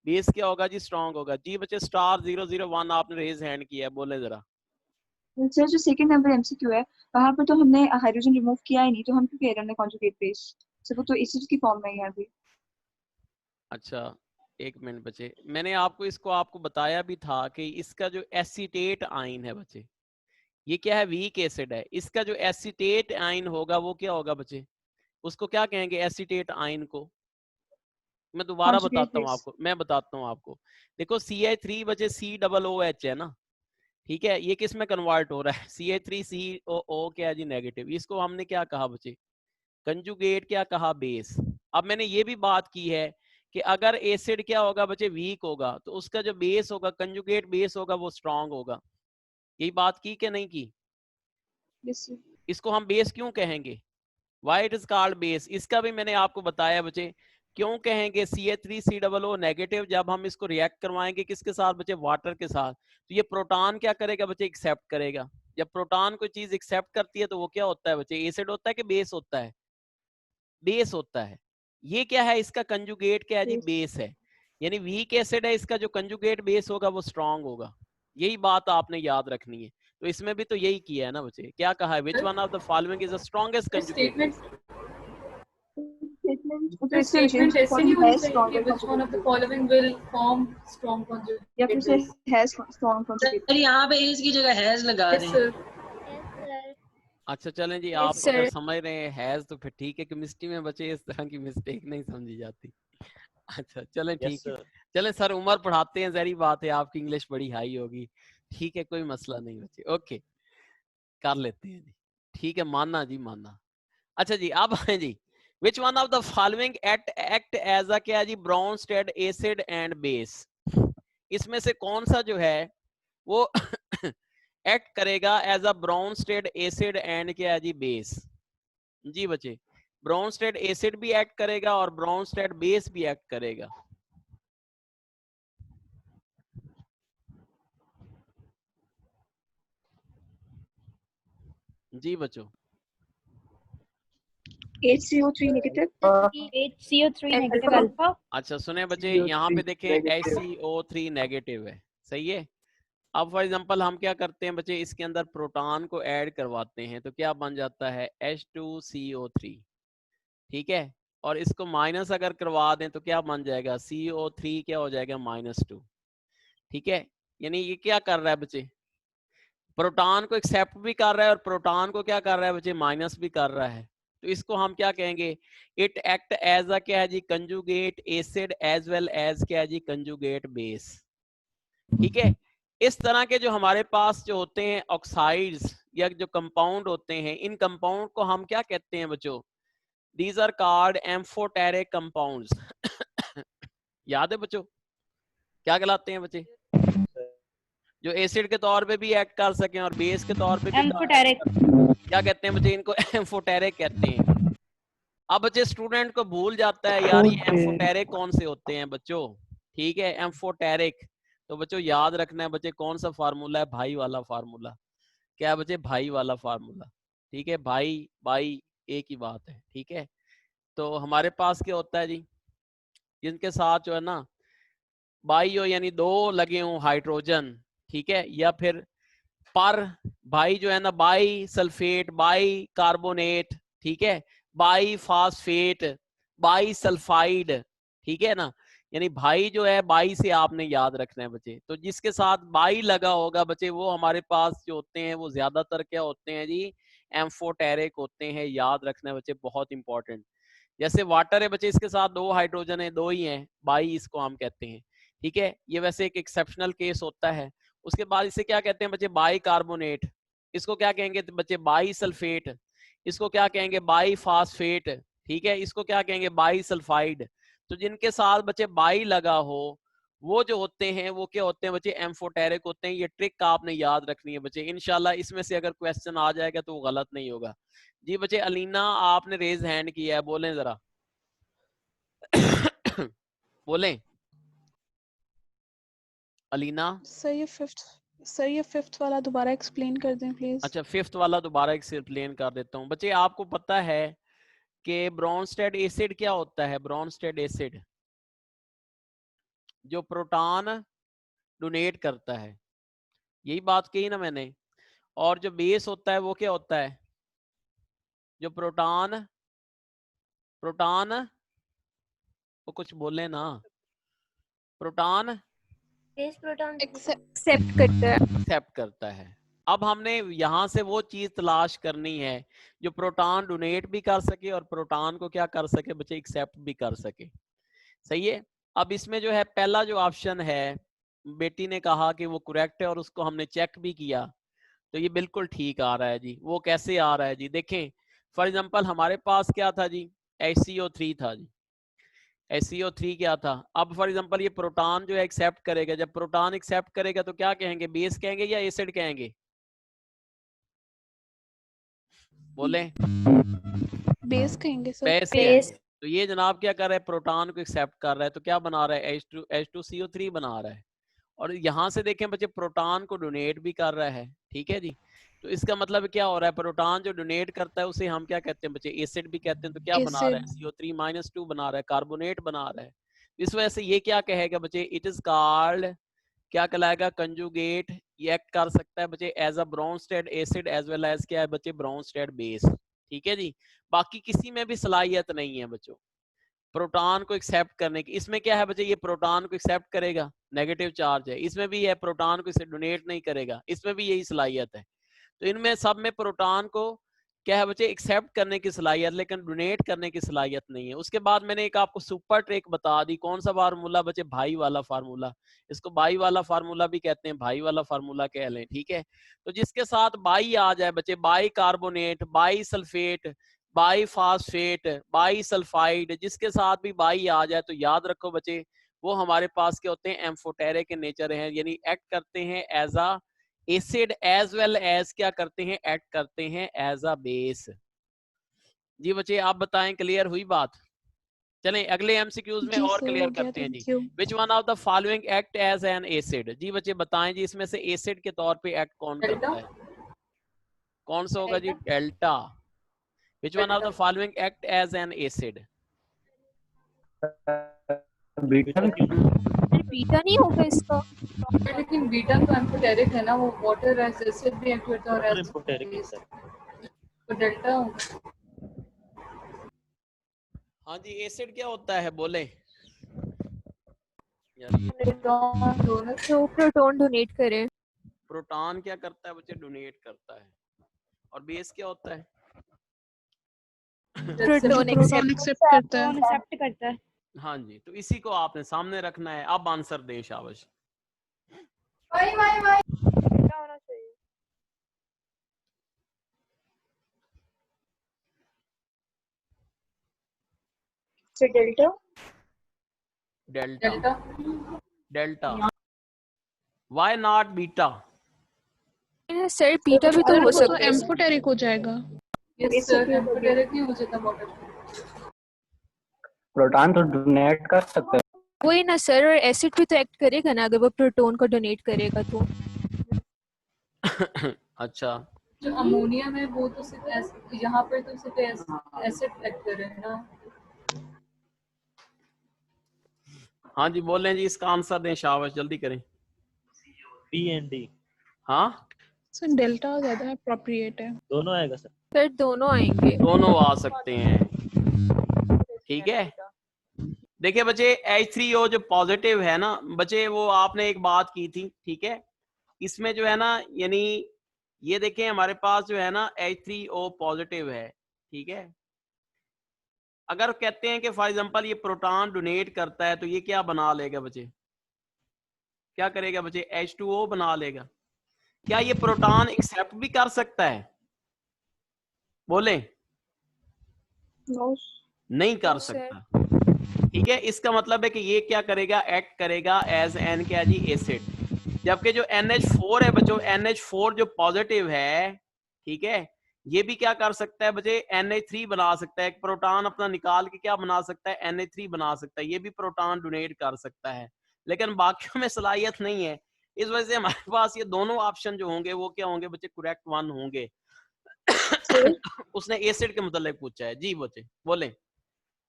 A: बेस क्या होगा जी? स्ट्रॉन्ग होगा। जी बच्चे स्टार 001 आपने रेज हैंड किया है, बोले जरा।
G: सर जो सेकंड नंबर एमसीक्यू है वहां पर तो हमने हाइड्रोजन रिमूव किया ही नहीं, तो हम क्यों कह रहे हैं कॉन्जुगेट बेस? सर वो तो एसिड की फॉर्म में है यहाँ पे।
A: अच्छा एक मिनट बच्चे, मैंने आपको बताया भी था कि इसका जो एसीटेट आयन है बच्चे, ये क्या है? वीक एसिड है। इसका जो एसीटेट आयन होगा वो क्या होगा बच्चे? उसको क्या कहेंगे? एसीटेट आयन को मैं दोबारा बताता हूँ आपको, देखो CH3 बच्चे COOH है ना, ठीक है? ये किस में कन्वर्ट हो रहा है? CH3COO क्या है जी? नेगेटिव। इसको हमने क्या कहा बच्चे? कंजुगेट क्या कहा? बेस। अब मैंने ये भी बात की है कि अगर एसिड क्या होगा बच्चे? वीक होगा, तो उसका जो बेस होगा, कंजुगेट बेस होगा, वो स्ट्रांग होगा। यही बात की कि नहीं की? इसको हम बेस क्यों कहेंगे? Why it is called base? इसका भी मैंने आपको बताया बच्चे। क्यों कहेंगे CH3COO नेगेटिव? जब हम इसको रिएक्ट करवाएंगे किसके साथ बच्चे? वाटर के साथ। तो ये प्रोटॉन क्या करेगा बच्चे? एक्सेप्ट करेगा। जब प्रोटॉन कोई चीज एक्सेप्ट करती है तो वो क्या होता है बच्चे? एसिड होता है कि बेस होता है? बेस होता है। ये क्या है? इसका कंजुगेट क्या है जी? बेस है। यानी वीक एसिड है, इसका जो कंजुगेट बेस होगा वो स्ट्रांग होगा। यही बात आपने याद रखनी है। तो इसमें भी तो यही किया है ना बच्चे। क्या कहा है? विच one of the following is the strongest conjugate base?
G: Statement ऐसे नहीं होनी चाहिए कि which one of the following will form strong conjugate या फिर से has strong conjugate।
K: सर यहाँ पे is की जगह has लगा दें।
A: अच्छा चलें जी, आप अगर समझ रहे हैं हैज तो फिर ठीक है। केमिस्ट्री में बच्चे इस तरह की मिस्टेक नहीं समझी जाती। अच्छा चलें ठीक है, चलें सर उमर पढ़ाते हैं, जहरी बात है आपकी इंग्लिश बड़ी हाई होगी, ठीक है कोई मसला नहीं बच्चे, ओके कर लेते हैं जी, ठीक है मानना जी मानना। अच्छा जी अब है जी, which one of the following act as a क्या जी? Bronsted acid and base. इसमें से कौन सा जो है वो एक्ट करेगा as a Bronsted acid and क्या है जी? बेस। जी बच्चे ब्राउनस्टेड एसिड भी एक्ट करेगा और ब्राउनस्टेड बेस भी एक्ट करेगा। जी बच्चों
G: HCO3 negative.
F: HCO3 negative alpha.
A: अच्छा सुने बच्चे यहाँ पे देखें HCO3 नेगेटिव है, सही है। अब फॉर एग्जांपल हम क्या करते हैं बच्चे, इसके अंदर प्रोटॉन को ऐड करवाते हैं तो क्या बन जाता है? H2CO3, ठीक है। और इसको माइनस अगर करवा दें तो क्या बन जाएगा? CO3 क्या हो जाएगा? -2, ठीक है। यानी ये क्या कर रहा है बच्चे? प्रोटॉन को एक्सेप्ट भी कर रहा है और प्रोटॉन को क्या कर रहा है बच्चे? माइनस भी कर रहा है। तो इसको हम क्या कहेंगे? इट एक्ट एज अ क्या है जी? Conjugate acid as well as क्या है जी? कंजुगेट बेस, ठीक है। इस तरह के जो हमारे पास जो होते हैं ऑक्साइड्स या जो कंपाउंड होते हैं, इन कंपाउंड को हम क्या कहते हैं बच्चों? These are called amphoteric compounds. याद है बच्चों क्या कहलाते हैं बच्चे? जो एसिड के तौर पे भी एक्ट कर सकें और बेस के तौर पे भी
F: एम्फोटेरिक।
A: क्या कहते हैं बच्चे, इनको एम्फोटेरिक कहते हैं। अब बच्चे स्टूडेंट को भूल जाता है यार ये एम्फोटेरिक कौन से होते हैं बच्चों, ठीक है, एम्फोटेरिक। तो बच्चों याद रखना है बच्चे कौन सा फार्मूला है, भाई वाला फार्मूला। क्या है बच्चे, भाई वाला फार्मूला, ठीक है, भाई भाई एक ही बात है, ठीक है। तो हमारे पास क्या होता है जी, जिनके साथ जो है ना बाई हो यानी दो लगे हों हाइड्रोजन, ठीक है, या फिर पर भाई जो है ना बाई सल्फेट, बाई कार्बोनेट, ठीक है, बाई फास्फेट, बाई सल्फाइड, ठीक है ना, यानी भाई जो है बाई से आपने याद रखना है बच्चे। तो जिसके साथ बाई लगा होगा बच्चे वो हमारे पास जो होते हैं वो ज्यादातर क्या होते हैं जी, एम्फोटेरिक होते हैं, याद रखना है बच्चे, बहुत इंपॉर्टेंट। जैसे वाटर है बच्चे, इसके साथ दो हाइड्रोजन है, दो ही हैं, बाई इसको हम कहते हैं, ठीक है, ये वैसे एक एक्सेप्शनल केस होता है। उसके बाद इसे क्या कहते हैं बच्चे, बाई कार्बोनेट, इसको क्या कहेंगे बच्चे, बाई सल्फेट, इसको क्या कहेंगे, बाई फास्फेट, ठीक है, इसको क्या कहेंगे, बाई सल्फाइड। तो जिनके साथ बच्चे बाई लगा हो वो जो होते हैं वो क्या होते हैं बच्चे, एम्फोटेरिक होते हैं। ये ट्रिक आपने याद रखनी है बच्चे, इंशाल्लाह इसमें से अगर क्वेश्चन आ जाएगा तो वो गलत नहीं होगा। जी बच्चे, अलीना आपने रेज हैंड किया है, बोलें जरा बोलें अलीना।
M: सर ये फिफ्थ वाला दोबारा एक्सप्लेन कर दें प्लीज।
A: अच्छा, फिफ्थ वाला दोबारा एक्सप्लेन कर देता हूँ बच्चे। आपको पता है कि ब्रोंस्टेड एसिड क्या होता है, ब्रोंस्टेड एसिड जो प्रोटॉन डोनेट करता है, यही बात कही ना मैंने। और जो बेस होता है वो क्या होता है, जो प्रोटॉन वो कुछ बोले ना, प्रोटॉन एक्सेप्ट करता है। अब हमने यहां से वो चीज तलाश करनी है जो प्रोटॉन डोनेट भी कर सके और प्रोटॉन को क्या कर सके बच्चे, एक्सेप्ट भी कर सके। सही है। अब इसमें जो है पहला जो ऑप्शन है, बेटी ने कहा कि वो करेक्ट है और उसको हमने चेक भी किया, तो ये बिल्कुल ठीक आ रहा है जी। वो कैसे आ रहा है जी, देखें फॉर एग्जांपल हमारे पास क्या था जी, HCO3 था जी, HCO3 क्या था। अब फॉर एग्जांपल ये प्रोटॉन जो है एक्सेप्ट करेगा, जब प्रोटॉन एक्सेप्ट करेगा तो क्या कहेंगे, बेस कहेंगे या एसिड कहेंगे, बोले
M: बेस कहेंगे सर।
A: बेस कहेंगे। तो ये जनाब क्या कर रहा है, प्रोटॉन को एक्सेप्ट कर रहा है, तो क्या बना रहा है, H2CO3 बना रहा है। और यहाँ से देखें बच्चे प्रोटॉन को डोनेट भी कर रहा है, ठीक है जी। तो इसका मतलब क्या हो रहा है, प्रोटॉन जो डोनेट करता है उसे हम क्या कहते हैं बच्चे, एसिड भी कहते हैं। तो क्या बना रहा है, CO3-2 बना रहा है, कार्बोनेट बना रहा है। इस वजह से ये क्या कहेगा बच्चे, इट इज कॉल्ड, क्या कहलाएगा, कंजुगेट। ये एक्ट कर सकता है बच्चे as a Bronsted acid as well as क्या है बच्चे, ब्रोंस्टेड बेस, ठीक है जी। बाकी किसी में भी सलाहियत नहीं है बच्चों प्रोटॉन को एक्सेप्ट करने की। इसमें क्या है बच्चे, ये प्रोटॉन को एक्सेप्ट करेगा, नेगेटिव चार्ज है, इसमें भी है प्रोटॉन को इसे डोनेट नहीं करेगा, इसमें भी यही सलाहियत है। तो इनमें सब में प्रोटॉन को क्या है बच्चे, एक्सेप्ट करने की सलाहियत, लेकिन डोनेट करने की सलाहियत नहीं है। उसके बाद मैंने एक आपको सुपर ट्रिक बता दी, कौन सा फार्मूला बच्चे, भाई वाला फार्मूला। इसको भाई वाला फार्मूला भी कहते हैं, भाई वाला फार्मूला कह लें, ठीक है। तो जिसके साथ बाई आ जाए बच्चे, by carbonate, by sulphate, by phosphate, by sulphide, जिसके साथ भी बाई आ जाए तो याद रखो बच्चे वो हमारे पास क्या होते हैं, एम्फोटेरिक in नेचर हैं, यानी एक्ट करते हैं as a acid as well as क्या करते हैं, एक्ट करते हैं एज अ बेस। जी बच्चे आप बताएं, क्लियर हुई बात। चलें अगले एमसीक्यूज में और क्लियर करते हैं जी। Which one of the following act as an acid. जी बच्चे बताएं जी, इसमें से एसिड के तौर पे एक्ट कौन करता है, कौन सा होगा जी, delta. Which one of the following act as an acid?
C: Beta
D: beta नहीं होगा इसका,
I: लेकिन बीटा तो एम्फोटेरिक है ना, वो वाटर एज एसिड भी एक्ट करता है और एज तो डेल्टा होगा।
A: हाँ जी, एसिड क्या होता है बोले,
D: जो प्रोटॉन डोनेट करे।
A: प्रोटॉन क्या करता है बच्चे, डोनेट करता है। और बेस क्या होता है,
D: प्रोटॉन
F: एक्सेप्ट करता है।
A: हाँ जी, तो इसी को आपने सामने रखना है। अब आंसर दें शाबाश।
F: होना चाहिए।
A: Delta delta why not beta?
D: Sir beta भी तो हो सकता है।
M: एम्फोटेरिक हो जाएगा।
I: यस सर, एम्फोटेरिक ही हो जाता वाटर।
C: प्रोटॉन तो डोनेट कर सकता है।
D: वही ना सर, और एसिड भी तो एक्ट करेगा ना अगर वो प्रोटॉन को डोनेट करेगा तो।
A: अच्छा,
I: जो अमोनिया में वो तो सिर्फ यहाँ पर तो सिर्फ एसिड एक्ट कर रहे हैं ना।
A: हाँ जी बोलें जी, इसका आंसर दें, शाबाश जल्दी करें।
N: P and D.
A: हाँ
M: सर डेल्टा ज्यादा अप्रोप्रिएट है।
N: दोनों आएगा सर।
D: सर दोनों आएंगे।
A: दोनों आ सकते हैं, ठीक है। देखिए बच्चे, H3O जो पॉजिटिव है ना बच्चे, वो आपने एक बात की थी, ठीक है। इसमें जो है ना, यानी ये देखें हमारे पास जो है ना H3O पॉजिटिव है, ठीक है। अगर कहते हैं कि फॉर एग्जांपल ये प्रोटॉन डोनेट करता है तो ये क्या बना लेगा बच्चे? क्या करेगा बच्चे? H2O बना लेगा। क्या ये प्रोटॉन एक्सेप्ट भी कर सकता है? बोले नहीं कर सकता, ठीक है। इसका मतलब है कि ये क्या करेगा? एक्ट करेगा एज एन क्या जी? एसिड। जबकि जो NH4 है बच्चों, NH4 जो पॉजिटिव है, ठीक है, ये भी क्या कर सकता है बच्चे? NH3 बना सकता है। एक प्रोटॉन अपना निकाल के क्या बना सकता है? NH3 बना सकता है। ये भी प्रोटॉन डोनेट कर सकता है, लेकिन बाकियों में सलाहियत नहीं है। इस वजह से हमारे पास ये दोनों ऑप्शन जो होंगे वो क्या होंगे बच्चे? करेक्ट वन होंगे। उसने एसिड के मतलब पूछा है जी बच्चे, बोले।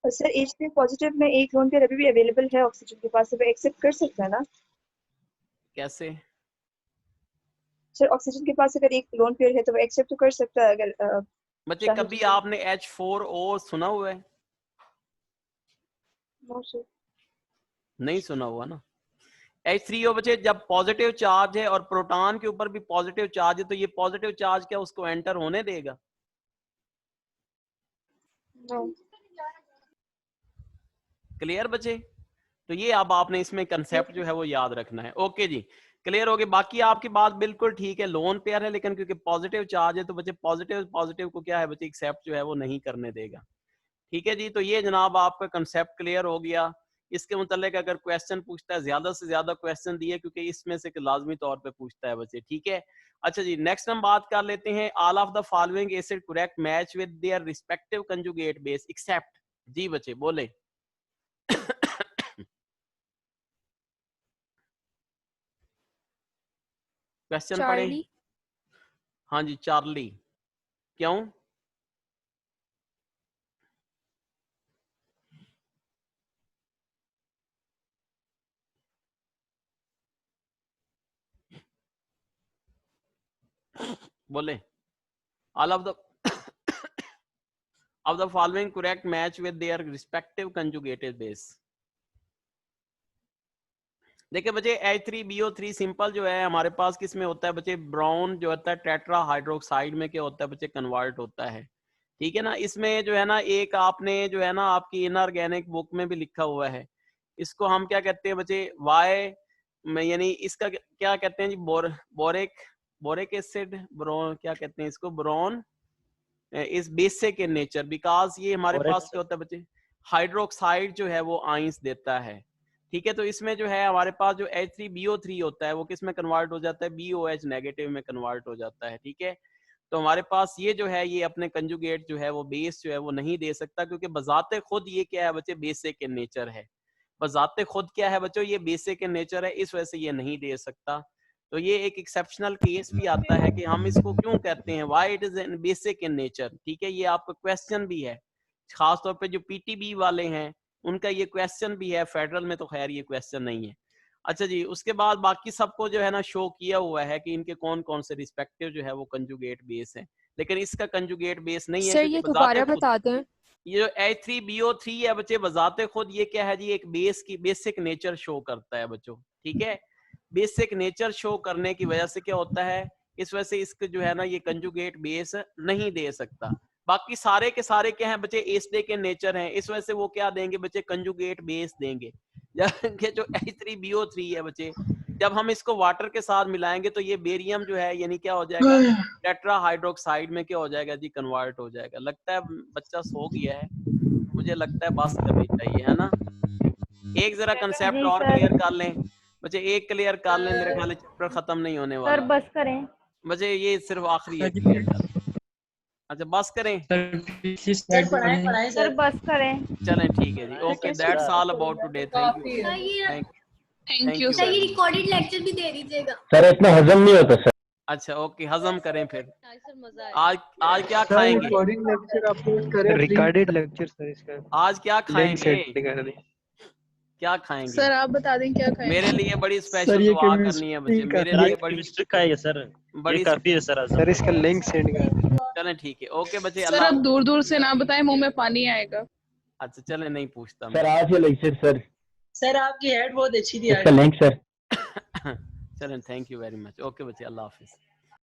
G: सर H3 पॉजिटिव में एक लोन पेयर अभी भी अवेलेबल है ऑक्सीजन के पास, तो वो एक्सेप्ट कर सकता है ना?
A: कैसे
G: सर ऑक्सीजन के पास अगर एक लोन पेयर है तो वो एक्सेप्ट तो कर सकता है अगर
A: बच्चे? कभी आपने H4O सुना हुआ है? नहीं सुना हुआ ना। H3O बच्चे जब पॉजिटिव चार्ज है और प्रोटॉन के ऊपर भी पॉजिटिव चार्ज है, तो ये पॉजिटिव चार्ज क्या उसको एंटर होने देगा? क्लियर बच्चे? तो ये अब आपने इसमें कंसेप्ट जो है वो याद रखना है। ओके जी, क्लियर हो गया। बाकी आपकी बात बिल्कुल ठीक है, लोन पेयर है, लेकिन क्योंकि पॉजिटिव चार्ज है तो बच्चे पॉजिटिव को क्या है बच्चे? एक्सेप्ट जो है वो नहीं करने देगा, ठीक है जी। तो ये जनाब आपका कंसेप्ट क्लियर हो गया। इसके मुतालिक अगर क्वेश्चन पूछता है, ज्यादा से ज्यादा क्वेश्चन दिए क्योंकि इसमें से लाजमी तौर पे पूछता है बच्चे, ठीक है। अच्छा जी, नेक्स्ट हम बात कर लेते हैं। All of the following acid correct match with their respective conjugate base except. जी बच्चे बोले। क्वेश्चन पढ़े। हाँ जी, चार्ली। क्यों? बोले। All of the following correct match with their respective conjugated base। देखिए बच्चे, H3BO3 सिंपल जो है हमारे पास किस में होता है बच्चे? ब्राउन जो होता है टेट्रा हाइड्रोक्साइड में क्या होता है बच्चे? कन्वर्ट होता है, ठीक है ना। इसमें जो है ना एक आपने जो है ना आपकी इनऑर्गेनिक बुक में भी लिखा हुआ है, इसको हम क्या कहते हैं बच्चे? वाई में, यानी इसका क्या कहते हैं जी? बोरिक एसिड, ब्रोन क्या कहते हैं इसको? ब्रोन is basic in nature, because ये हमारे पास क्या होता है बच्चे? हाइड्रोक्साइड जो है वो आइंस देता है, ठीक है। तो इसमें जो है हमारे पास जो H3BO3 होता है वो किस में कन्वर्ट हो जाता है? BOH नेगेटिव में कन्वर्ट हो जाता है, ठीक है। तो हमारे पास ये जो है ये अपने कंजुगेट जो है वो बेस जो है वो नहीं दे सकता, क्योंकि बजाते खुद ये क्या है बच्चे? बेसिक इन नेचर है। बजाते खुद क्या है बच्चों? ये बेसिक इन नेचर है, इस वजह से ये नहीं दे सकता। तो ये एक एक्सेप्शनल केस भी आता है कि हम इसको क्यों कहते हैं, why it is basic in nature, ठीक है। ये आपका क्वेश्चन भी है, खासतौर पे जो PTB वाले हैं उनका ये क्वेश्चन भी है। फेडरल में तो खैर ये क्वेश्चन नहीं है। अच्छा जी, उसके बाद बाकी सबको जो है ना शो किया हुआ है कि इनके कौन कौन से रिस्पेक्टिव जो है वो कंजुगेट बेस है, लेकिन इसका कंजुगेट बेस नहीं है।
D: सर ये दोबारा बता दें।
A: ये जो H3BO3 है बच्चे, बजाते खुद ये क्या है जी? एक बेस की बेसिक नेचर शो करता है बच्चों, ठीक है। बेसिक नेचर शो करने की वजह से क्या होता है? इस वजह से इसके जो है ना ये कंजुगेट बेस नहीं दे सकता। बाकी सारे के सारे क्या हैं बच्चे? एसिडिक इन नेचर हैं, इस वजह से वो क्या देंगे बच्चे? कंजुगेट बेस देंगे। जबकि जो H3BO3 है बच्चे, जब हम इसको वाटर के साथ मिलाएंगे तो ये बेरियम जो है यानी क्या हो जाएगा? टेट्रा हाइड्रोक्साइड में क्या हो जाएगा जी? कन्वर्ट हो जाएगा। लगता है बच्चा सो गया है, मुझे लगता है बस करनी चाहिए, है ना। एक जरा कंसेप्ट और क्लियर कर लें बच्चे एक क्लियर कर लें, मेरे ख्याल चैप्टर खत्म नहीं होने
F: सर
A: वाला।
F: बस करें।
A: बच्चे ये सिर्फ आखिरी है क्लियर कर। अच्छा बस करें,
K: सर पढ़ाएं पढ़ाएं
F: सर
K: सर।
F: बस करें।
A: चलें ठीक है जी। Okay that's all about today. Thank you
I: thank you
E: sir ये रिकॉर्डेड लेक्चर भी दे दीजिएगा।
O: सर इतना हजम नहीं होता सर।
A: अच्छा ओके हजम करें फिर। आज क्या खाएंगे?
J: रिकॉर्डिंग लेक्चर अपलोड करें, रिकॉर्डेड लेक्चर सर इसका
A: आज क्या
J: लिंक
A: खाएंगे?
J: सेंड कर दें।
A: क्या खाएंगे?
M: सर आप बता दें क्या खाएंगे।
A: मेरे लिए बड़ी
J: सर
A: स्पेशल
J: ये
A: दुआ करनी है बच्चे, मेरे लिए बड़ी
N: केमिस्ट्री का है सर,
A: बड़ी
N: ये काफी है सर।
J: सर इसका लिंक सेंड कर दें।
A: चलें ठीक है। ओके बच्चे
M: सर
A: अल्लाह।
M: आप दूर दूर से ना बताएं, मुंह में पानी आएगा।
A: अच्छा चलें नहीं पूछता
O: सर
A: मैं।
O: आज ये लेक्चर सर
K: सर आपकी हेड बहुत अच्छी थी
O: इसका
K: आज।
O: Link sir.
A: चलें thank you very much. Okay बच्चे अल्लाह हाफिज।